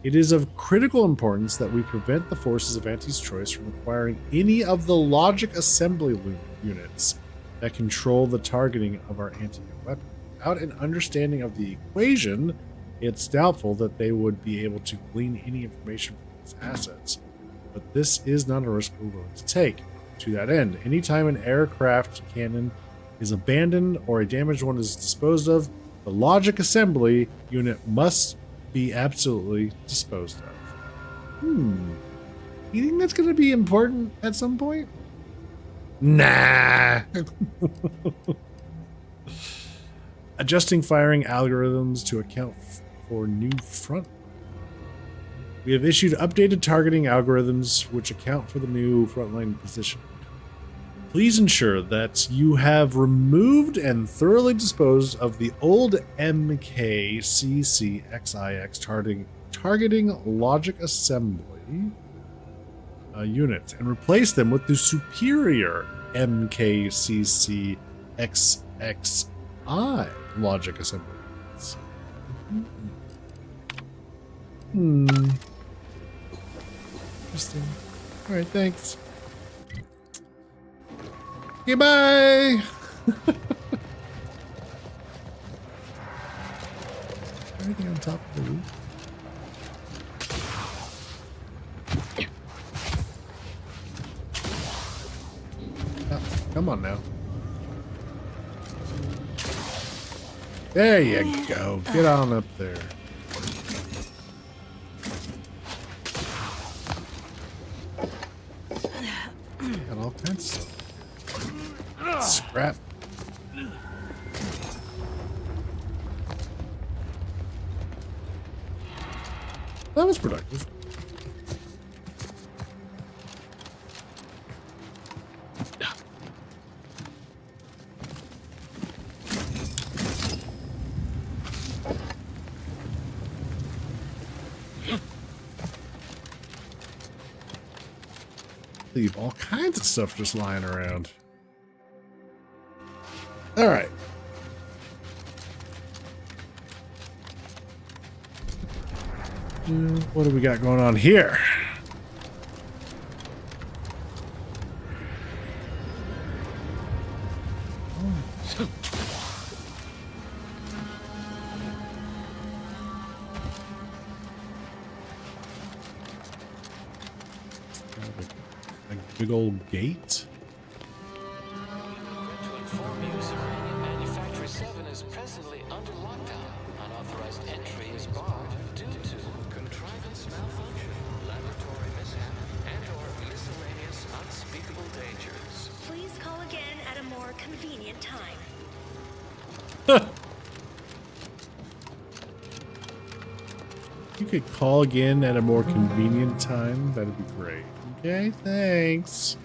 It is of critical importance that we prevent the forces of anti-destroys from acquiring any of the logic assembly units that control the targeting of our anti-air weapon. Without an understanding of the equation, it's doubtful that they would be able to glean any information from these assets. But this is not a risk we're willing to take. To that end, anytime an aircraft cannon is abandoned or a damaged one is disposed of, the logic assembly unit must be absolutely disposed of. You think that's going to be important at some point? Nah. Adjusting firing algorithms to account for new front. We have issued updated targeting algorithms which account for the new frontline position. Please ensure that you have removed and thoroughly disposed of the old MKCCXIX targeting logic assembly units and replace them with the superior MKCCXXI logic assembly units. Interesting. All right, thanks. Goodbye. Anything on top of the roof? Oh, come on now. There you go. Get on up there. Got all kinds of stuff. Scrap. That was productive. Leave all kinds of stuff just lying around. All right. What do we got going on here? A big old gate.
Manufacturer 7 is presently under lockdown. Unauthorized entry is barred due to contrivance malfunction, laboratory mishap, and/or miscellaneous unspeakable dangers.
Please call again at a more convenient time.
You could call again at a more convenient time. That'd be great. Okay, thanks.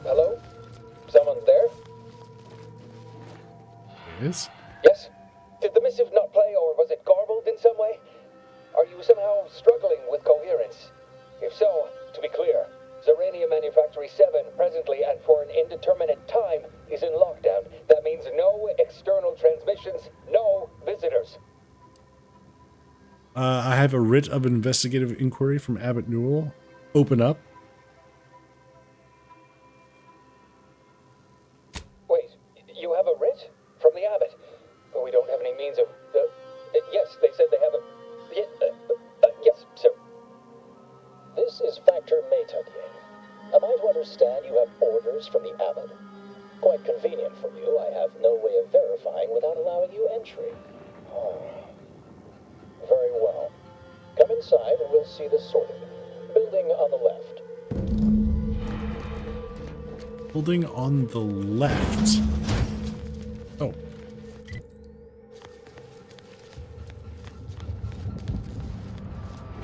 Hello? Someone there?
Yes?
Yes? Did the missive not play, or was it garbled in some way? Are you somehow struggling with coherence? If so, to be clear, Zeranium Manufactory 7 presently and for an indeterminate time is in lockdown. That means no external transmissions, no visitors.
I have a writ of investigative inquiry from Abbott Newell. Open up.
Wait, you have a writ? From the Abbot? But we don't have any means of... yes, they said they have a... yes, sir.
This is Factor Maytugye. Am I to understand you have orders from the Abbot? Quite convenient for you. I have no way of verifying without allowing you entry. Oh. Very well. Come inside and we'll see this sorted. Building on the left.
Building on the left. Oh.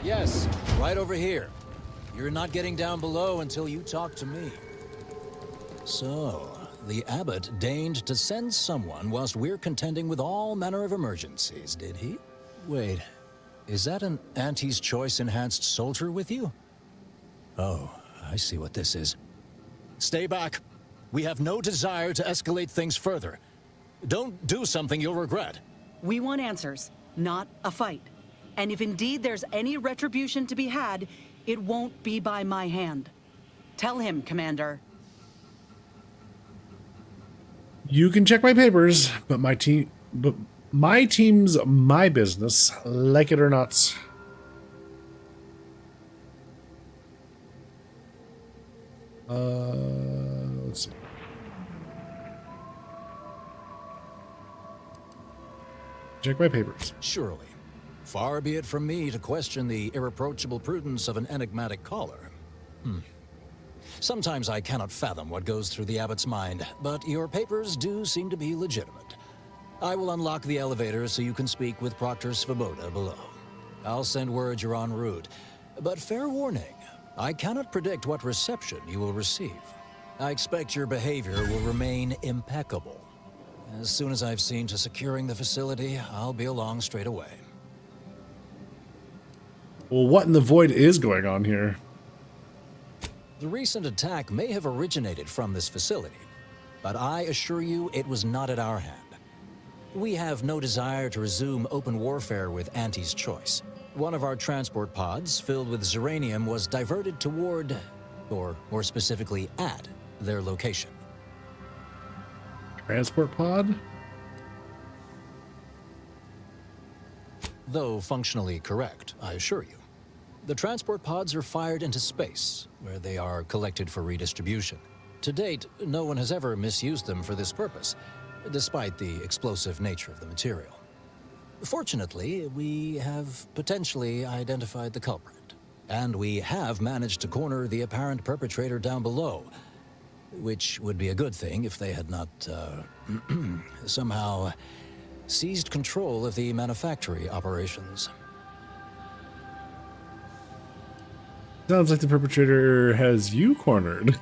Yes, right over here. You're not getting down below until you talk to me. So, the Abbot deigned to send someone whilst we're contending with all manner of emergencies, did he? Wait, is that an Auntie's Choice enhanced soldier with you? Oh, I see what this is. Stay back. We have no desire to escalate things further. Don't do something you'll regret.
We want answers, not a fight. And if indeed there's any retribution to be had, it won't be by my hand. Tell him, Commander.
You can check my papers, but my team's my business, like it or not. Let's see. Check my papers.
Surely. Far be it from me to question the irreproachable prudence of an enigmatic caller. Sometimes I cannot fathom what goes through the Abbot's mind, but your papers do seem to be legitimate. I will unlock the elevator so you can speak with Proctor Svoboda below. I'll send word you're en route, but fair warning, I cannot predict what reception you will receive. I expect your behavior will remain impeccable. As soon as I've seen to securing the facility, I'll be along straight away.
Well, what in the void is going on here?
The recent attack may have originated from this facility, but I assure you it was not at our hand. We have no desire to resume open warfare with Auntie's Choice. One of our transport pods filled with Zeranium was diverted toward, or more specifically at, their location.
Transport pod?
Though functionally correct, I assure you. The transport pods are fired into space, where they are collected for redistribution. To date, no one has ever misused them for this purpose, despite the explosive nature of the material. Fortunately, we have potentially identified the culprit, and we have managed to corner the apparent perpetrator down below, which would be a good thing if they had not, somehow seized control of the manufactory operations.
Sounds like the perpetrator has you cornered.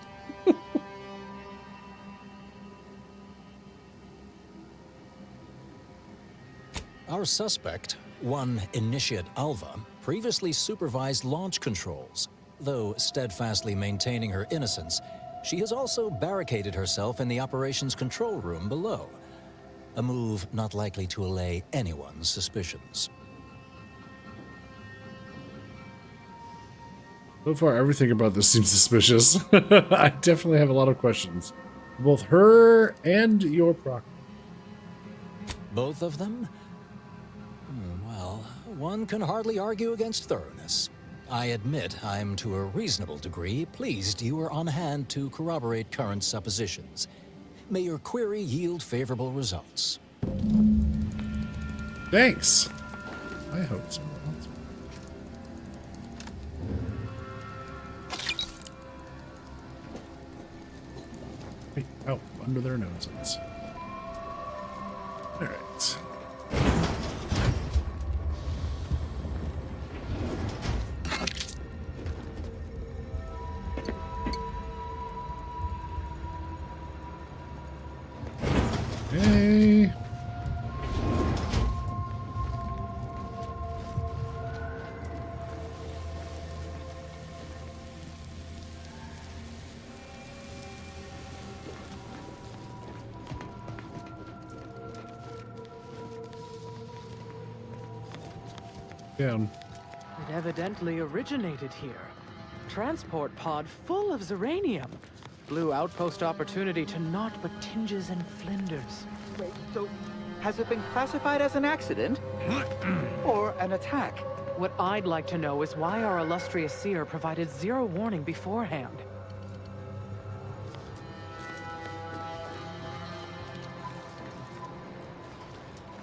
Our suspect, one Initiate Alva, previously supervised launch controls. Though steadfastly maintaining her innocence, she has also barricaded herself in the operations control room below. A move not likely to allay anyone's suspicions.
So far, everything about this seems suspicious. I definitely have a lot of questions. Both her and your Proctor.
Both of them? Well, one can hardly argue against thoroughness. I admit I'm to a reasonable degree pleased you are on hand to corroborate current suppositions. May your query yield favorable results.
Thanks. I hope so. Hey, out under their noses. All right. Hey. down.
It evidently originated here. Transport pod full of Zeranium. Blue outpost opportunity to naught but tinges and flinders.
Wait, so has it been classified as an accident? Or an attack?
What I'd like to know is why our illustrious seer provided zero warning beforehand.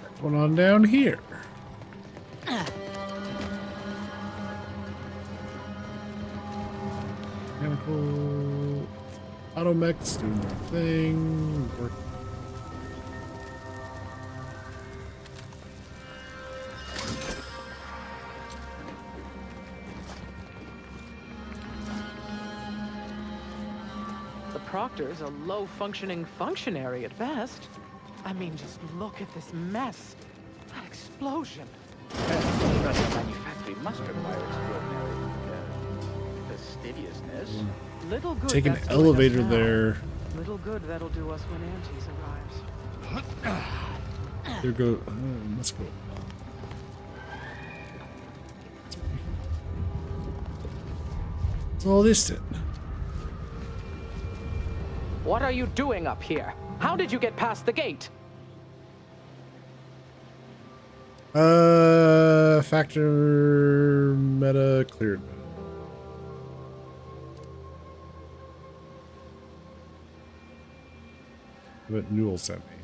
What's going on down here? Mechanical automechs doing their thing.
The Proctor's a low-functioning functionary at best. I mean, just look at this mess. That explosion.
Industrial manufacturing must require extraordinary fastidiousness.
Little good.
Take an
that's doing us
elevator
now.
there.
Little good that'll do us when Antes arrives.
There go. Let's go. What's all this then?
What are you doing up here? How did you get past the gate?
Factor meta cleared. What Newell sent me.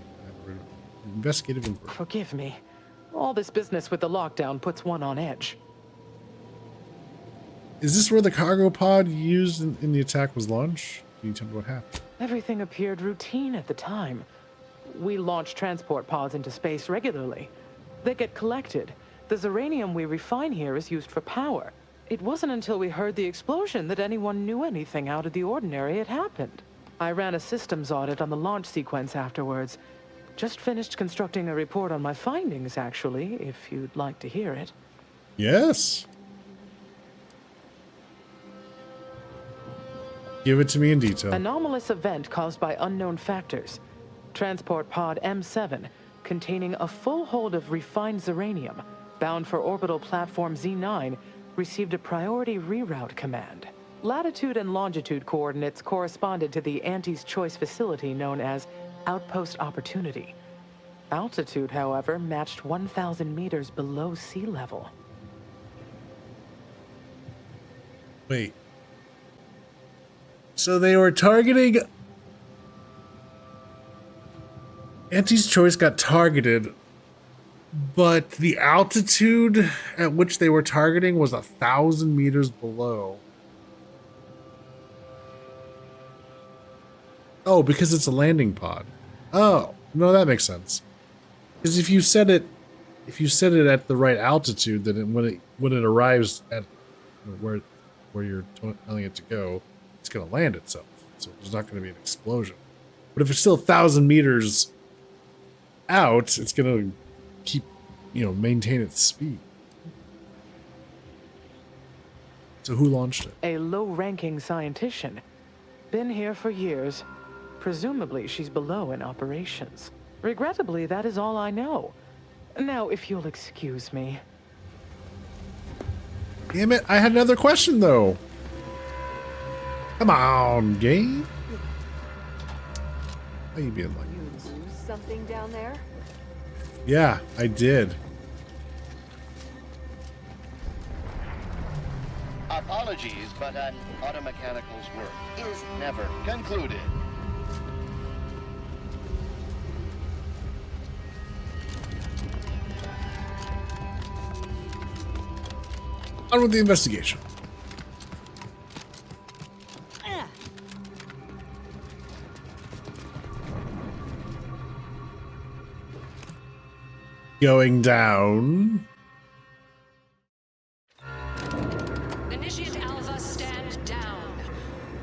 Investigative inquiry.
Forgive me. All this business with the lockdown puts one on edge.
Is this where the cargo pod used in the attack was launched? Can you tell me what happened?
Everything appeared routine at the time. We launch transport pods into space regularly. They get collected. The Zeranium we refine here is used for power. It wasn't until we heard the explosion that anyone knew anything out of the ordinary had happened. I ran a systems audit on the launch sequence afterwards. Just finished constructing a report on my findings, actually, if you'd like to hear it.
Yes. Give it to me in detail.
Anomalous event caused by unknown factors. Transport pod M7, containing a full hold of refined Zeranium, bound for orbital platform Z9, received a priority reroute command. Latitude and longitude coordinates corresponded to the Antes Choice facility known as Outpost Opportunity. Altitude, however, matched 1,000 meters below sea level.
Wait. So they were targeting... Antes Choice got targeted, but the altitude at which they were targeting was 1,000 meters below. Oh, because it's a landing pod. Oh, no, that makes sense. Because if you set it at the right altitude, then when it arrives at where you're telling it to go, it's going to land itself. So there's not going to be an explosion. But if it's still 1,000 meters out, it's going to keep, maintain its speed. So who launched it?
A low-ranking scientician. Been here for years. Presumably, she's below in operations. Regrettably, that is all I know. Now, if you'll excuse me.
Damn it, I had another question, though. Come on, game. How you being like?
You lose something down there?
Yeah, I did.
Apologies, but an automechanical's work is never concluded.
On with the investigation. Going down.
Initiate Alpha, stand down.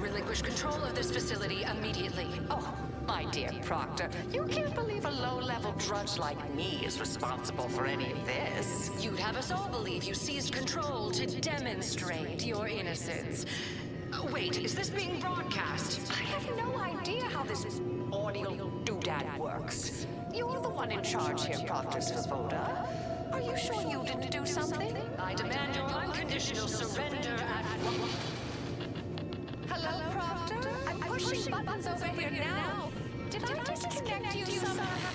Relinquish control of this facility immediately.
Oh, my dear Proctor, you can't believe a low-level drudge like me is responsible for any of this.
You'd have us all believe you seized control to demonstrate your innocence. Wait, is this being broadcast?
I have no idea how this audio doodad works. You're the one in charge here, Proctor Svoboda.
Are you sure you didn't do something? I demand your unconditional surrender at once. Hello, Proctor? I'm pushing buttons over here now. Did I disconnect you somehow?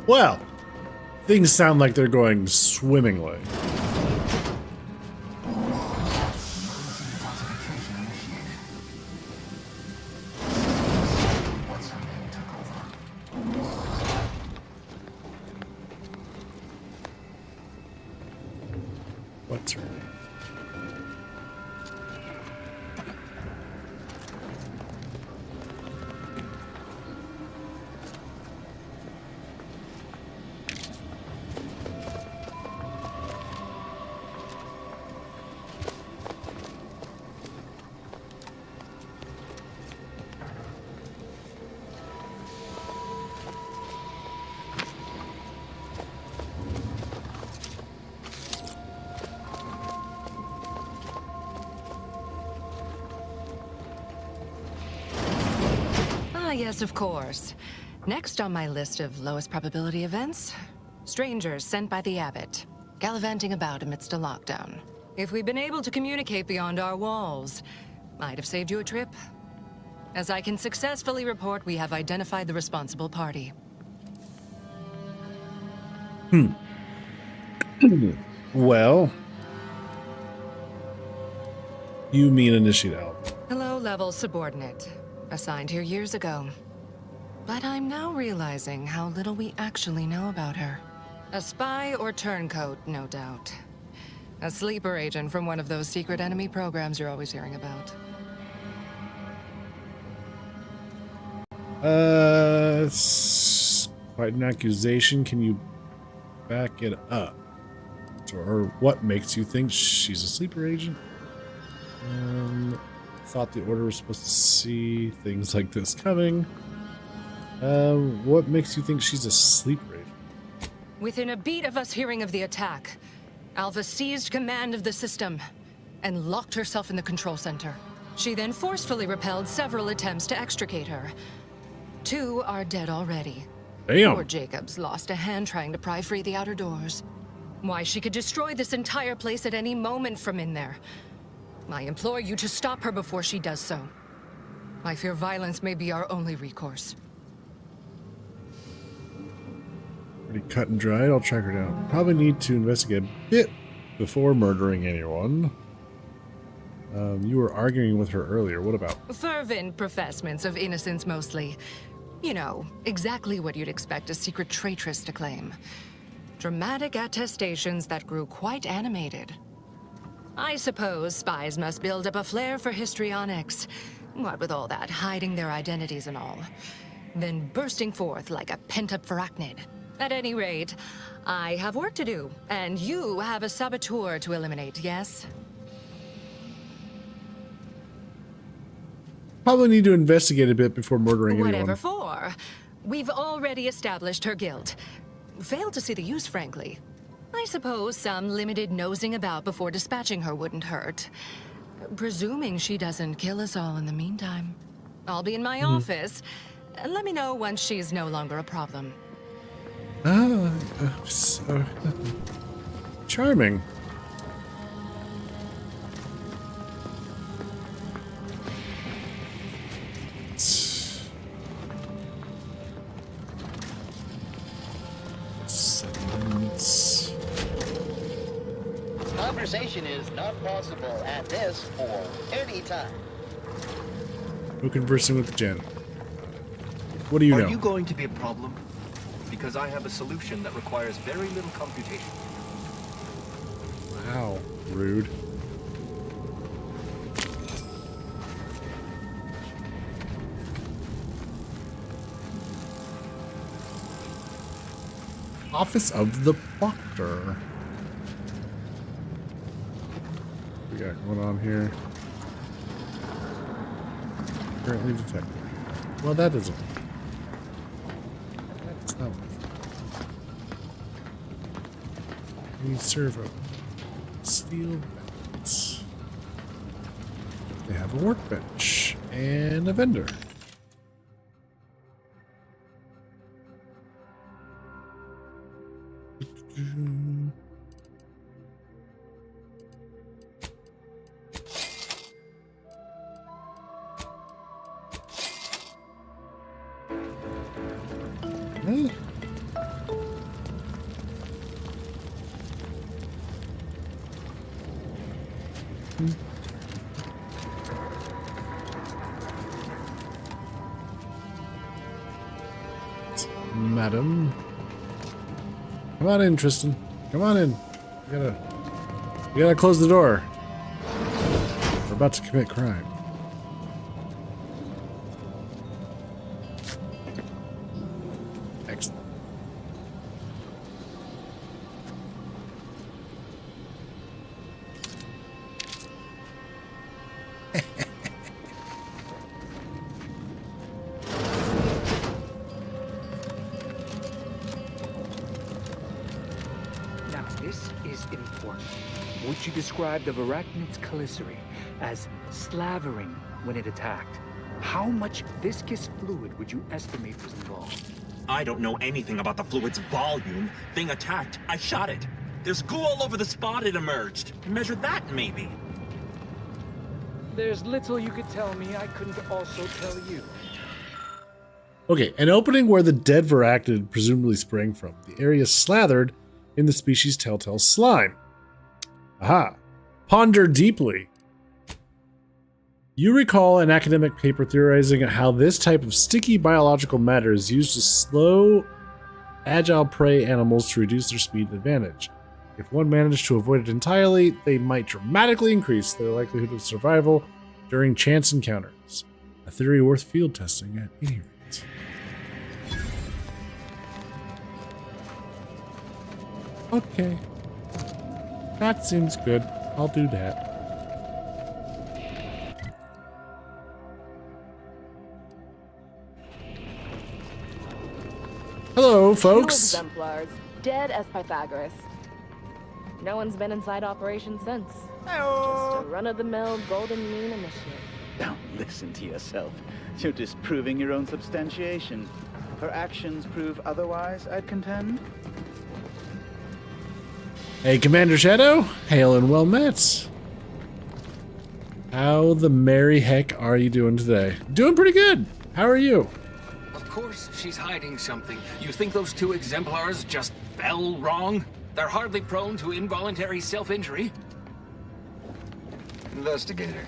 Well, things sound like they're going swimmingly. What's her name?
Yes, of course. Next on my list of lowest probability events, strangers sent by the Abbot, gallivanting about amidst a lockdown. If we'd been able to communicate beyond our walls, might have saved you a trip. As I can successfully report, we have identified the responsible party.
Well, you mean Initiate Alpha.
Low-level subordinate, assigned here years ago. But I'm now realizing how little we actually know about her. A spy or turncoat, no doubt. A sleeper agent from one of those secret enemy programs you're always hearing about.
It's quite an accusation. Can you back it up? Or what makes you think she's a sleeper agent? Thought the Order was supposed to see things like this coming. What makes you think she's a sleeper agent?
Within a beat of us hearing of the attack, Alpha seized command of the system and locked herself in the control center. She then forcefully repelled several attempts to extricate her. 2 are dead already.
Damn.
Poor Jacobs lost a hand trying to pry free the outer doors. Why, she could destroy this entire place at any moment from in there. I implore you to stop her before she does so. I fear violence may be our only recourse.
Pretty cut and dried. I'll track her down. Probably need to investigate a bit before murdering anyone. You were arguing with her earlier. What about?
Fervent professements of innocence, mostly. You know, exactly what you'd expect a secret traitress to claim. Dramatic attestations that grew quite animated. I suppose spies must build up a flair for histrionics. What with all that, hiding their identities and all. Then bursting forth like a pent-up arachnid. At any rate, I have work to do, and you have a saboteur to eliminate, yes?
Probably need to investigate a bit before murdering anyone.
Whatever for. We've already established her guilt. Failed to see the use, frankly. I suppose some limited nosing about before dispatching her wouldn't hurt. Presuming she doesn't kill us all in the meantime. I'll be in my office. Let me know once she's no longer a problem.
So charming. Settlements.
Conversation is not possible at this or any time.
Who conversing with Jen? What do you know?
Are you going to be a problem? Because I have a solution that requires very little computation.
Wow, rude. Office of the Proctor. What we got going on here? Currently detected. Well, that isn't. That's not. Need servo. Steel vents. They have a workbench and a vendor. Hey. Madam. Come on in, Tristan. Come on in. You gotta close the door. We're about to commit crime. Excellent.
Now, this is important. Would you describe the Varachnid's Calicere as slavering when it attacked? How much viscous fluid would you estimate was involved?
I don't know anything about the fluid's volume. Thing attacked. I shot it. There's goo all over the spot it emerged. Measure that, maybe.
There's little you could tell me I couldn't also tell you.
Okay, an opening where the dead Varachnid presumably sprang from. The area is slathered in the species' telltale slime. Aha. Ponder deeply. You recall an academic paper theorizing how this type of sticky biological matter is used to slow agile prey animals to reduce their speed advantage. If one managed to avoid it entirely, they might dramatically increase their likelihood of survival during chance encounters. A theory worth field testing at any rate. Okay. That seems good. I'll do that. Hello, folks.
2 exemplars, dead as Pythagoras. No one's been inside operation since. Just a run-of-the-mill golden mean initiate.
Don't listen to yourself. You're disproving your own substantiation. Her actions prove otherwise, I'd contend.
Hey, Commander Shadow. Hail and well met. How the merry heck are you doing today? Doing pretty good. How are you?
Of course she's hiding something. You think those 2 exemplars just fell wrong? They're hardly prone to involuntary self-injury.
Investigator.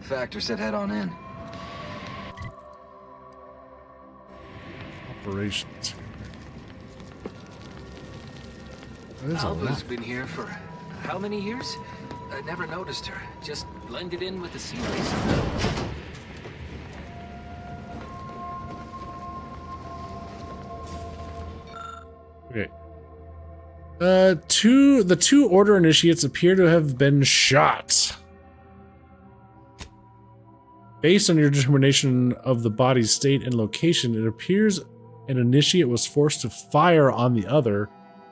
Factor said head on in.
Operations.
Alba's been here for how many years? I never noticed her. Just blended in with the scenery somehow.
Okay. The two Order initiates appear to have been shot. Based on your determination of the body's state and location, it appears an initiate was forced to fire on the other,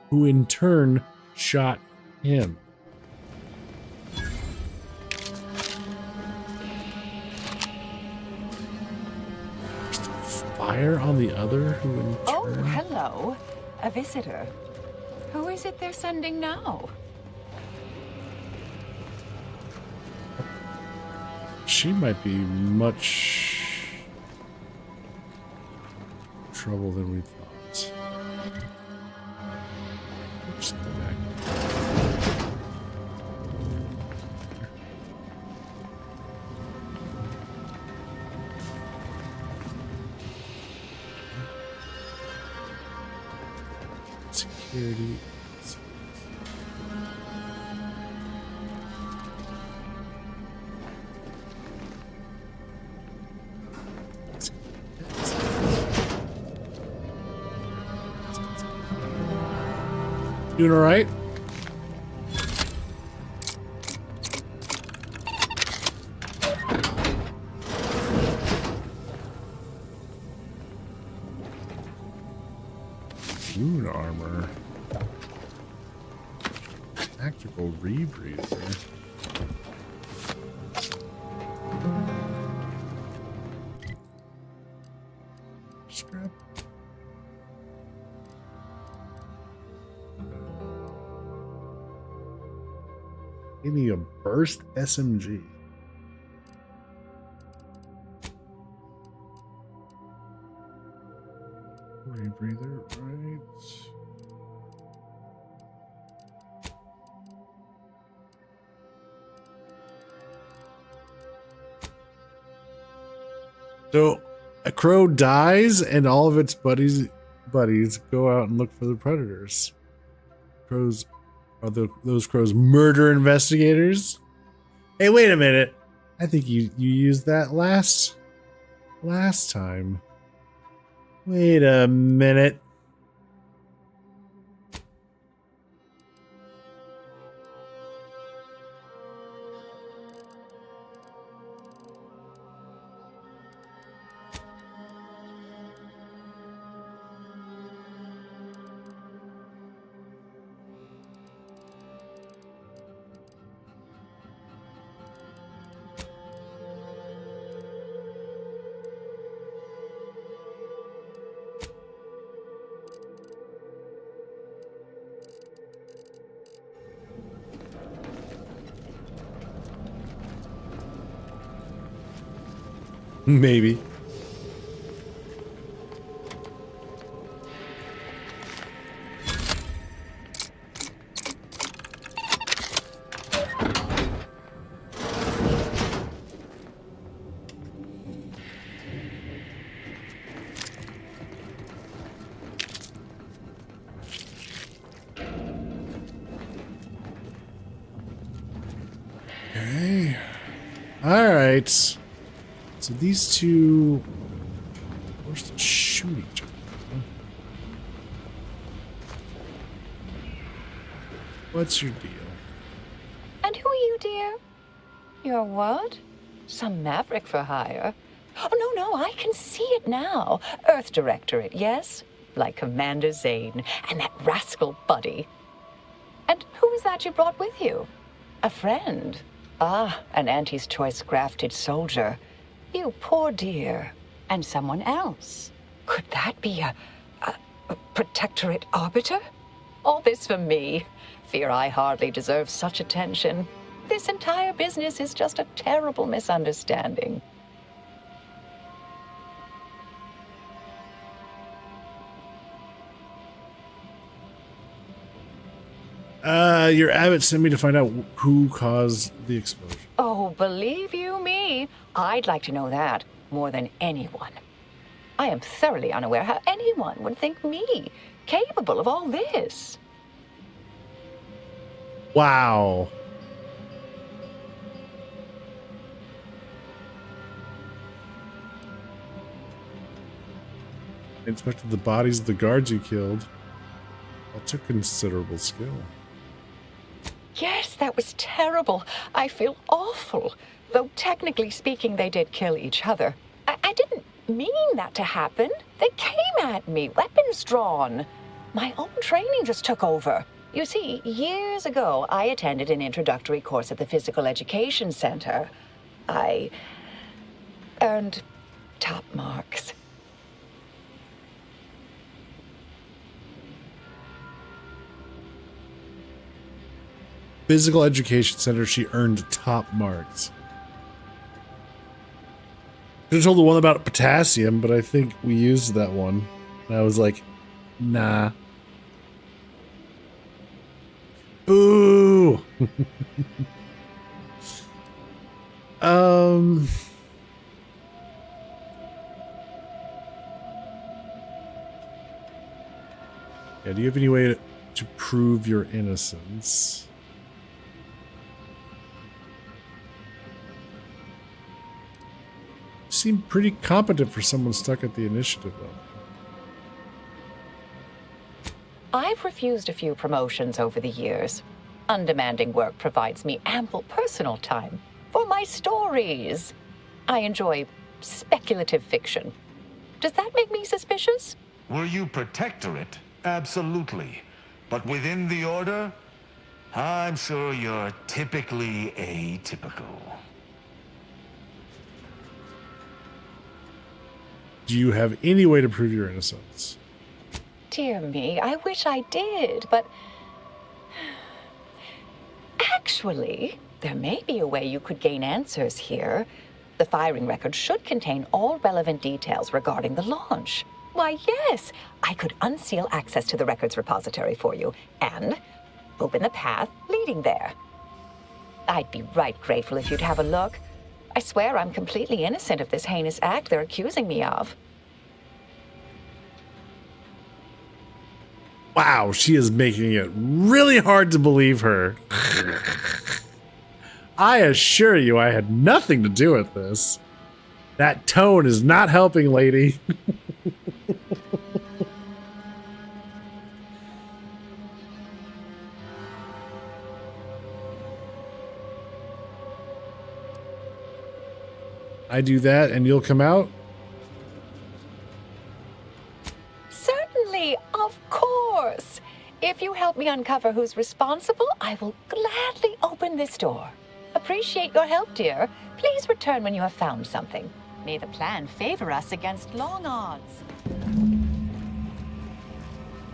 who in turn shot him. Fire on the other, who in turn...
Oh, hello. A visitor. Who is it they're sending now?
She might be much trouble than we thought. Just go back. Security. Doing all right? Moon armor. Tactical rebreather. Scrap. Maybe a burst SMG. Rebreather, right? So a crow dies and all of its buddies go out and look for the predators. Crows are those crows murder investigators? Hey, wait a minute. I think you used that last time. Wait a minute. Maybe. Okay. All right. So these two are forced to shoot each other. What's your deal?
And who are you, dear? You're what? Some maverick for hire? Oh, no, I can see it now. Earth Directorate, yes? Like Commander Zane and that rascal Buddy. And who is that you brought with you? A friend? Ah, an Auntie's Choice grafted soldier. You poor dear. And someone else. Could that be a Protectorate Arbiter? All this for me. Fear I hardly deserve such attention. This entire business is just a terrible misunderstanding.
Your abbot sent me to find out who caused the explosion.
Oh, believe you me, I'd like to know that more than anyone. I am thoroughly unaware how anyone would think me capable of all this.
Wow. Inspected the bodies of the guards you killed. That took considerable skill.
Yes, that was terrible. I feel awful. Though technically speaking, they did kill each other. I didn't mean that to happen. They came at me, weapons drawn. My own training just took over. You see, years ago, I attended an introductory course at the Physical Education Center. I earned top marks.
Physical Education Center, she earned top marks. Could have told the one about potassium, but I think we used that one. And I was like, nah. Boo! Yeah, do you have any way to prove your innocence? Seem pretty competent for someone stuck at the initiative level.
I've refused a few promotions over the years. Undemanding work provides me ample personal time for my stories. I enjoy speculative fiction. Does that make me suspicious?
Were you Protectorate? Absolutely. But within the Order, I'm sure you're typically atypical.
Do you have any way to prove your innocence?
Dear me, I wish I did, but... Actually, there may be a way you could gain answers here. The firing record should contain all relevant details regarding the launch. Why, yes, I could unseal access to the records repository for you and open the path leading there. I'd be right grateful if you'd have a look. I swear I'm completely innocent of this heinous act they're accusing me of.
Wow, she is making it really hard to believe her. I assure you I had nothing to do with this. That tone is not helping, lady. I do that and you'll come out?
Certainly, of course. If you help me uncover who's responsible, I will gladly open this door. Appreciate your help, dear. Please return when you have found something. May the plan favor us against long odds.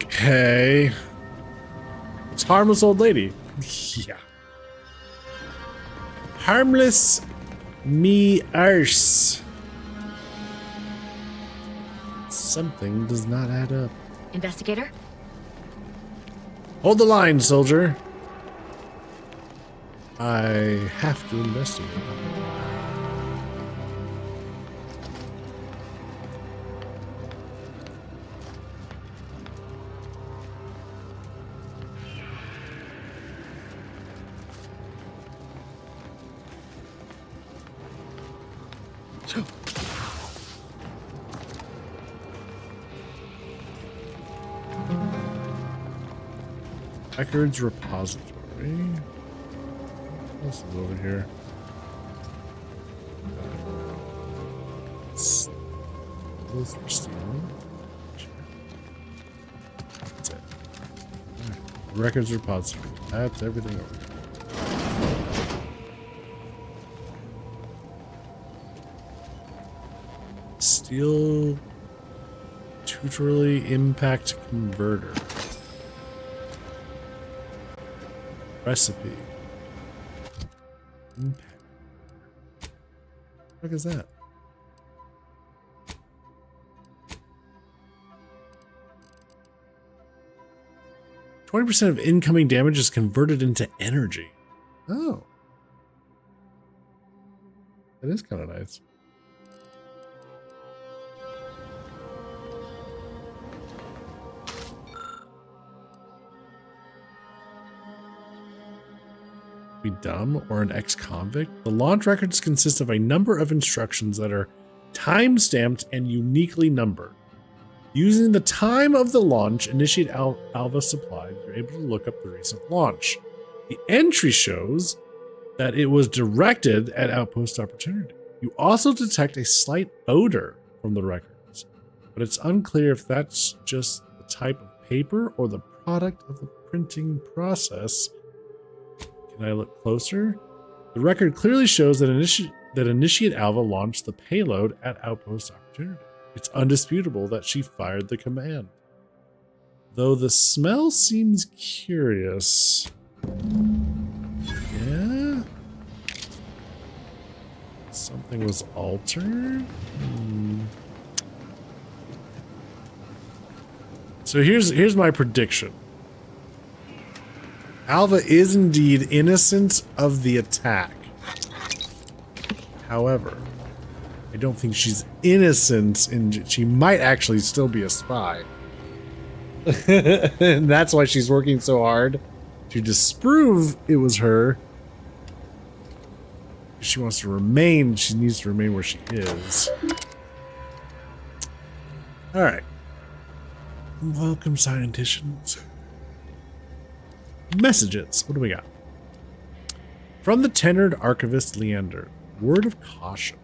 Okay. It's harmless old lady. Yeah. Harmless me arse. Something does not add up.
Investigator?
Hold the line, soldier. I have to investigate. Records repository. What else is over here? Those are stealing. Sure. That's it. Right. Records repository. That's everything over here. Steel tutorially impact converter. Recipe. What is that? %20 of incoming damage is converted into energy. Oh. That is kind of nice. Be dumb or an ex-convict? The launch records consist of a number of instructions that are time-stamped and uniquely numbered. Using the time of the launch initiate Alva supplied, you're able to look up the recent launch. The entry shows that it was directed at Outpost Opportunity. You also detect a slight odor from the records, but it's unclear if that's just the type of paper or the product of the printing process. Can I look closer? The record clearly shows that Initiate Alva launched the payload at Outpost Opportunity. It's undisputable that she fired the command. Though the smell seems curious. Yeah? Something was altered? So here's my prediction. Alva is indeed innocent of the attack. However, I don't think she's innocent, and she might actually still be a spy. And that's why she's working so hard to disprove it was her. If she wants to remain, she needs to remain where she is. Alright. Welcome, scienticians. Messages. What do we got? From the tenured archivist Leander. Word of caution.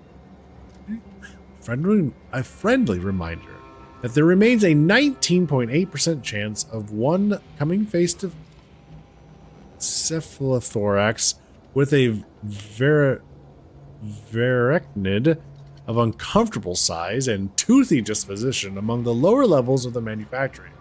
A friendly reminder that there remains a 19.8% chance of one coming face to cephalothorax with a varicnid of uncomfortable size and toothy disposition among the lower levels of the manufacturing.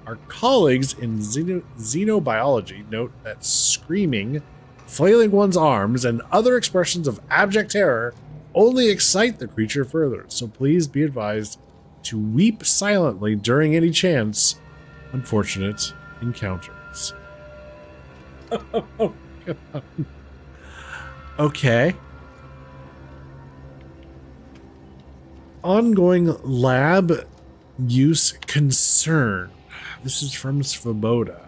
Our colleagues in xenobiology note that screaming flailing one's arms, and other expressions of abject terror only excite the creature further. So please be advised to weep silently during any chance unfortunate encounters. Oh, God. Okay. Ongoing lab use concern. This is from Svoboda.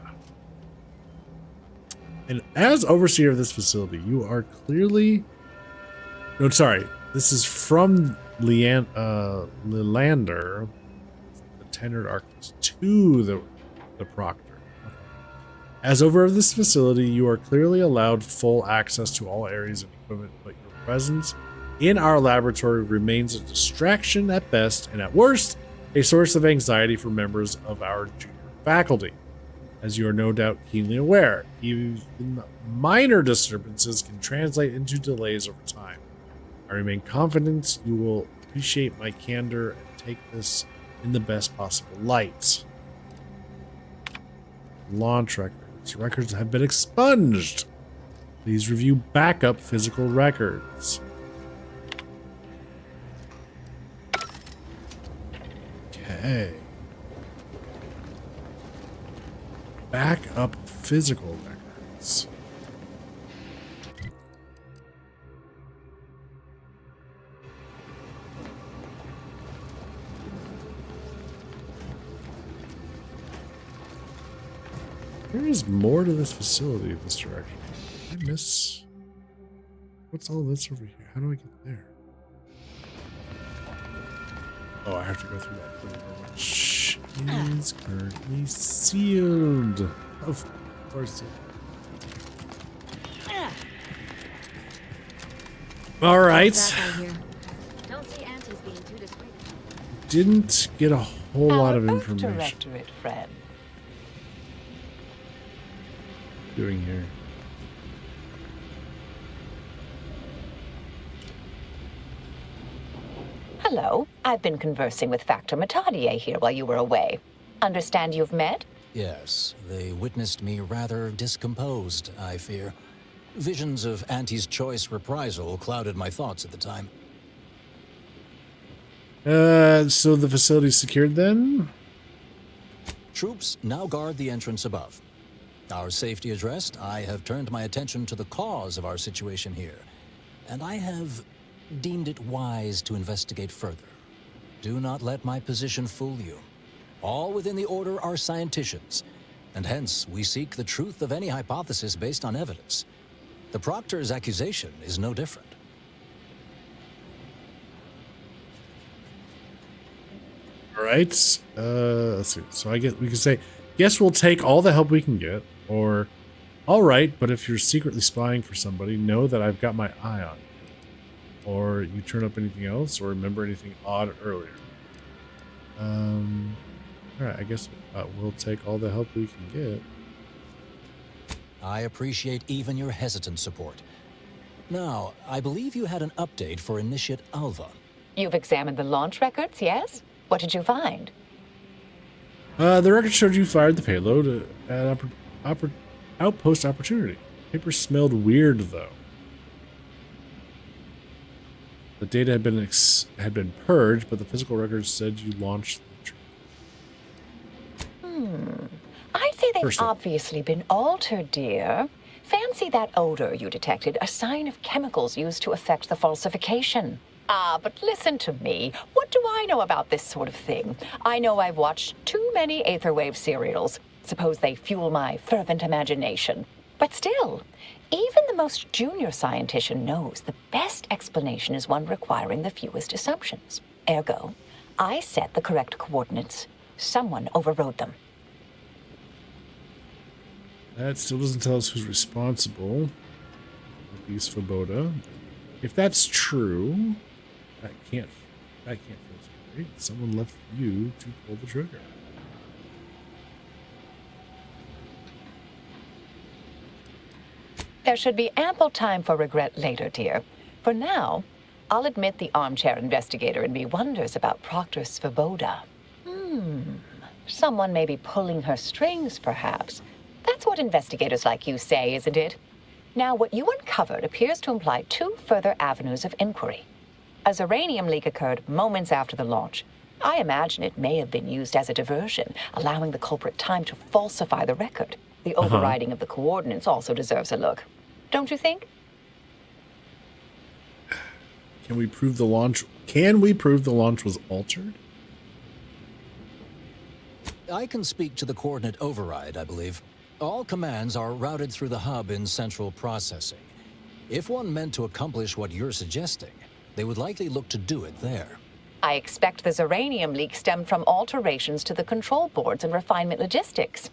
And as overseer of this facility, you are clearly... No, sorry. This is from Lilander, the tenured archivist, to the proctor. Okay. As overseer of this facility, you are clearly allowed full access to all areas and equipment, but your presence in our laboratory remains a distraction at best, and at worst, a source of anxiety for members of our junior faculty. As you are no doubt keenly aware, even minor disturbances can translate into delays over time. I remain confident you will appreciate my candor and take this in the best possible light. Launch records. Records have been expunged. Please review backup physical records. Okay. Backup physical records. There is more to this facility in this direction. Did I miss? What's all this over here? How do I get there? Oh, I have to go through that door, which is currently sealed. Of course. All right. Didn't get a whole lot of information.
Directorate, friend.
Doing here.
Hello. I've been conversing with Factor Matadier here while you were away. Understand you've met?
Yes, they witnessed me rather discomposed, I fear. Visions of Auntie's choice reprisal clouded my thoughts at the time.
So the facility's secured then?
Troops now guard the entrance above. Our safety addressed, I have turned my attention to the cause of our situation here, and I have deemed it wise to investigate further. Do not let my position fool you. All within the Order are scienticians, and hence we seek the truth of any hypothesis based on evidence. The Proctor's accusation is no different.
All right. Let's see. So I guess we can say, yes, we'll take all the help we can get, or all right, but if you're secretly spying for somebody, know that I've got my eye on you. Or you turn up anything else, or remember anything odd earlier. All right, I guess we'll take all the help we can get.
I appreciate even your hesitant support. Now, I believe you had an update for Initiate Alva.
You've examined the launch records, yes? What did you find?
The record showed you fired the payload at Outpost Opportunity. Paper smelled weird, though. The data had been purged, but the physical records said you launched the trip.
I'd say they've obviously been altered, dear. Fancy that odor you detected, a sign of chemicals used to affect the falsification. Ah, but listen to me. What do I know about this sort of thing? I know I've watched too many Aetherwave serials. Suppose they fuel my fervent imagination. But still, even the most junior scientician knows the best explanation is one requiring the fewest assumptions. Ergo, I set the correct coordinates. Someone overrode them.
That still doesn't tell us who's responsible. At least Svoboda. If that's true, that can't feel great. Someone left you to pull the trigger.
There should be ample time for regret later, dear. For now, I'll admit the armchair investigator in me wonders about Proctor Svoboda. Someone may be pulling her strings, perhaps. That's what investigators like you say, isn't it? Now, what you uncovered appears to imply 2 further avenues of inquiry. A Zeranium leak occurred moments after the launch. I imagine it may have been used as a diversion, allowing the culprit time to falsify the record. The overriding of the coordinates also deserves a look. Don't you think?
Can we prove the launch? Can we prove the launch was altered?
I can speak to the coordinate override, I believe. All commands are routed through the hub in central processing. If one meant to accomplish what you're suggesting, they would likely look to do it there.
I expect the Zeranium leak stemmed from alterations to the control boards and refinement logistics.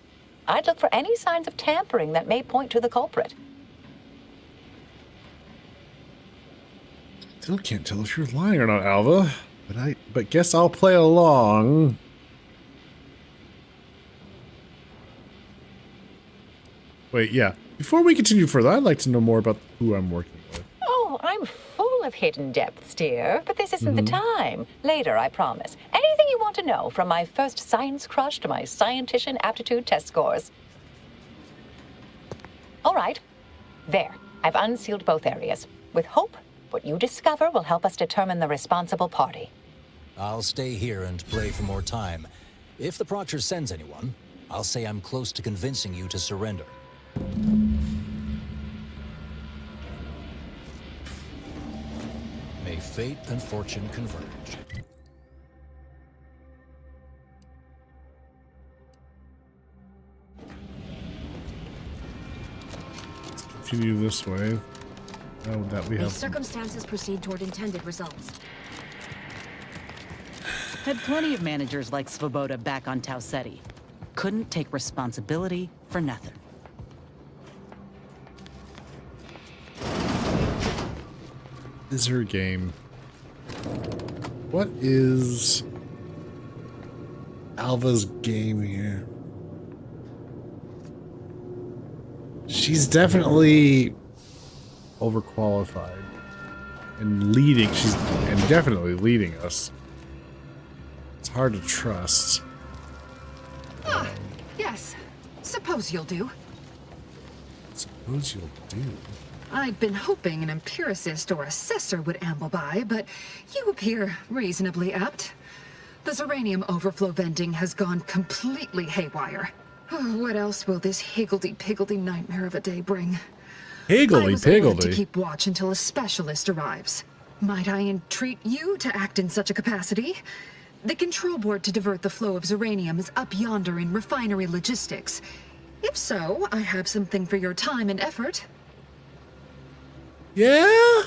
I'd look for any signs of tampering that may point to the culprit.
Still can't tell if you're lying or not, Alva. But guess I'll play along. Wait, yeah. Before we continue further, I'd like to know more about who I'm working with.
Oh, I'm full of hidden depths, dear, but this isn't the time. Later, I promise. Anything you want to know, from my first science crush to my scientician aptitude test scores. All right. There. I've unsealed both areas. With hope, what you discover will help us determine the responsible party.
I'll stay here and play for more time. If the Proctor sends anyone, I'll say I'm close to convincing you to surrender. May fate and fortune converge.
Let's continue this way. Oh, that we
May
have.
circumstances proceed toward intended results.
Had plenty of managers like Svoboda back on Tau Ceti. Couldn't take responsibility for nothing.
Is her game? What is Alva's game here? She's definitely overqualified and leading. She's definitely leading us. It's hard to trust.
Ah, yes. Suppose you'll do.
Suppose you'll do.
I'd been hoping an empiricist or assessor would amble by, but you appear reasonably apt. The Zeranium overflow venting has gone completely haywire. Oh, what else will this higgledy-piggledy nightmare of a day bring? I was ordered to keep watch until a specialist arrives. Might I entreat you to act in such a capacity? The control board to divert the flow of Zeranium is up yonder in refinery logistics. If so, I have something for your time and effort.
Yeah?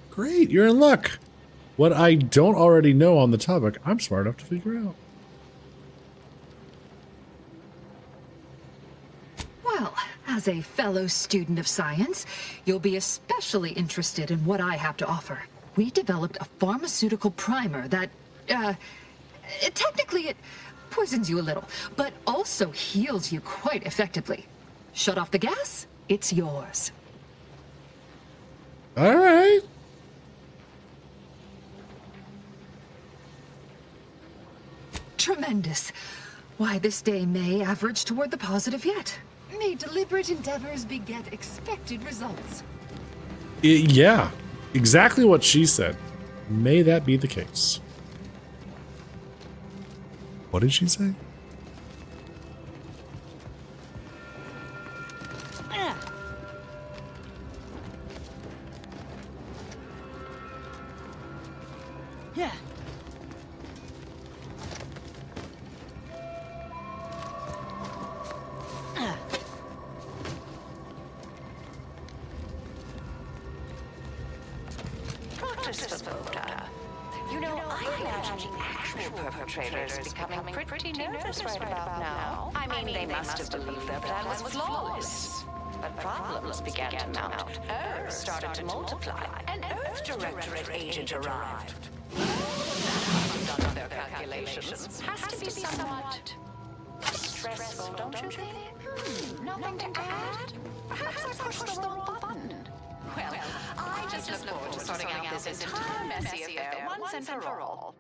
Great, you're in luck. What I don't already know on the topic, I'm smart enough to figure out.
Well, as a fellow student of science, you'll be especially interested in what I have to offer. We developed a pharmaceutical primer that, technically it poisons you a little, but also heals you quite effectively. Shut off the gas, it's yours.
All right.
Tremendous. Why, this day may average toward the positive yet. May deliberate endeavors beget expected results.
Yeah, exactly what she said. May that be the case. What did she say?
Yeah.
Dr. Svoboda, you know, I imagine the actual perpetrators becoming pretty nervous right about now. I mean, they must have believed their plan was flawless. But problems began to mount. Errors started to multiply. An Earth Directorate agent arrived. Done their calculations. Has to be somewhat stressful, don't you think? Nothing to add? Perhaps I pushed the wrong button. Well, I just look forward to sorting out this entire messy affair once and for all.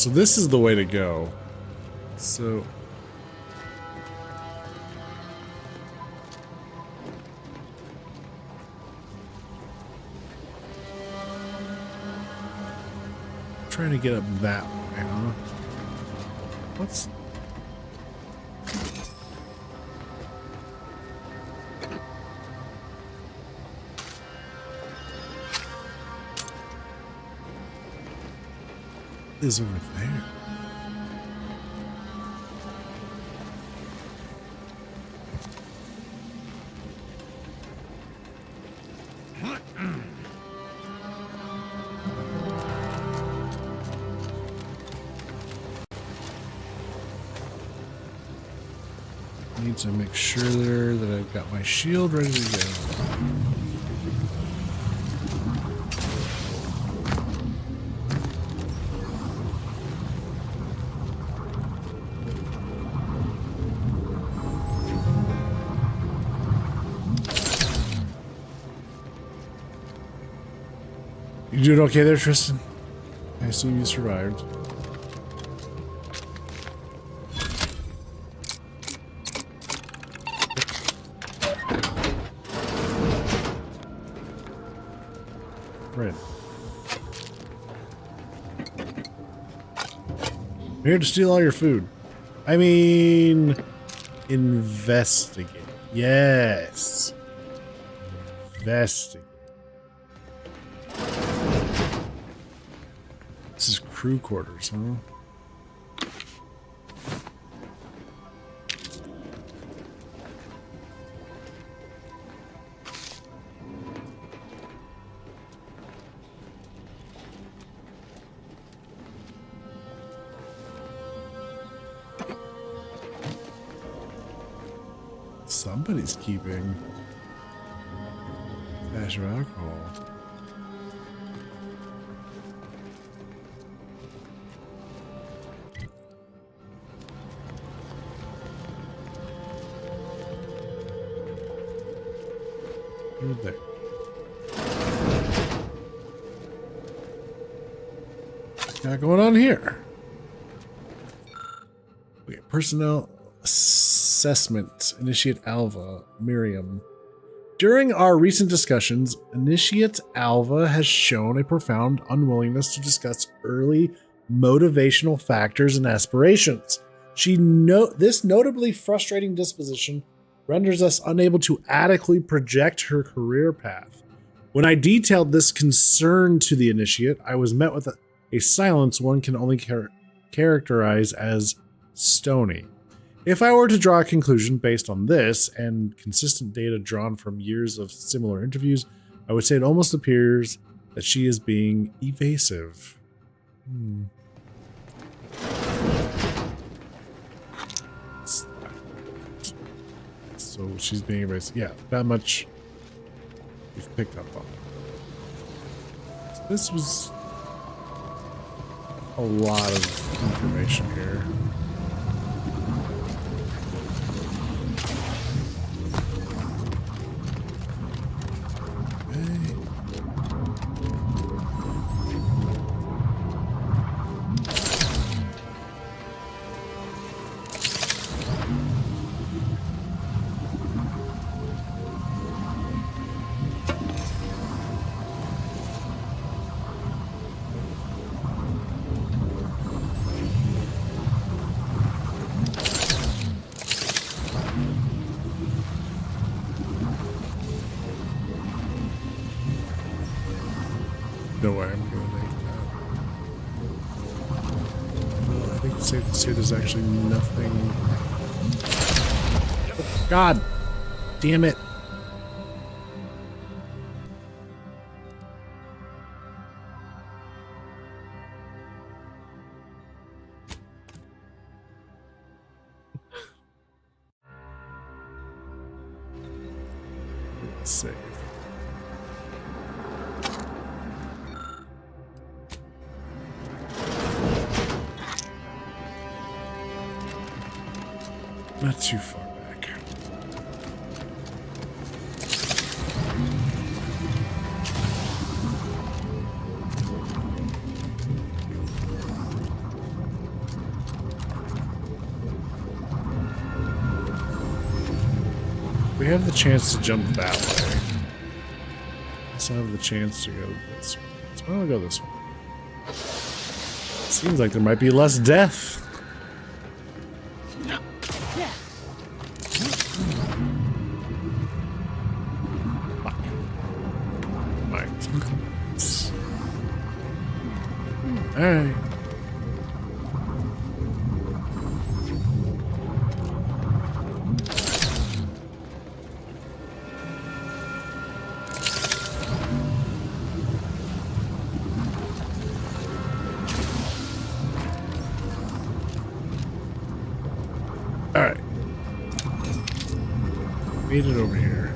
So this is the way to go. So trying to get up that way, huh? What's is over there? Need to make sure there that I've got my shield ready to go. You doing okay there, Tristan? I assume you survived. Right. I'm here to steal all your food. I mean, investigate. Yes. Investigate. This is crew quarters, huh? Somebody's keeping a dash of alcohol. Right there. What's got going on here? We got personnel assessment. Initiate Alva, Miriam. During our recent discussions, Initiate Alva has shown a profound unwillingness to discuss early motivational factors and aspirations. This notably frustrating disposition renders us unable to adequately project her career path. When I detailed this concern to the Initiate, I was met with a silence one can only characterize as stony. If I were to draw a conclusion based on this and consistent data drawn from years of similar interviews, I would say it almost appears that she is being evasive. So she's being evasive. Yeah, that much we've picked up on. So this was a lot of information here. No way I'm gonna make that. Well, I think it's safe to say there's actually nothing. Oh, God damn it. Save. Not too far back. have the chance to jump that way. I also have the chance to go this way. So I'm gonna go this way. Seems like there might be less death. Alright. Alright. Made it over here.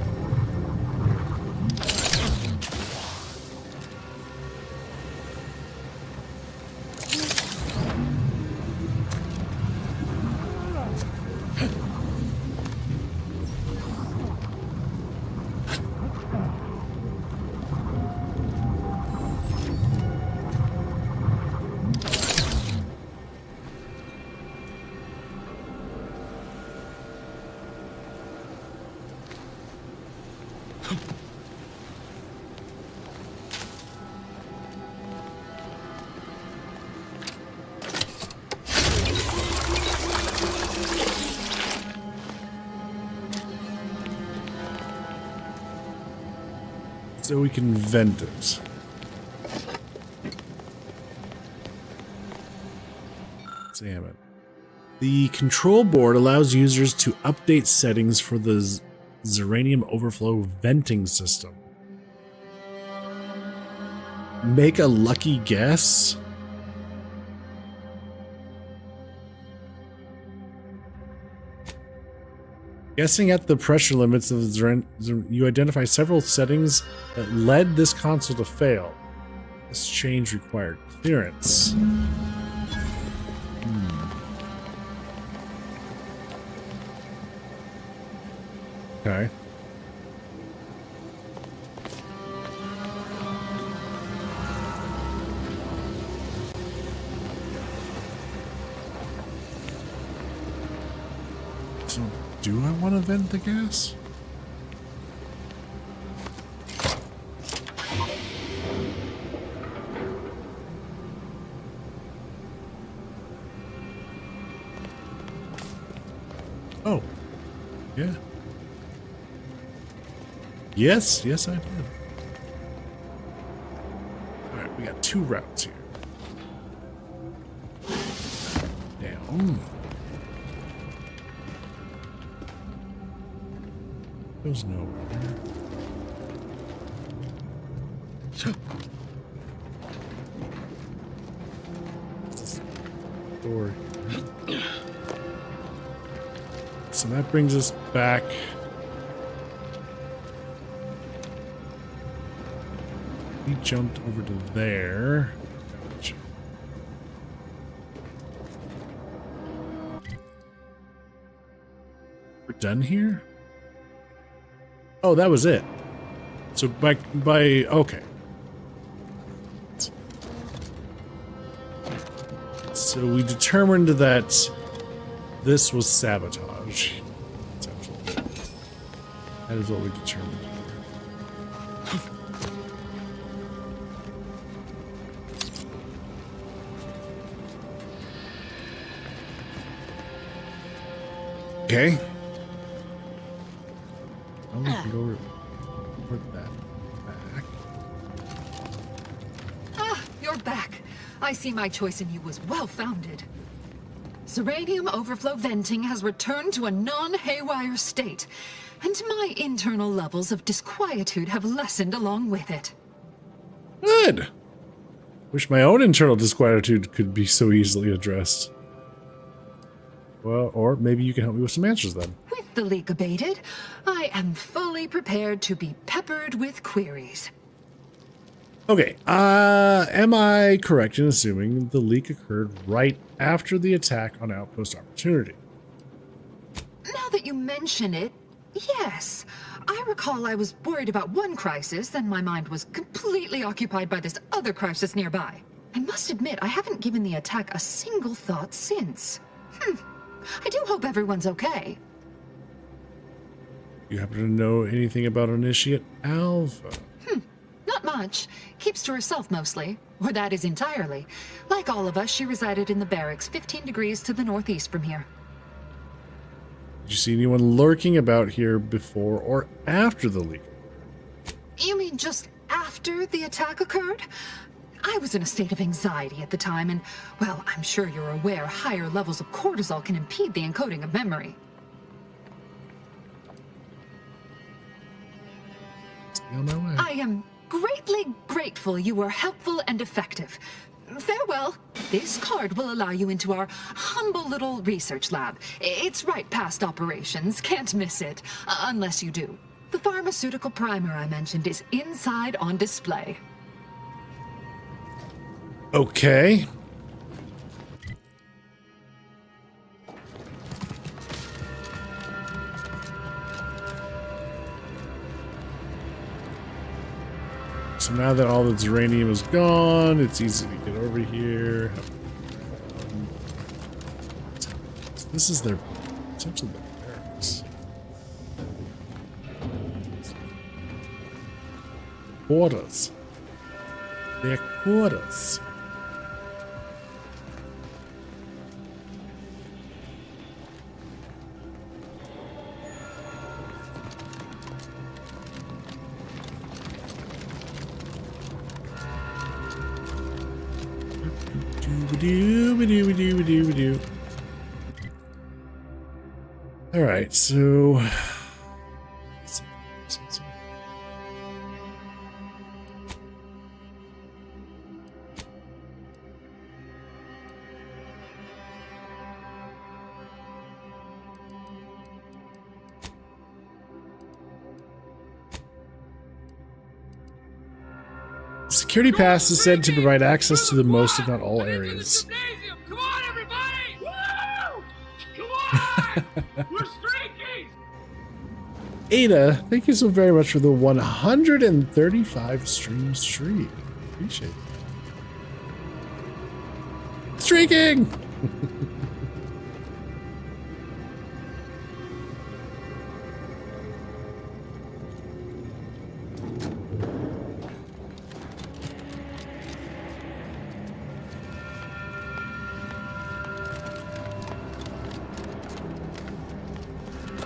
So we can vent it. Damn it. The control board allows users to update settings for the Zeranium overflow venting system. Make a lucky guess? Guessing at the pressure limits of you identify several settings that led this console to fail. This change required clearance. Okay. So, do I want to vent the gas? Oh. Yeah. Yes, yes I did. Alright, we got two routes here. Down. There's nowhere. Door. So that brings us back. We jumped over to there. Gotcha. We're done here? Oh, that was it. So by okay. So we determined that this was sabotage. Essentially. That is what we determined. Okay. Oh, we can go report that back.
Ah, you're back. I see my choice in you was well-founded. Zeranium overflow venting has returned to a non-haywire state, and my internal levels of disquietude have lessened along with it.
Good. Wish my own internal disquietude could be so easily addressed. Well, or maybe you can help me with some answers then.
With the leak abated, I am fully prepared to be peppered with queries.
Okay, am I correct in assuming the leak occurred right after the attack on Outpost Opportunity?
Now that you mention it, yes. I recall I was worried about one crisis, and my mind was completely occupied by this other crisis nearby. I must admit, I haven't given the attack a single thought since. I do hope everyone's okay.
You happen to know anything about Initiate Alpha?
Not much. Keeps to herself mostly. Or that is entirely. Like all of us, she resided in the barracks 15 degrees to the northeast from here.
Did you see anyone lurking about here before or after the leak?
You mean just after the attack occurred? I was in a state of anxiety at the time, and, well, I'm sure you're aware higher levels of cortisol can impede the encoding of memory.
Stay on my way.
I am greatly grateful you were helpful and effective. Farewell. This card will allow you into our humble little research lab. It's right past operations. Can't miss it. Unless you do. The pharmaceutical primer I mentioned is inside on display.
Okay. So now that all the Zeranium is gone, it's easy to get over here. So this is their essentially their barracks. Quarters. Their quarters. All right, so security pass is said to provide access to the most, if not all, areas.
Come on, everybody! Woo! Come on! We're streaking!
Ada, thank you so very much for the 135 stream streak. Appreciate it. Streaking!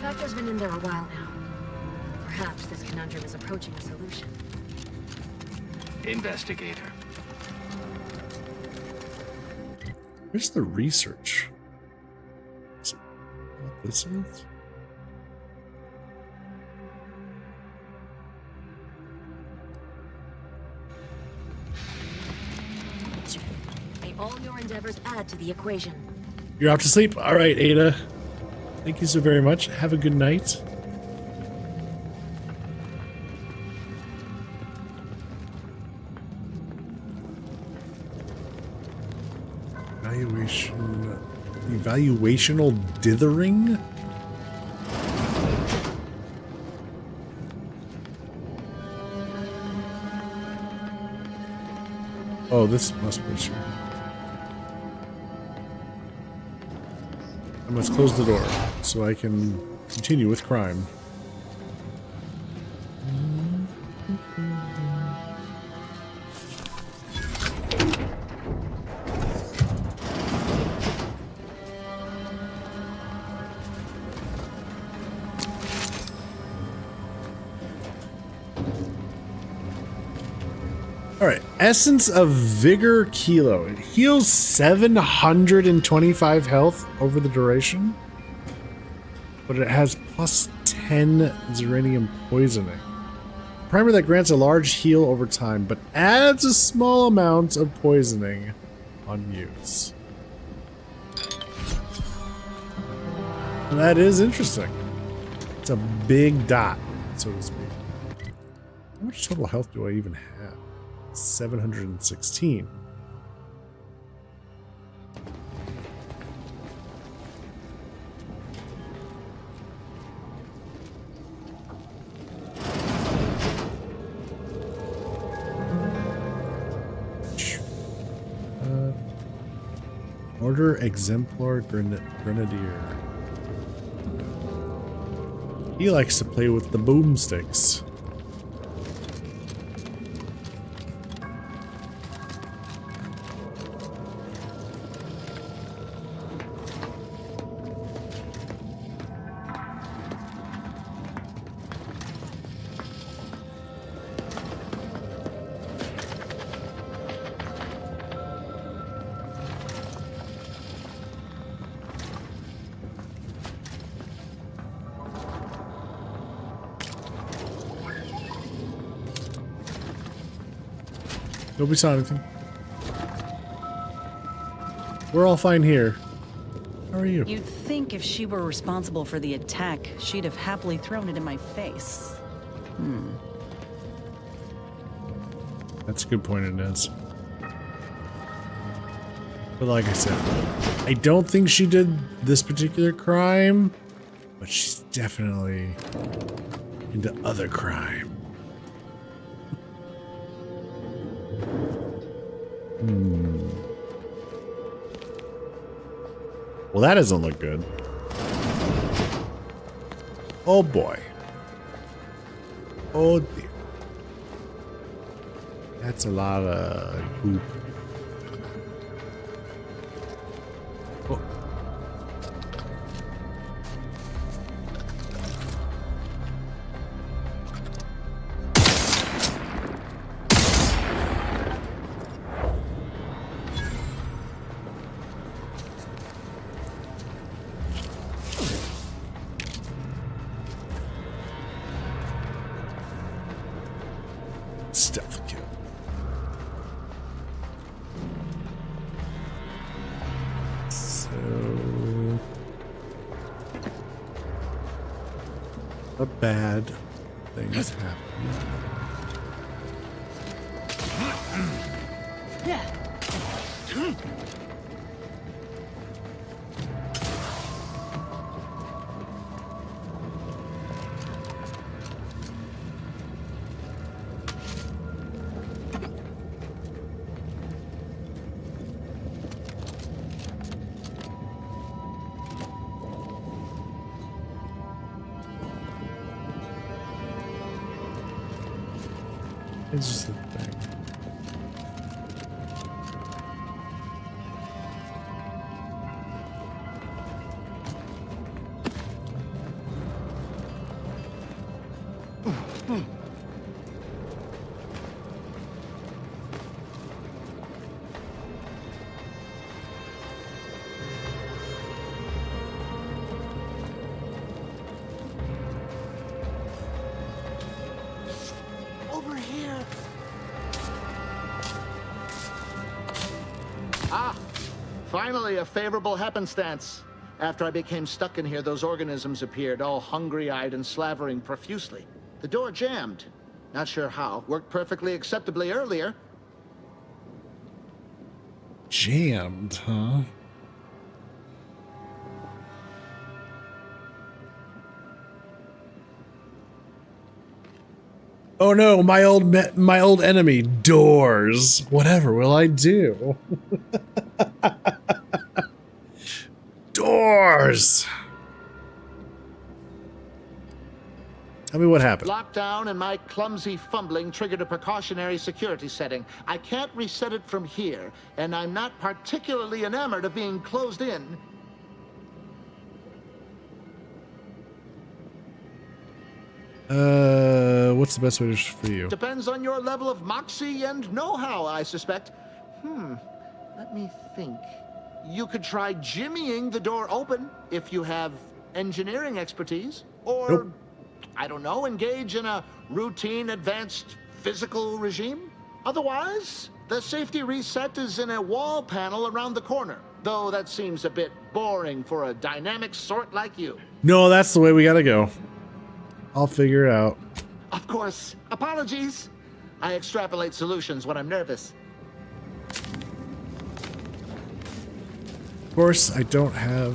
Factor's been in there a while now. Perhaps this conundrum is approaching a solution.
Investigator.
Where's the research? Is it what this is?
May all your endeavors add to the equation.
You're off to sleep? All right, Ada. Thank you so very much. Have a good night. Evaluational dithering? Oh, this must be true. I must close the door so I can continue with crime. Alright, Essence of Vigor Kilo. It heals 725 health over the duration, but it has plus 10 Zeranium poisoning. Primer that grants a large heal over time, but adds a small amount of poisoning on use. That is interesting. It's a big dot, so to speak. How much total health do I even have? 716. Order Exemplar Grenadier. He likes to play with the boomsticks. Nobody saw anything. We're all fine here. How are you?
You'd think if she were responsible for the attack, she'd have happily thrown it in my face.
That's a good point, Inez. But like I said, I don't think she did this particular crime, but she's definitely into other crime. Well, that doesn't look good. Oh boy. Oh dear. That's a lot of goop. Oh. Stealth kill. So a bad thing is happening. It's just the thing.
Over here. Ah, finally a favorable happenstance. After I became stuck in here, those organisms appeared, all hungry-eyed and slavering profusely. The door jammed. Not sure how. Worked perfectly acceptably earlier.
Jammed, huh? Oh no, my old enemy, doors. Whatever will I do? Doors. Tell me what happened.
Lockdown and my clumsy fumbling triggered a precautionary security setting. I can't reset it from here, and I'm not particularly enamored of being closed in.
What's the best way for you?
Depends on your level of moxie and know-how, I suspect. Let me think. You could try jimmying the door open if you have engineering expertise. Or,
Nope.
I don't know, engage in a routine advanced physical regime. Otherwise, the safety reset is in a wall panel around the corner. Though that seems a bit boring for a dynamic sort like you.
No, that's the way we gotta go. I'll figure it out.
Of course. Apologies. I extrapolate solutions when I'm nervous.
Of course, I don't have...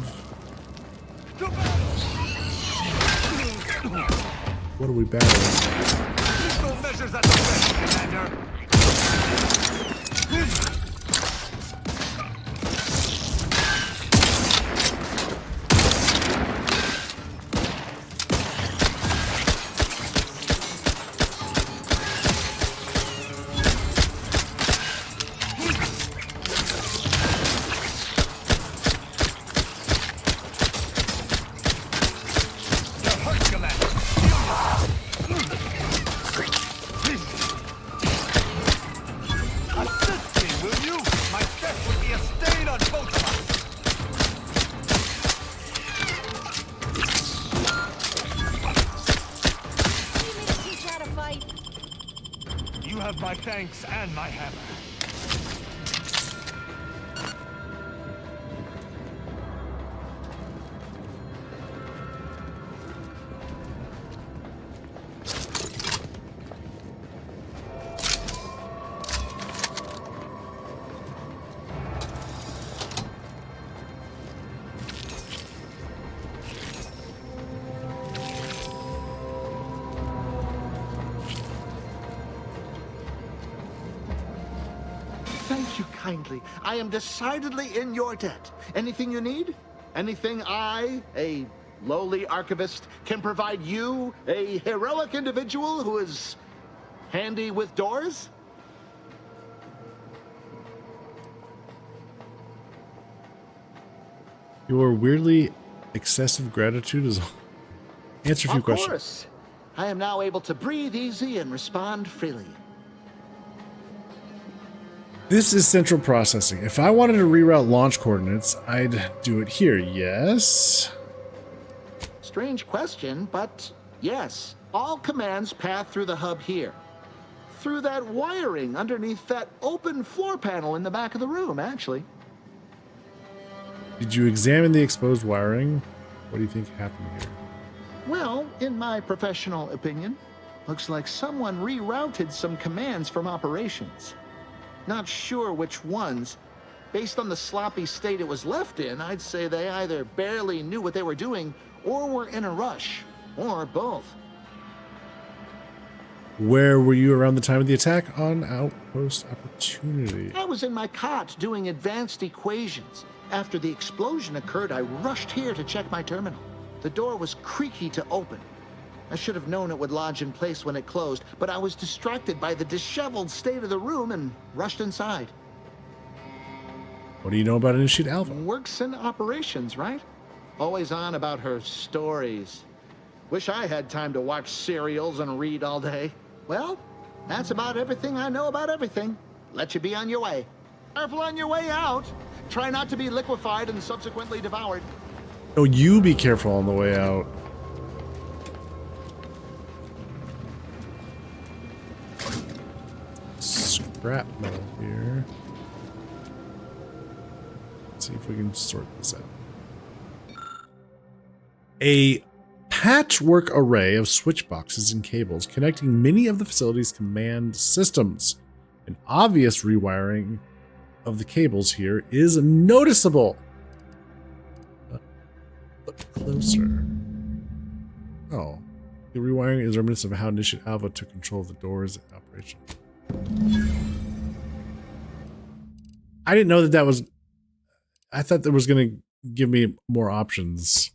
What are we battling?
No measures at the best, Commander. You have my thanks and my hammer.
Thank you kindly. I am decidedly in your debt. Anything you need? Anything I, a lowly archivist, can provide you, a heroic individual who is handy with doors?
Your weirdly excessive gratitude is... Answer a few questions.
Of course. I am now able to breathe easy and respond freely.
This is central processing. If I wanted to reroute launch coordinates, I'd do it here, yes?
Strange question, but yes. All commands pass through the hub here. Through that wiring underneath that open floor panel in the back of the room, actually.
Did you examine the exposed wiring? What do you think happened here?
Well, in my professional opinion, looks like someone rerouted some commands from operations. Not sure which ones. Based on the sloppy state it was left in, I'd say they either barely knew what they were doing or were in a rush, or both.
Where were you around the time of the attack on Outpost Opportunity?
I was in my cot doing advanced equations. After the explosion occurred, I rushed here to check my terminal. The door was creaky to open. I should have known it would lodge in place when it closed, but I was distracted by the disheveled state of the room and rushed inside.
What do you know about Initiate Alpha?
Works in operations, right? Always on about her stories. Wish I had time to watch serials and read all day. Well, that's about everything I know about everything. Let you be on your way. Careful on your way out. Try not to be liquefied and subsequently devoured.
Oh, you be careful on the way out. Scrap metal here. Let's see if we can sort this out. A patchwork array of switch boxes and cables connecting many of the facility's command systems. An obvious rewiring of the cables here is noticeable. Look closer. Oh. The rewiring is reminiscent of how Initiate Alpha took control of the doors in operation. I didn't know that was... I thought that was going to give me more options.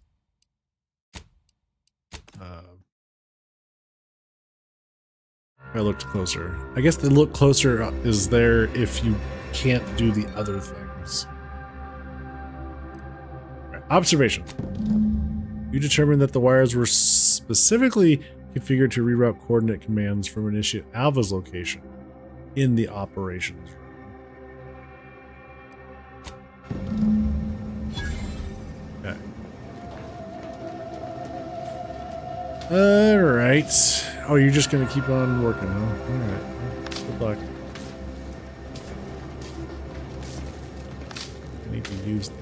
I looked closer. I guess the look closer is there if you can't do the other things. Right. Observation. You determined that the wires were specifically configured to reroute coordinate commands from Initiate Alpha's location in the operations room. Okay. Alright. Oh, you're just gonna keep on working, huh? Alright. Good luck. I need to use them.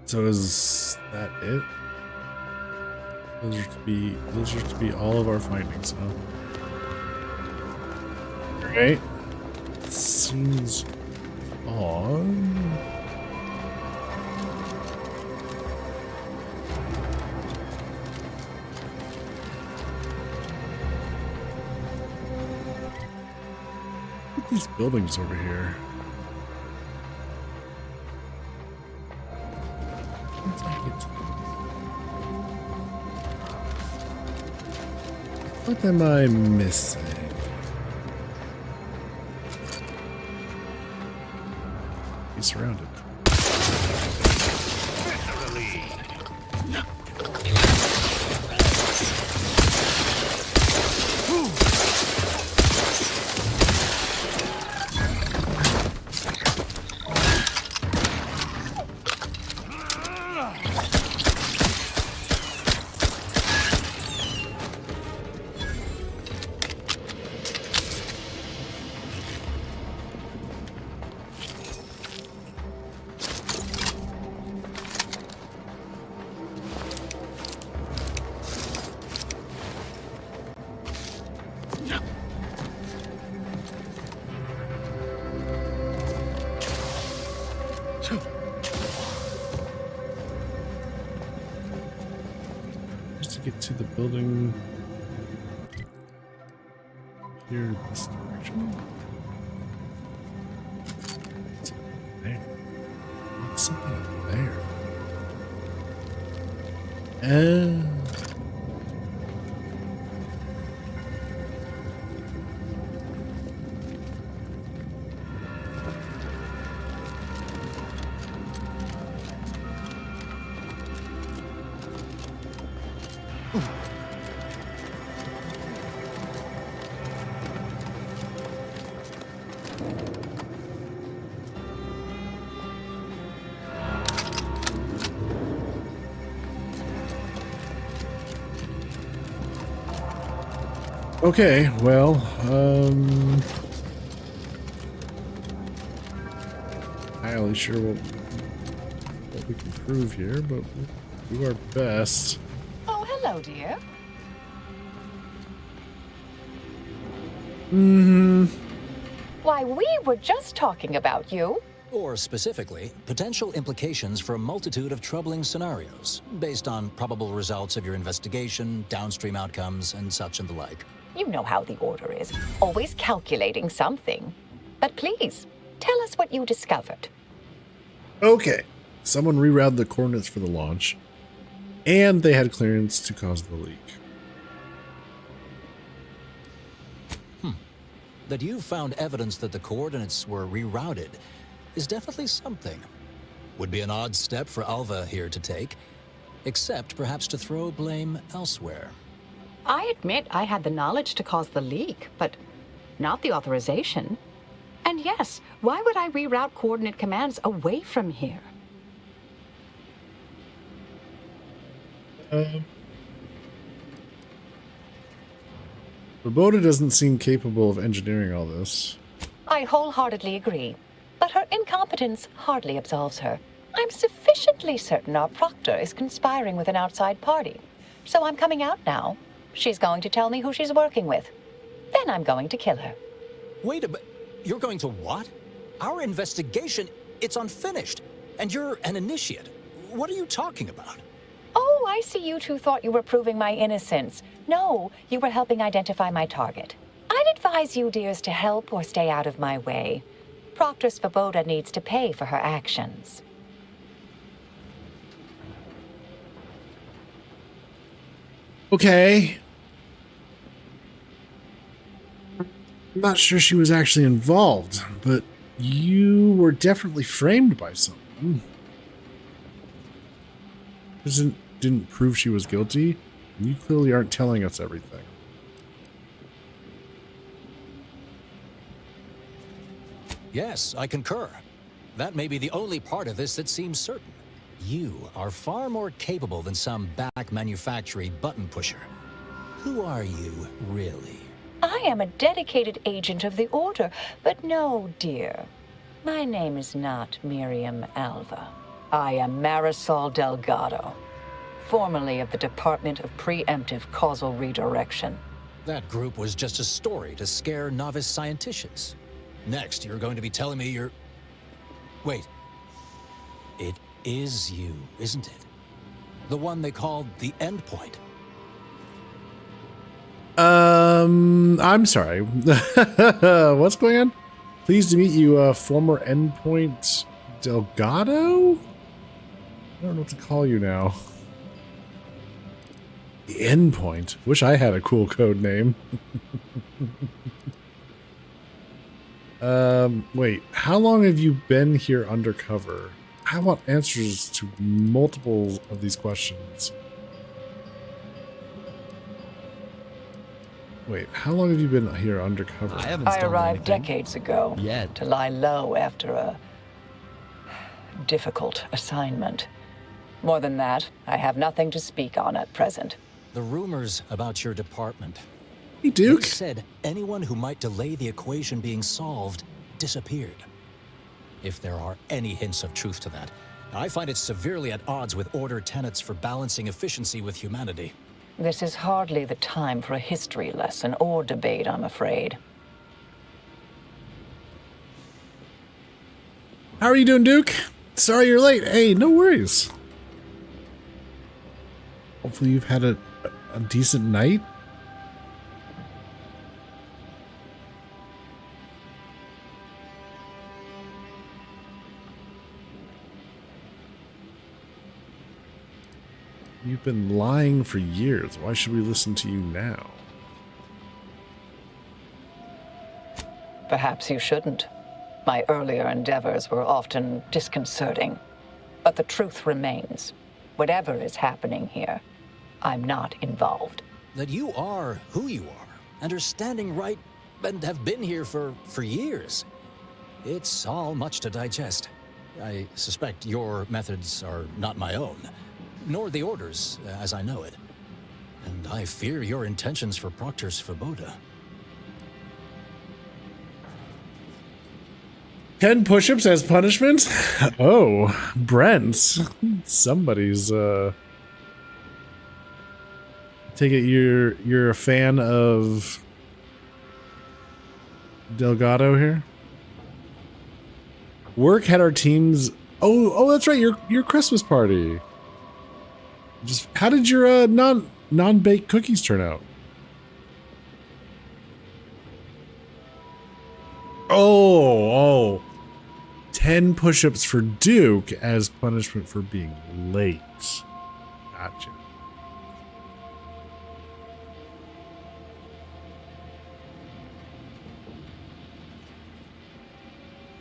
So is that it? Those are to be all of our findings, huh? Alright. Seems odd. Look at these buildings over here. What am I missing? He's surrounded. to get to the building here this direction. There. Something up there. Okay, well, not entirely sure what we can prove here, but we'll do our best.
Oh, hello, dear. Why, we were just talking about you.
Or specifically, potential implications for a multitude of troubling scenarios, based on probable results of your investigation, downstream outcomes, and such and the like.
You know how the Order is, always calculating something. But please, tell us what you discovered.
Okay, someone rerouted the coordinates for the launch, and they had clearance to cause the leak.
That you found evidence that the coordinates were rerouted is definitely something. Would be an odd step for Alva here to take, except perhaps to throw blame elsewhere.
I admit I had the knowledge to cause the leak, but not the authorization. And yes, why would I reroute coordinate commands away from here?
Roboda doesn't seem capable of engineering all this.
I wholeheartedly agree, but her incompetence hardly absolves her. I'm sufficiently certain our proctor is conspiring with an outside party, so I'm coming out now. She's going to tell me who she's working with. Then I'm going to kill her.
Wait a minute. You're going to what? Our investigation, it's unfinished. And you're an initiate. What are you talking about?
Oh, I see you two thought you were proving my innocence. No, you were helping identify my target. I'd advise you dears to help or stay out of my way. Proctor Svoboda needs to pay for her actions.
Okay. I'm not sure she was actually involved, but you were definitely framed by someone. Didn't prove she was guilty, and you clearly aren't telling us everything.
Yes, I concur. That may be the only part of this that seems certain. You are far more capable than some back manufactory button pusher. Who are you, really?
I am a dedicated agent of the Order, but no, dear. My name is not Miriam Alva. I am Marisol Delgado, formerly of the Department of Preemptive Causal Redirection.
That group was just a story to scare novice scienticians. Next, you're going to be telling me you're... Wait. It is you, isn't it? The one they called the Endpoint.
I'm sorry. What's going on? Pleased to meet you, former Endpoint Delgado? I don't know what to call you now. The Endpoint. Wish I had a cool code name. Wait, how long have you been here undercover? I want answers to multiple of these questions. Wait, how long have you been here undercover?
I arrived decades ago to lie low after a difficult assignment. More than that, I have nothing to speak on at present.
The rumors about your department.
Hey, Duke.
They said anyone who might delay the equation being solved disappeared. If there are any hints of truth to that, I find it severely at odds with Order tenets for balancing efficiency with humanity.
This is hardly the time for a history lesson or debate, I'm afraid.
How are you doing, Duke? Sorry you're late. Hey, no worries. Hopefully you've had a a decent night. You've been lying for years. Why should we listen to you now?
Perhaps you shouldn't. My earlier endeavors were often disconcerting. But the truth remains. Whatever is happening here, I'm not involved.
That you are who you are, and are standing right, and have been here for years. It's all much to digest. I suspect your methods are not my own, nor the Order's, as I know it. And I fear your intentions for Proctor's Svoboda.
10 push-ups as punishment? Oh, Brent. Somebody's take it you're a fan of Delgado here? Work had our teams. Oh, that's right. Your Christmas party. Just how did your non-baked cookies turn out? Oh. 10 push-ups for Duke as punishment for being late. Gotcha.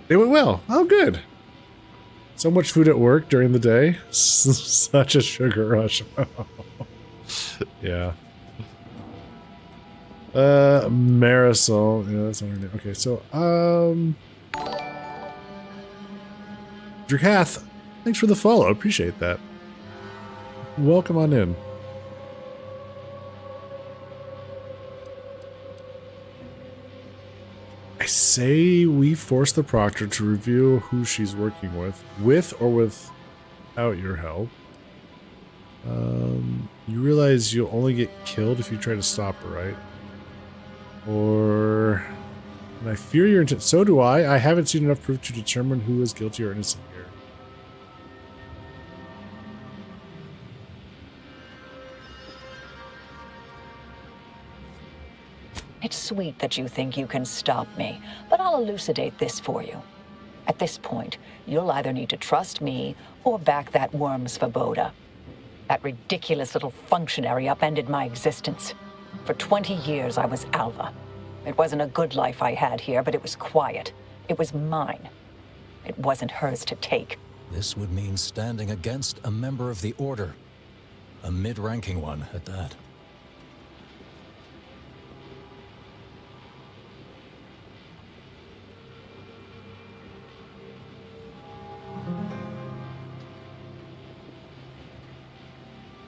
They went well. Oh, good. So much food at work during the day. Such a sugar rush. Yeah. Marisol. Yeah, that's not her name. Okay, so, Drakath, thanks for the follow. Appreciate that. Welcome on in. I say we force the Proctor to reveal who she's working with or without your help. You realize you'll only get killed if you try to stop her, right? Or... And I fear your intent. So do I. I haven't seen enough proof to determine who is guilty or innocent here.
It's sweet that you think you can stop me, but I'll elucidate this for you. At this point, you'll either need to trust me or back that worm Svoboda. That ridiculous little functionary upended my existence. For 20 years, I was Alva. It wasn't a good life I had here, but it was quiet. It was mine. It wasn't hers to take.
This would mean standing against a member of the Order. A mid-ranking one at that.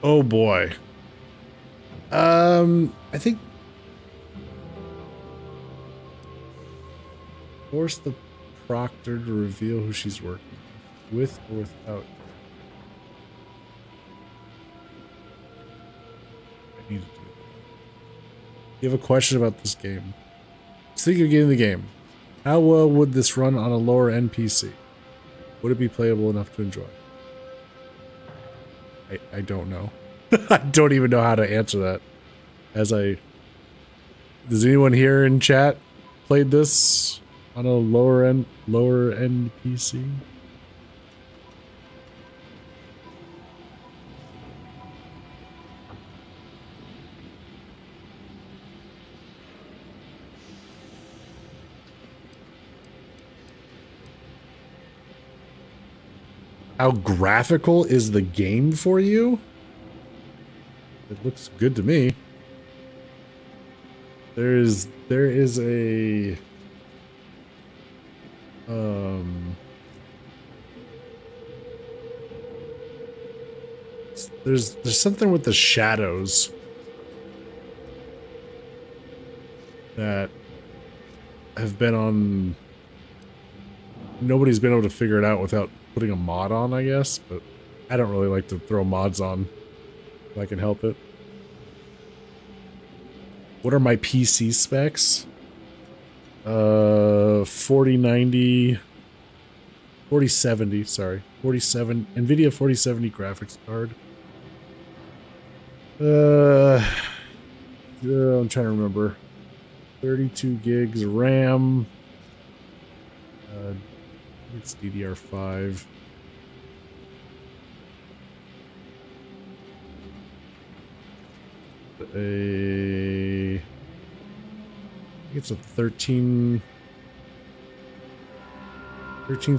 Oh boy. I think force the Proctor to reveal who she's working with or without. I need to do that. You have a question about this game. Speaking of getting the game, how well would this run on a lower end PC? Would it be playable enough to enjoy? I don't know. I don't even know how to answer that. Does anyone here in chat played this on a lower end PC? How graphical is the game for you? It looks good to me. There is a there's something with the shadows that have been on. Nobody's been able to figure it out without putting a mod on, I guess, but I don't really like to throw mods on if I can help it. What are my PC specs? 4070, sorry. 47 NVIDIA 4070 graphics card. I'm trying to remember. 32 gigs RAM. It's DDR5. It's a 13th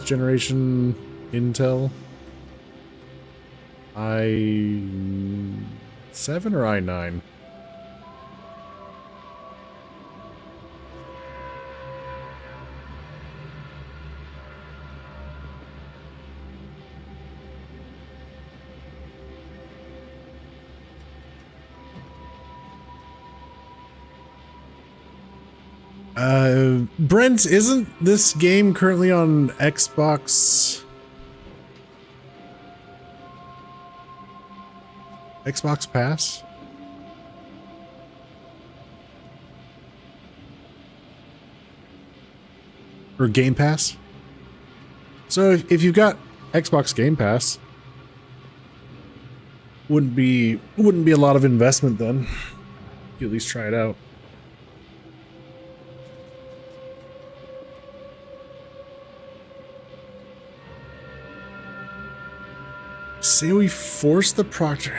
generation Intel. i7 or i9? Brent, isn't this game currently on Xbox Pass? Or Game Pass? So if you've got Xbox Game Pass, wouldn't be a lot of investment then. You at least try it out. Say we force the proctor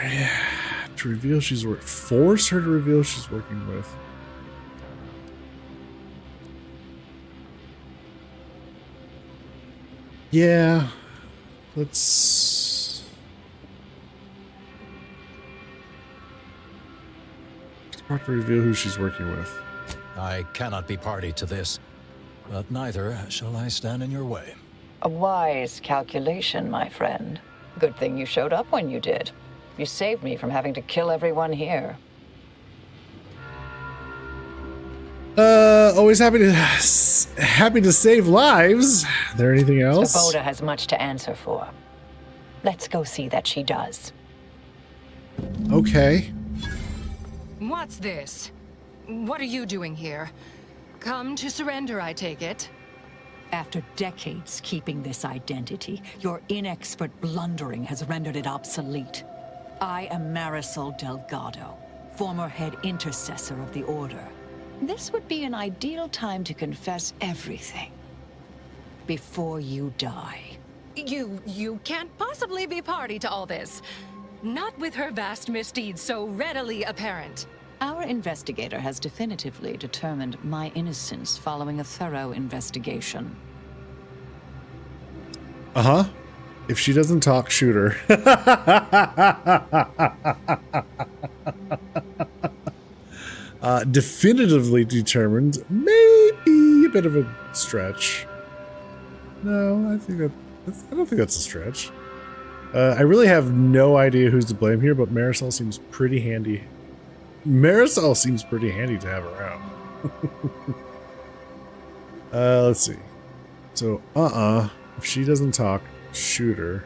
to reveal force her to reveal she's working with. Yeah, let's proctor reveal who she's working with.
I cannot be party to this, but neither shall I stand in your way.
A wise calculation, my friend. Good thing you showed up when you did. You saved me from having to kill everyone here.
Always happy to save lives. Is there anything else?
Svoboda has much to answer for. Let's go see that she does.
Okay.
What's this? What are you doing here? Come to surrender, I take it?
After decades keeping this identity, your inexpert blundering has rendered it obsolete. I am Marisol Delgado, former head intercessor of the Order. This would be an ideal time to confess everything. Before you die.
You can't possibly be party to all this. Not with her vast misdeeds so readily apparent.
Our investigator has definitively determined my innocence following a thorough investigation.
Uh-huh. If she doesn't talk, shoot her. Definitively determined. Maybe a bit of a stretch. No, I don't think that's a stretch. I really have no idea who's to blame here, but Marisol seems pretty handy. Marisol seems pretty handy to have around. Let's see. So, if she doesn't talk, shoot her.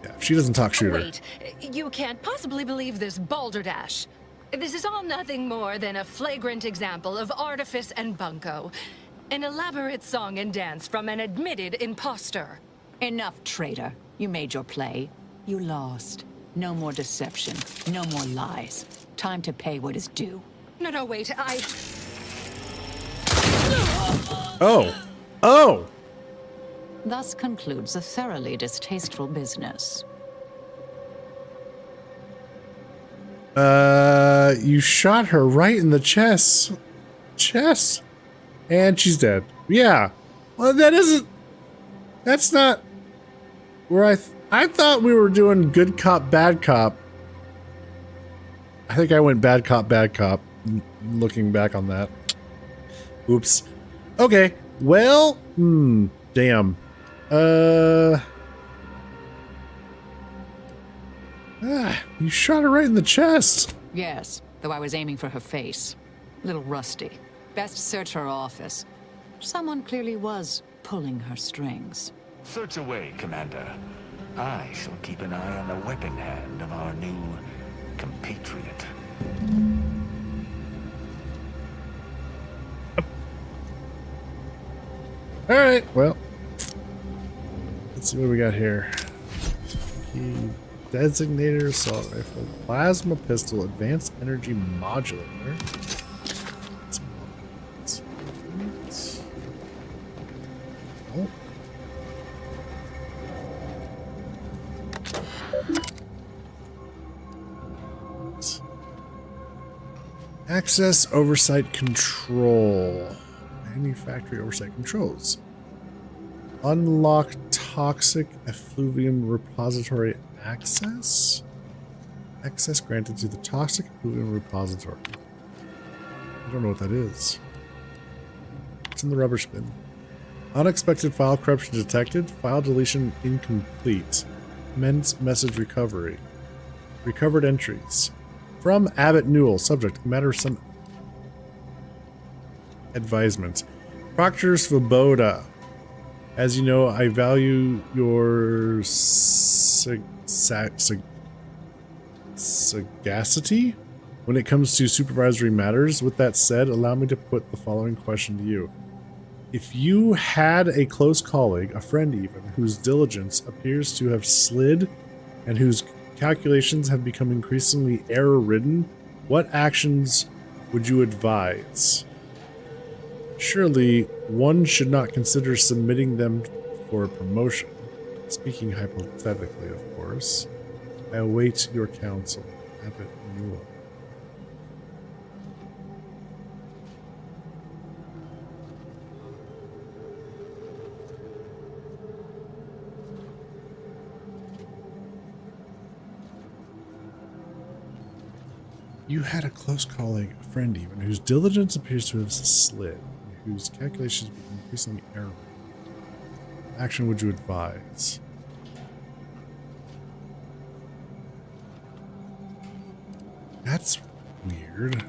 Yeah, if she doesn't talk, shoot her.
Wait, you can't possibly believe this balderdash. This is all nothing more than a flagrant example of artifice and bunco. An elaborate song and dance from an admitted imposter.
Enough, traitor. You made your play. You lost. No more deception. No more lies. Time to pay what is due.
No, wait,
Oh!
Thus concludes a thoroughly distasteful business.
You shot her right in the chest. And she's dead. Yeah. Well, that's not where I thought we were doing good cop, bad cop. I think I went bad cop, looking back on that. Oops. Okay. Well, damn. You shot her right in the chest.
Yes, though I was aiming for her face. Little rusty. Best search her office. Someone clearly was pulling her strings.
Search away, Commander. I shall keep an eye on the weapon hand of our new compatriot.
Alright, well. Let's see what we got here. Key designator, assault rifle, plasma pistol, advanced energy modulator. Oh. Access oversight control. Manufacturing oversight controls. Unlock toxic effluvium repository access. Access granted to the toxic effluvium repository. I don't know what that is. It's in the rubbish bin. Unexpected file corruption detected. File deletion incomplete. Men's message recovery. Recovered entries. From Abbott Newell. Subject. Matter of some advisement. Proctor Svoboda. As you know, I value your sagacity when it comes to supervisory matters. With that said, allow me to put the following question to you. If you had a close colleague, a friend even, whose diligence appears to have slid and whose calculations have become increasingly error-ridden, what actions would you advise? Surely, one should not consider submitting them for a promotion. Speaking hypothetically, of course. I await your counsel. Abbott Newell. You had a close colleague, a friend even, whose diligence appears to have slid, and whose calculations become increasingly error. Action would you advise? That's weird.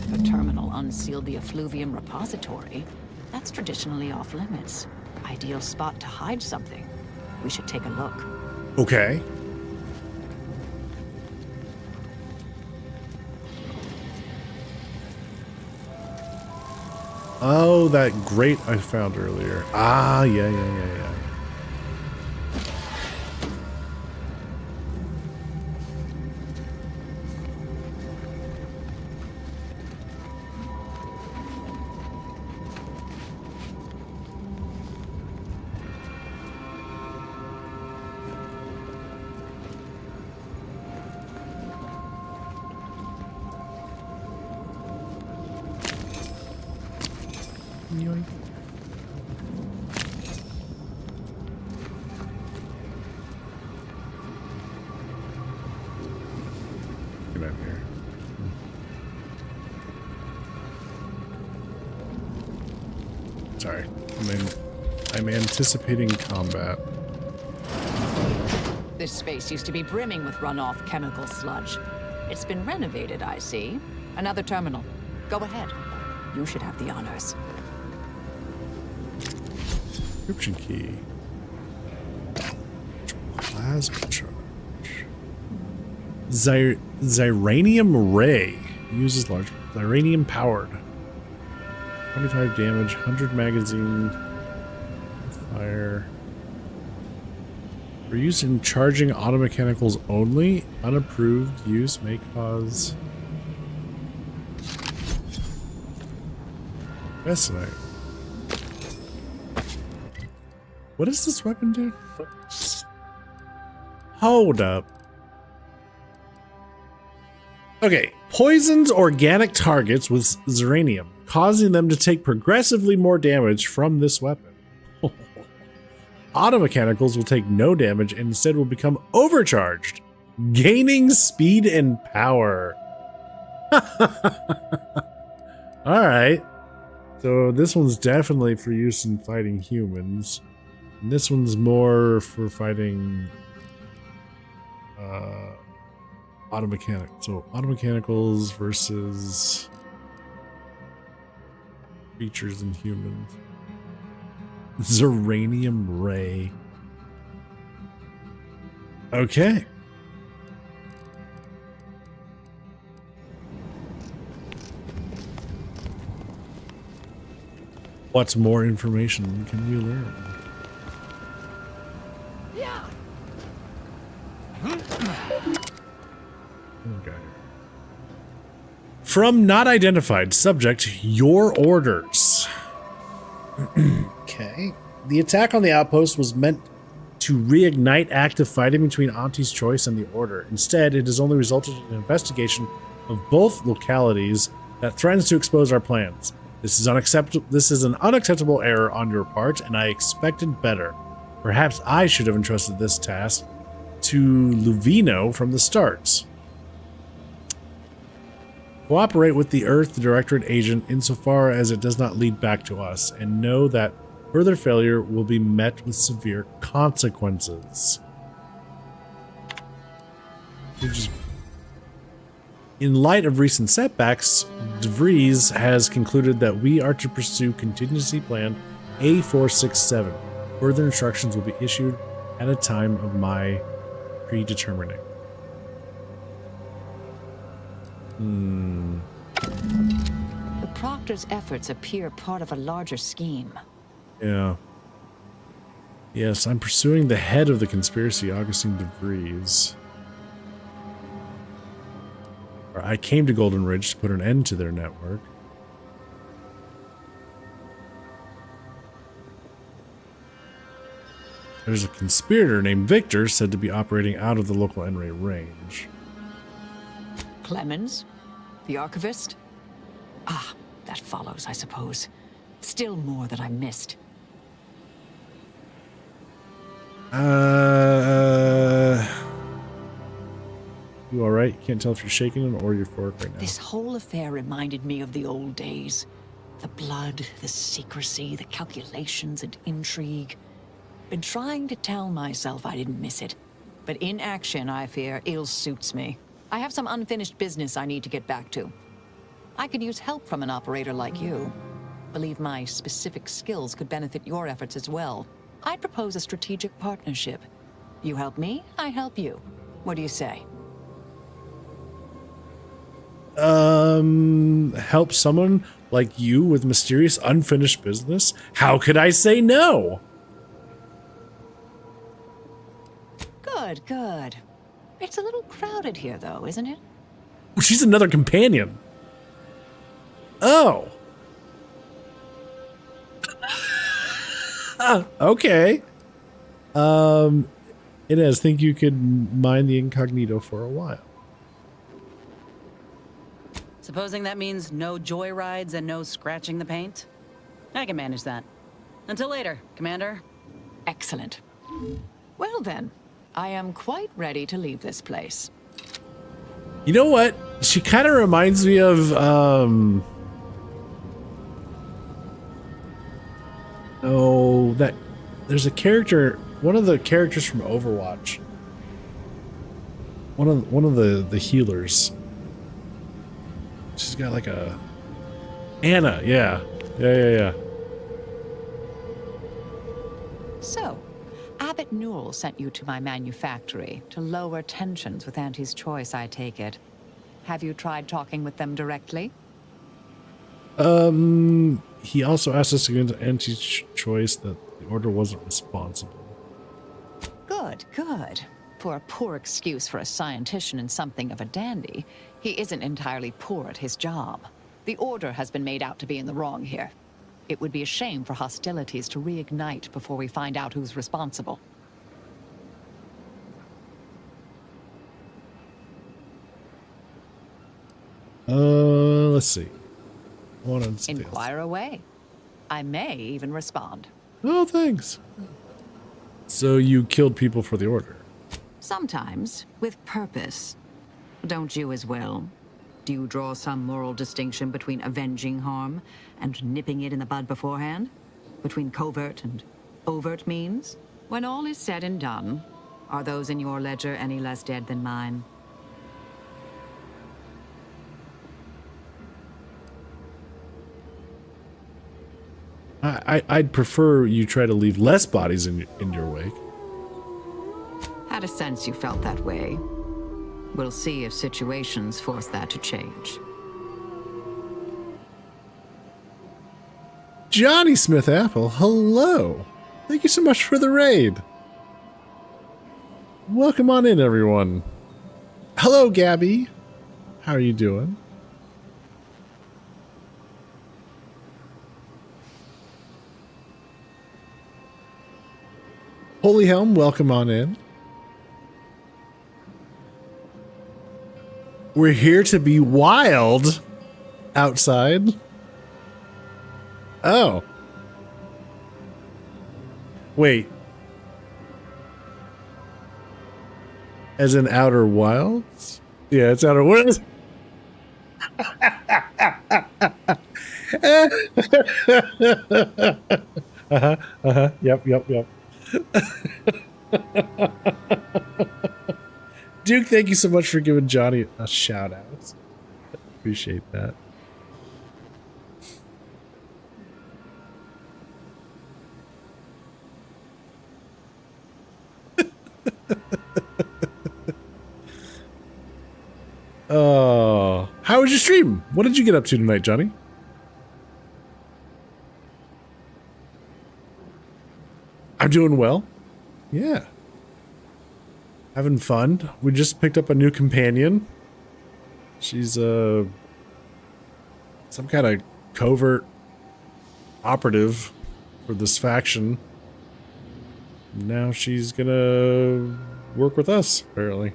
The terminal unsealed the effluvium repository. That's traditionally off limits. Ideal spot to hide something. We should take a look.
Okay. Oh, that grate I found earlier. Ah, yeah. Yoink. Get out here. Sorry, I'm anticipating combat.
This space used to be brimming with runoff chemical sludge. It's been renovated, I see. Another terminal. Go ahead. You should have the honors.
Encryption key. Plasma charge. Ziranium ray. Uses large. Ziranium powered. 25 damage. 100 magazine. Fire. For use in charging automechanicals only. Unapproved use may cause. Fascinating. What does this weapon do? Hold up. Okay. Poisons organic targets with ziranium, causing them to take progressively more damage from this weapon. Automechanicals will take no damage and instead will become overcharged, gaining speed and power. Alright. So this one's definitely for use in fighting humans. And this one's more for fighting automechanics. So automechanicals versus creatures and humans. Ziranium ray. Okay. What more information can you learn? Okay. From not identified subject, your orders. Okay. The attack on the outpost was meant to reignite active fighting between Auntie's Choice and the Order. Instead, it has only resulted in an investigation of both localities that threatens to expose our plans. This is unacceptable. This is an unacceptable error on your part, and I expected better. Perhaps I should have entrusted this task to Luvino from the start. Cooperate with the Earth Directorate agent insofar as it does not lead back to us, and know that further failure will be met with severe consequences. In light of recent setbacks, De Vries has concluded that we are to pursue contingency plan A467. Further instructions will be issued at a time of my predetermining.
The Proctor's efforts appear part of a larger scheme.
Yeah. Yes, I'm pursuing the head of the conspiracy, Augustine De Vries. I came to Golden Ridge to put an end to their network. There's a conspirator named Victor said to be operating out of the local N-ray range.
Clemens? The archivist? Ah, that follows, I suppose. Still more that I missed.
You alright? Can't tell if you're shaking or you're euphoric right now.
This whole affair reminded me of the old days. The blood, the secrecy, the calculations and intrigue. Been trying to tell myself I didn't miss it. But in action, I fear, ill suits me. I have some unfinished business I need to get back to. I could use help from an operator like you. Believe my specific skills could benefit your efforts as well. I'd propose a strategic partnership. You help me, I help you. What do you say?
Help someone like you with mysterious unfinished business? How could I say no?
Good, good. It's a little crowded here, though, isn't it?
She's another companion. Oh. Okay. Inez, think you could mine the incognito for a while.
Supposing that means no joyrides and no scratching the paint? I can manage that. Until later, Commander.
Excellent. Well then, I am quite ready to leave this place.
You know what? She kind of reminds me of, oh, that there's a character, one of the characters from Overwatch. One of the healers. She's got like a Anna, yeah.
So, Abbott Newell sent you to my manufactory to lower tensions with Auntie's Choice, I take it. Have you tried talking with them directly?
He also asked us to go into Auntie's Choice that the Order wasn't responsible.
Good, good. For a poor excuse for a scientician and something of a dandy, he isn't entirely poor at his job. The Order has been made out to be in the wrong here. It would be a shame for hostilities to reignite before we find out who's responsible.
Let's see.
Inquire away. I may even respond.
Oh, thanks. So you killed people for the Order?
Sometimes, with purpose. Don't you as well? Do you draw some moral distinction between avenging harm and nipping it in the bud beforehand? Between covert and overt means? When all is said and done, are those in your ledger any less dead than mine?
I'd prefer you try to leave less bodies in your wake.
Had a sense you felt that way. We'll see if situations force that to change.
Johnny Smith Apple, hello. Thank you so much for the raid. Welcome on in, everyone. Hello, Gabby. How are you doing? Holy Helm, welcome on in. We're here to be wild outside. Oh. Wait. As in Outer Wilds? Yeah, it's Outer Wilds. Yep. Duke, thank you so much for giving Johnny a shout out. Appreciate that. Oh, how was your stream? What did you get up to tonight, Johnny? I'm doing well. Yeah. Having fun. We just picked up a new companion. She's some kind of covert operative for this faction. Now she's gonna work with us, apparently.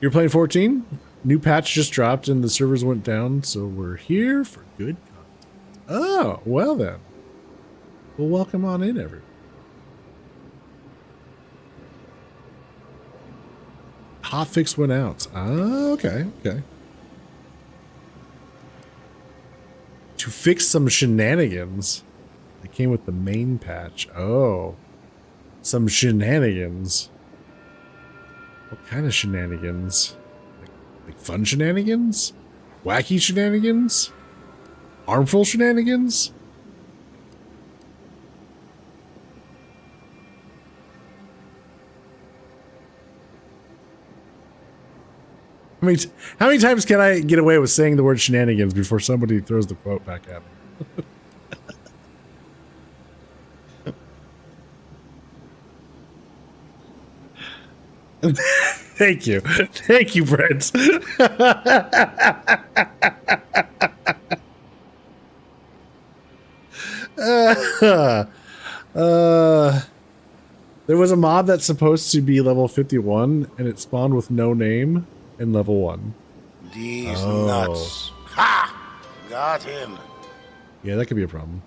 You're playing 14? New patch just dropped and the servers went down, so we're here for good content. Oh, well then. Well, welcome on in, everyone. Hotfix went out. Oh, okay. To fix some shenanigans. They came with the main patch. Oh. Some shenanigans. What kind of shenanigans? Like fun shenanigans? Wacky shenanigans? Harmful shenanigans? How many times can I get away with saying the word shenanigans before somebody throws the quote back at me? Thank you. Thank you, Brent. There was a mob that's supposed to be level 51 and it spawned with no name in level 1.
These nuts. Ha! Got him.
Yeah, that could be a problem.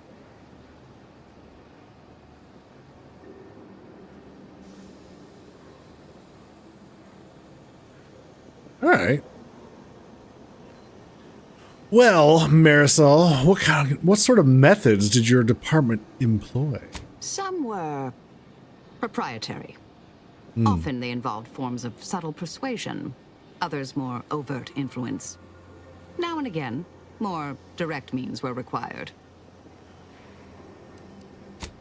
All right. Well, Marisol, what sort of methods did your department employ?
Some were proprietary. Often they involved forms of subtle persuasion, others more overt influence. Now and again, more direct means were required.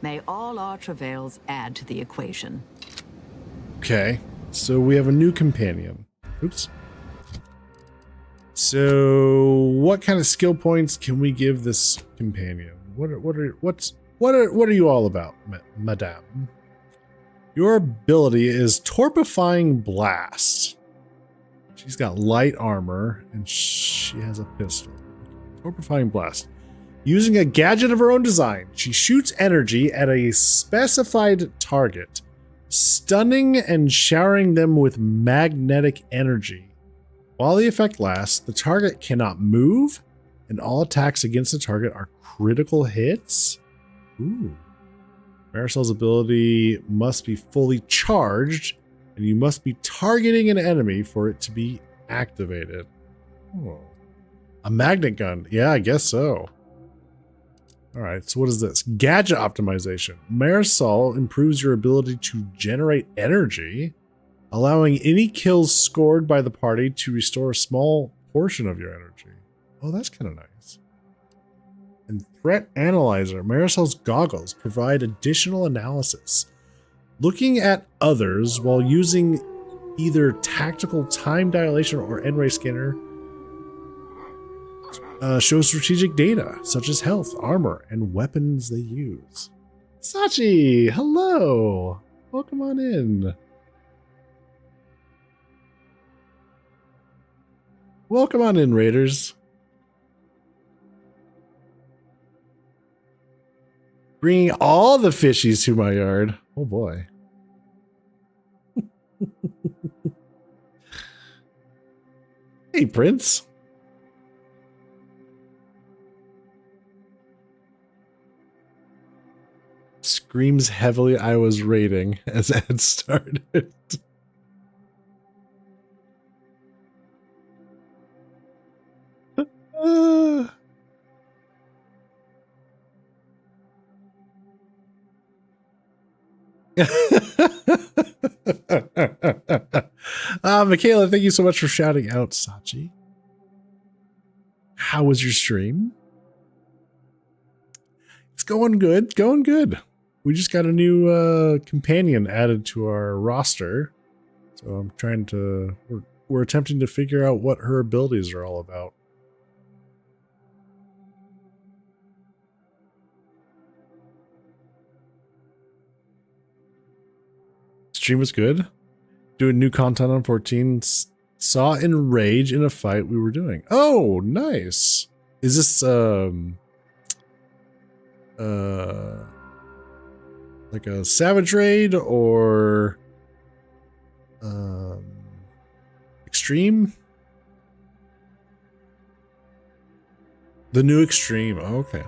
May all our travails add to the equation.
Okay, so we have a new companion. Oops. So, what kind of skill points can we give this companion? What are you all about, Madame? Your ability is Torpifying Blast. She's got light armor and she has a pistol. Torpifying Blast. Using a gadget of her own design, she shoots energy at a specified target, stunning and showering them with magnetic energy. While the effect lasts, the target cannot move, and all attacks against the target are critical hits. Ooh. Marisol's ability must be fully charged, and you must be targeting an enemy for it to be activated. Oh. A magnet gun. Yeah, I guess so. Alright, so what is this? Gadget optimization. Marisol improves your ability to generate energy, allowing any kills scored by the party to restore a small portion of your energy. Oh, that's kind of nice. And Threat Analyzer. Marisol's goggles provide additional analysis. Looking at others while using either tactical time dilation or N-ray scanner. shows strategic data such as health, armor, and weapons they use. Sachi, hello. Welcome on in. Welcome on in, Raiders. Bringing all the fishies to my yard. Oh boy. Hey, Prince. Screams heavily I was raiding as ad started. Michaela, thank you so much for shouting out, Sachi. How was your stream? It's going good, going good. We just got a new companion added to our roster. So I'm trying to, we're attempting to figure out what her abilities are all about. Stream was good. Doing new content on 14. Saw Enrage in a fight we were doing. Oh, nice. Is this like a Savage Raid or Extreme? The new Extreme. Oh, okay.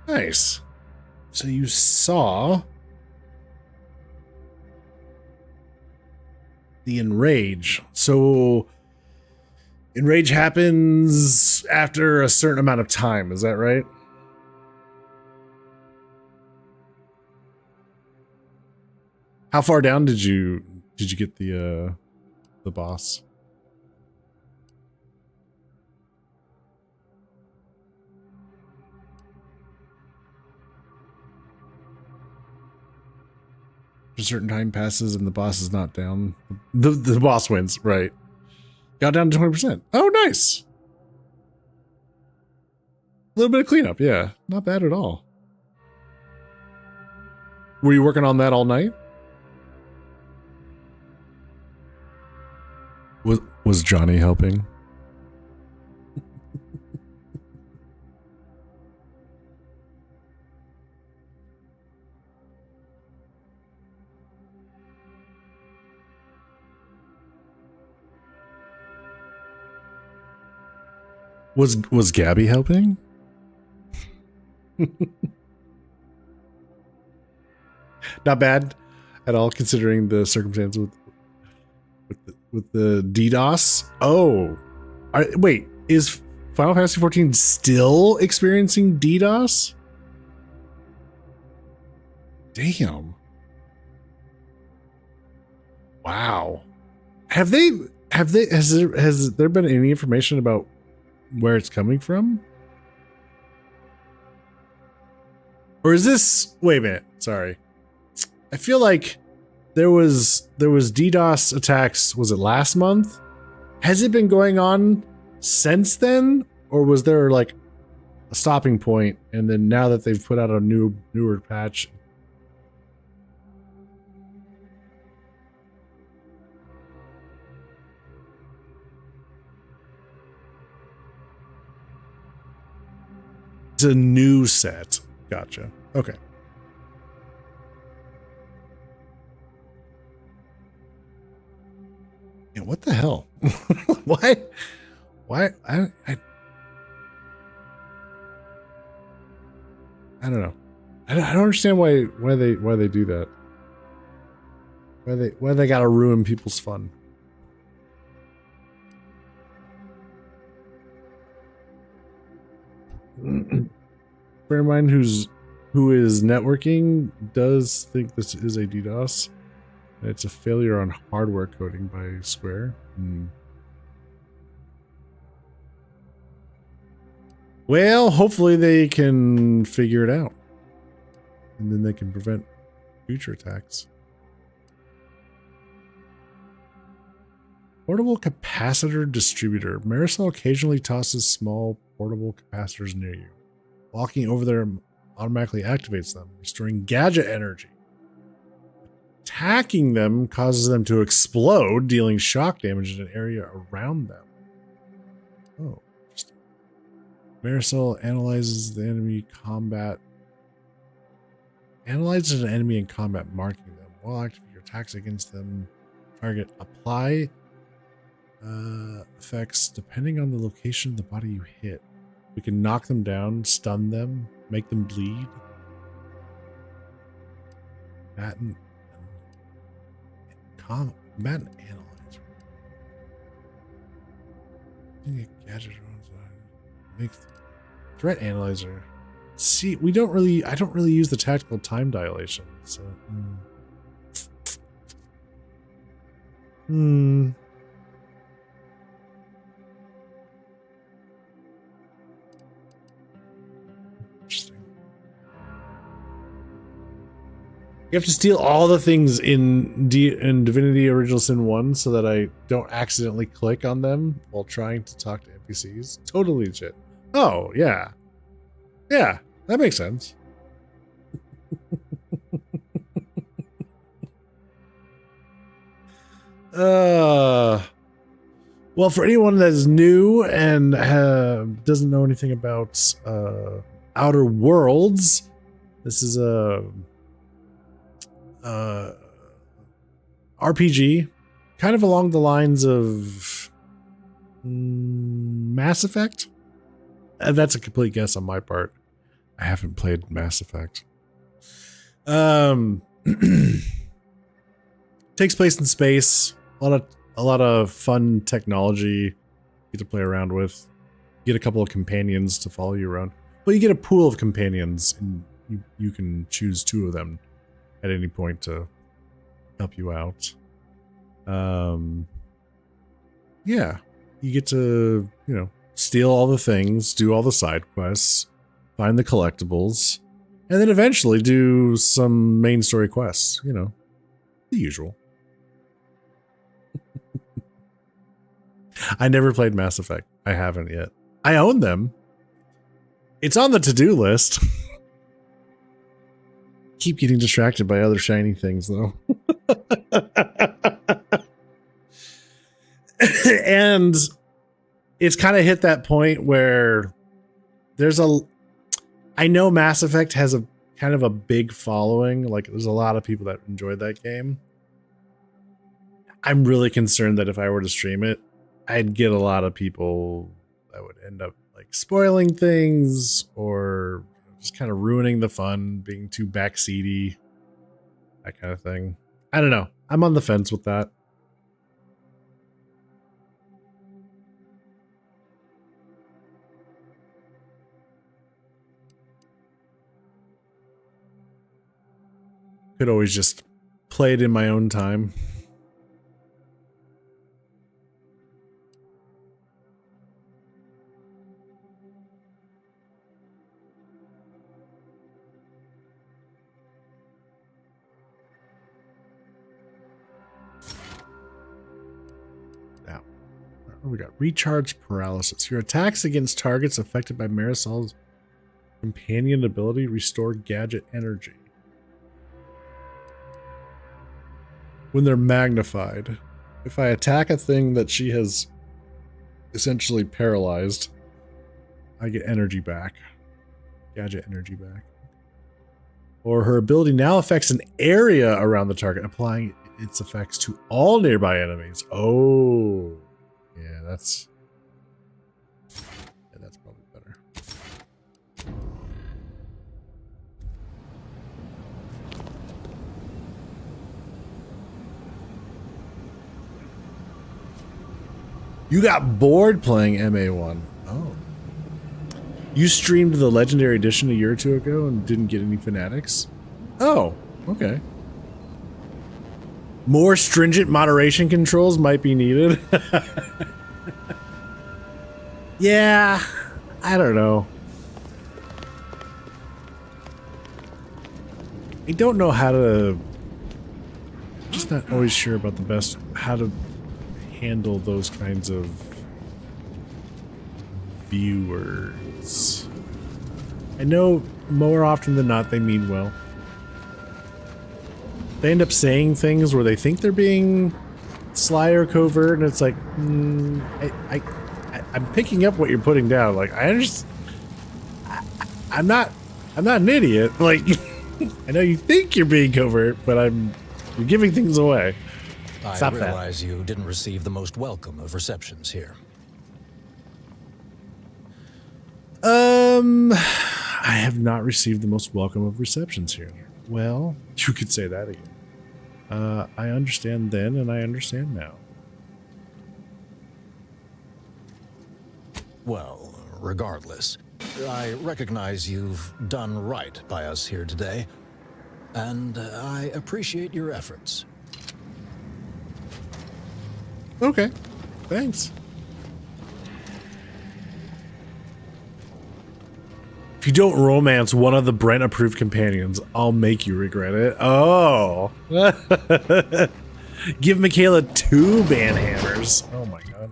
Nice. So you saw the Enrage. So Enrage happens after a certain amount of time, is that right? How far down did you get the boss? A certain time passes and the boss is not down. The boss wins, right? Got down to 20%. Oh, nice. A little bit of cleanup, yeah. Not bad at all. Were you working on that all night? Was Johnny helping? Was Gabby helping? Not bad at all, considering the circumstance with the DDoS. Oh, wait, is Final Fantasy XIV still experiencing DDoS? Damn. Wow. Has there been any information about where it's coming from? Or is this, wait a minute, sorry. I feel like there was DDoS attacks, was it last month? Has it been going on since then? Or was there like a stopping point and then now that they've put out a newer patch? It's a new set. Gotcha. Okay. Yeah, what the hell? Why? I don't know. I don't understand why they do that. Why they gotta ruin people's fun. Friend of mine who is networking does think this is a DDoS. It's a failure on hardware coding by Square. Well, hopefully they can figure it out. And then they can prevent future attacks. Portable capacitor distributor. Marisol occasionally tosses small portable capacitors near you. Walking over them automatically activates them, restoring gadget energy. Attacking them causes them to explode, dealing shock damage in an area around them. Oh, interesting. Marisol analyzes the enemy combat. Analyzes an enemy in combat, marking them. While activate your attacks against them, target apply effects depending on the location of the body you hit. We can knock them down, stun them, make them bleed. Combat analyzer. Gadget makes threat analyzer. See, I don't really use the tactical time dilation, so interesting. You have to steal all the things in Divinity Original Sin 1 so that I don't accidentally click on them while trying to talk to NPCs. Totally legit. Oh, yeah. Yeah, that makes sense. Well, for anyone that is new and doesn't know anything about Outer Worlds, this is a RPG, kind of along the lines of Mass Effect. That's a complete guess on my part. I haven't played Mass Effect. Takes place in space. A lot of fun technology you get to play around with. You get a couple of companions to follow you around. Well, you get a pool of companions, and you can choose 2 of them at any point to help you out. Yeah, you get to, steal all the things, do all the side quests, find the collectibles, and then eventually do some main story quests, the usual. I never played Mass Effect. I haven't yet. I own them. It's on the to-do list. Keep getting distracted by other shiny things, though. And it's kind of hit that point where I know Mass Effect has a kind of a big following. Like, there's a lot of people that enjoyed that game. I'm really concerned that if I were to stream it, I'd get a lot of people that would end up like spoiling things or just kind of ruining the fun, being too backseaty, that kind of thing. I don't know. I'm on the fence with that. Could always just play it in my own time. We got recharge paralysis. Your attacks against targets affected by Marisol's companion ability restore gadget energy when they're magnified. If I attack a thing that she has essentially paralyzed, I get energy back. Gadget energy back. Or her ability now affects an area around the target, applying its effects to all nearby enemies. Oh. Yeah, that's probably better. You got bored playing MA1. Oh. You streamed the Legendary Edition a year or 2 ago and didn't get any fanatics? Oh, okay. More stringent moderation controls might be needed. Yeah, I don't know. I don't know how to... Just not always sure about how to handle those kinds of viewers. I know more often than not they mean well. They end up saying things where they think they're being sly or covert, and it's like, I'm picking up what you're putting down. Like, I understand. I'm not an idiot. Like, I know you think you're being covert, but you're giving things away. Stop
I realize you didn't receive the most welcome of receptions here.
I have not received the most welcome of receptions here. Well, you could say that again. I understand then, and I understand now.
Well, regardless, I recognize you've done right by us here today, and I appreciate your efforts.
Okay, thanks. If you don't romance one of the Brent-approved companions, I'll make you regret it. Oh. Give Michaela 2 banhammers. Oh my god.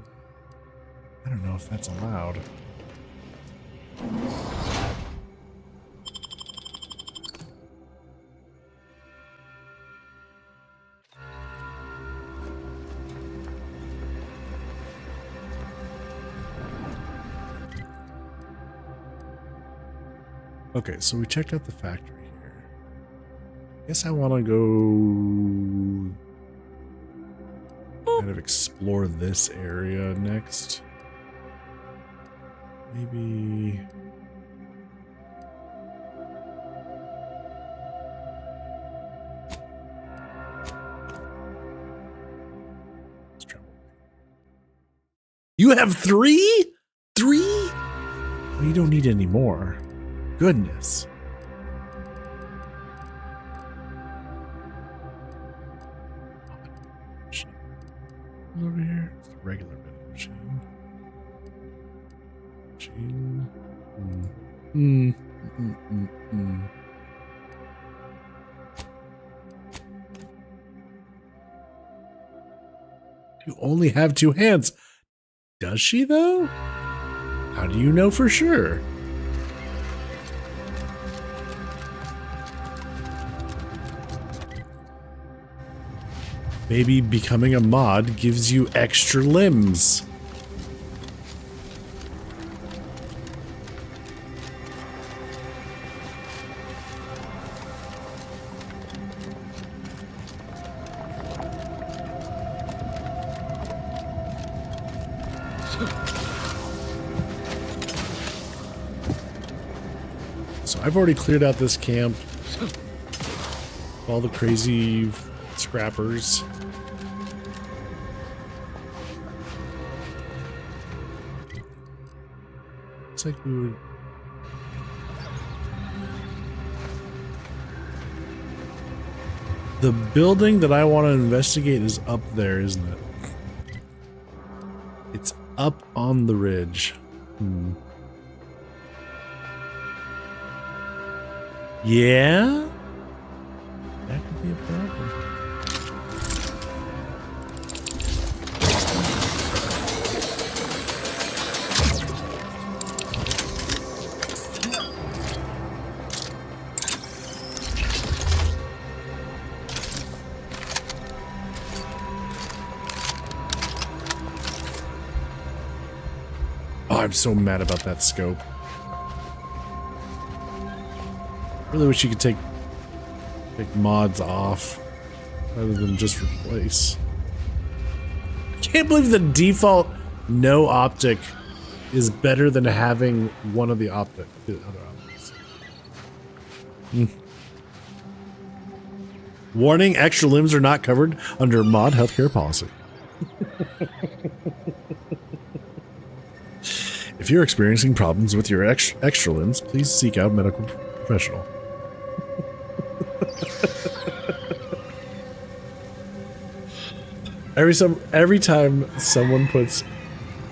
I don't know if that's allowed. Okay, so we checked out the factory here. Guess I want to go kind of explore this area next. Maybe... let's travel. You have 3? 3? Well, you don't need any more. Goodness. Over here, it's a regular vending machine. You only have 2 hands. Does she though? How do you know for sure? Maybe becoming a mod gives you extra limbs. So I've already cleared out this camp. All the crazy scrappers. Looks like we would... The building that I want to investigate is up there, isn't it? It's up on the ridge. Yeah? That could be a problem. Oh, I'm so mad about that scope. Really wish you could take mods off rather than just replace. I can't believe the default no optic is better than having one of the other optics. Warning, extra limbs are not covered under mod healthcare policy. If you're experiencing problems with your extra limbs, please seek out a medical professional. Every time someone puts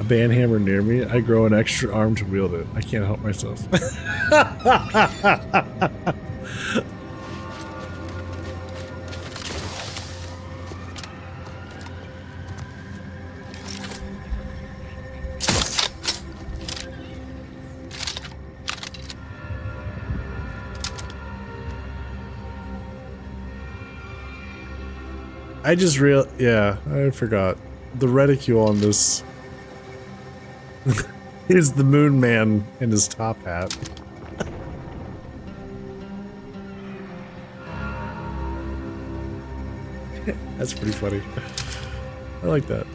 a banhammer near me, I grow an extra arm to wield it. I can't help myself. I forgot. The reticule on this is the Moon Man in his top hat. That's pretty funny. I like that.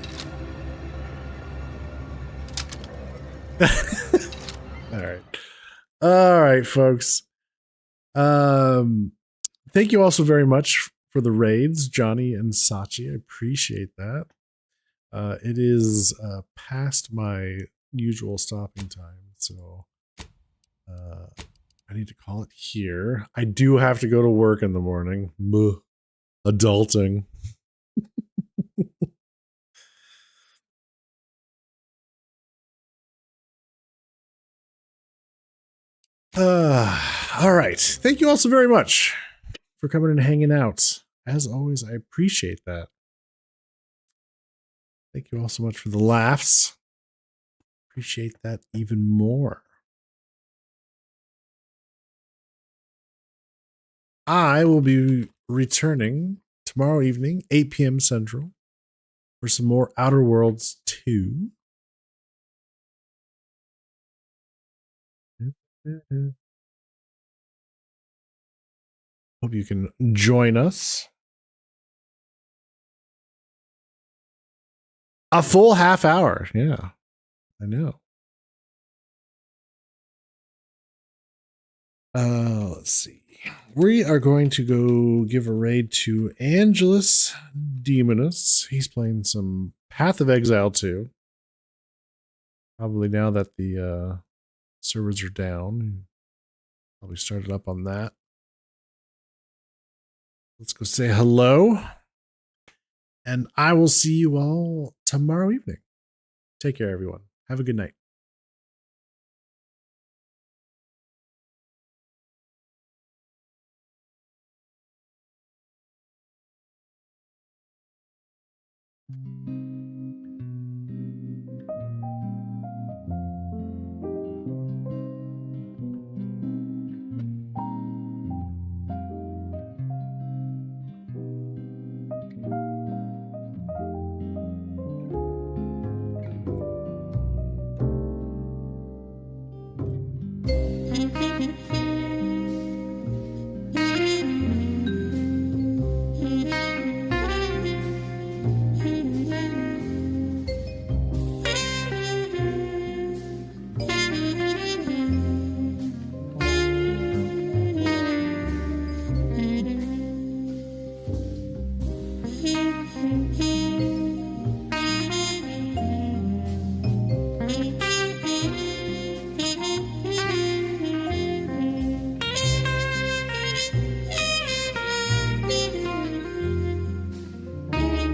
All right, folks. Thank you all so very much for the raids, Johnny and Sachi. I appreciate that. It is past my usual stopping time, so I need to call it here. I do have to go to work in the morning. Adulting. All right. Thank you all so very much for coming and hanging out. As always, I appreciate that. Thank you all so much for the laughs. Appreciate that even more. I will be returning tomorrow evening, 8 p.m. Central, for some more Outer Worlds 2. Hope you can join us. A full half hour. Yeah, I know. Let's see. We are going to go give a raid to Angelus Demonus. He's playing some Path of Exile 2. Probably now that the servers are down. Probably started up on that. Let's go say hello. And I will see you all tomorrow evening. Take care, everyone. Have a good night.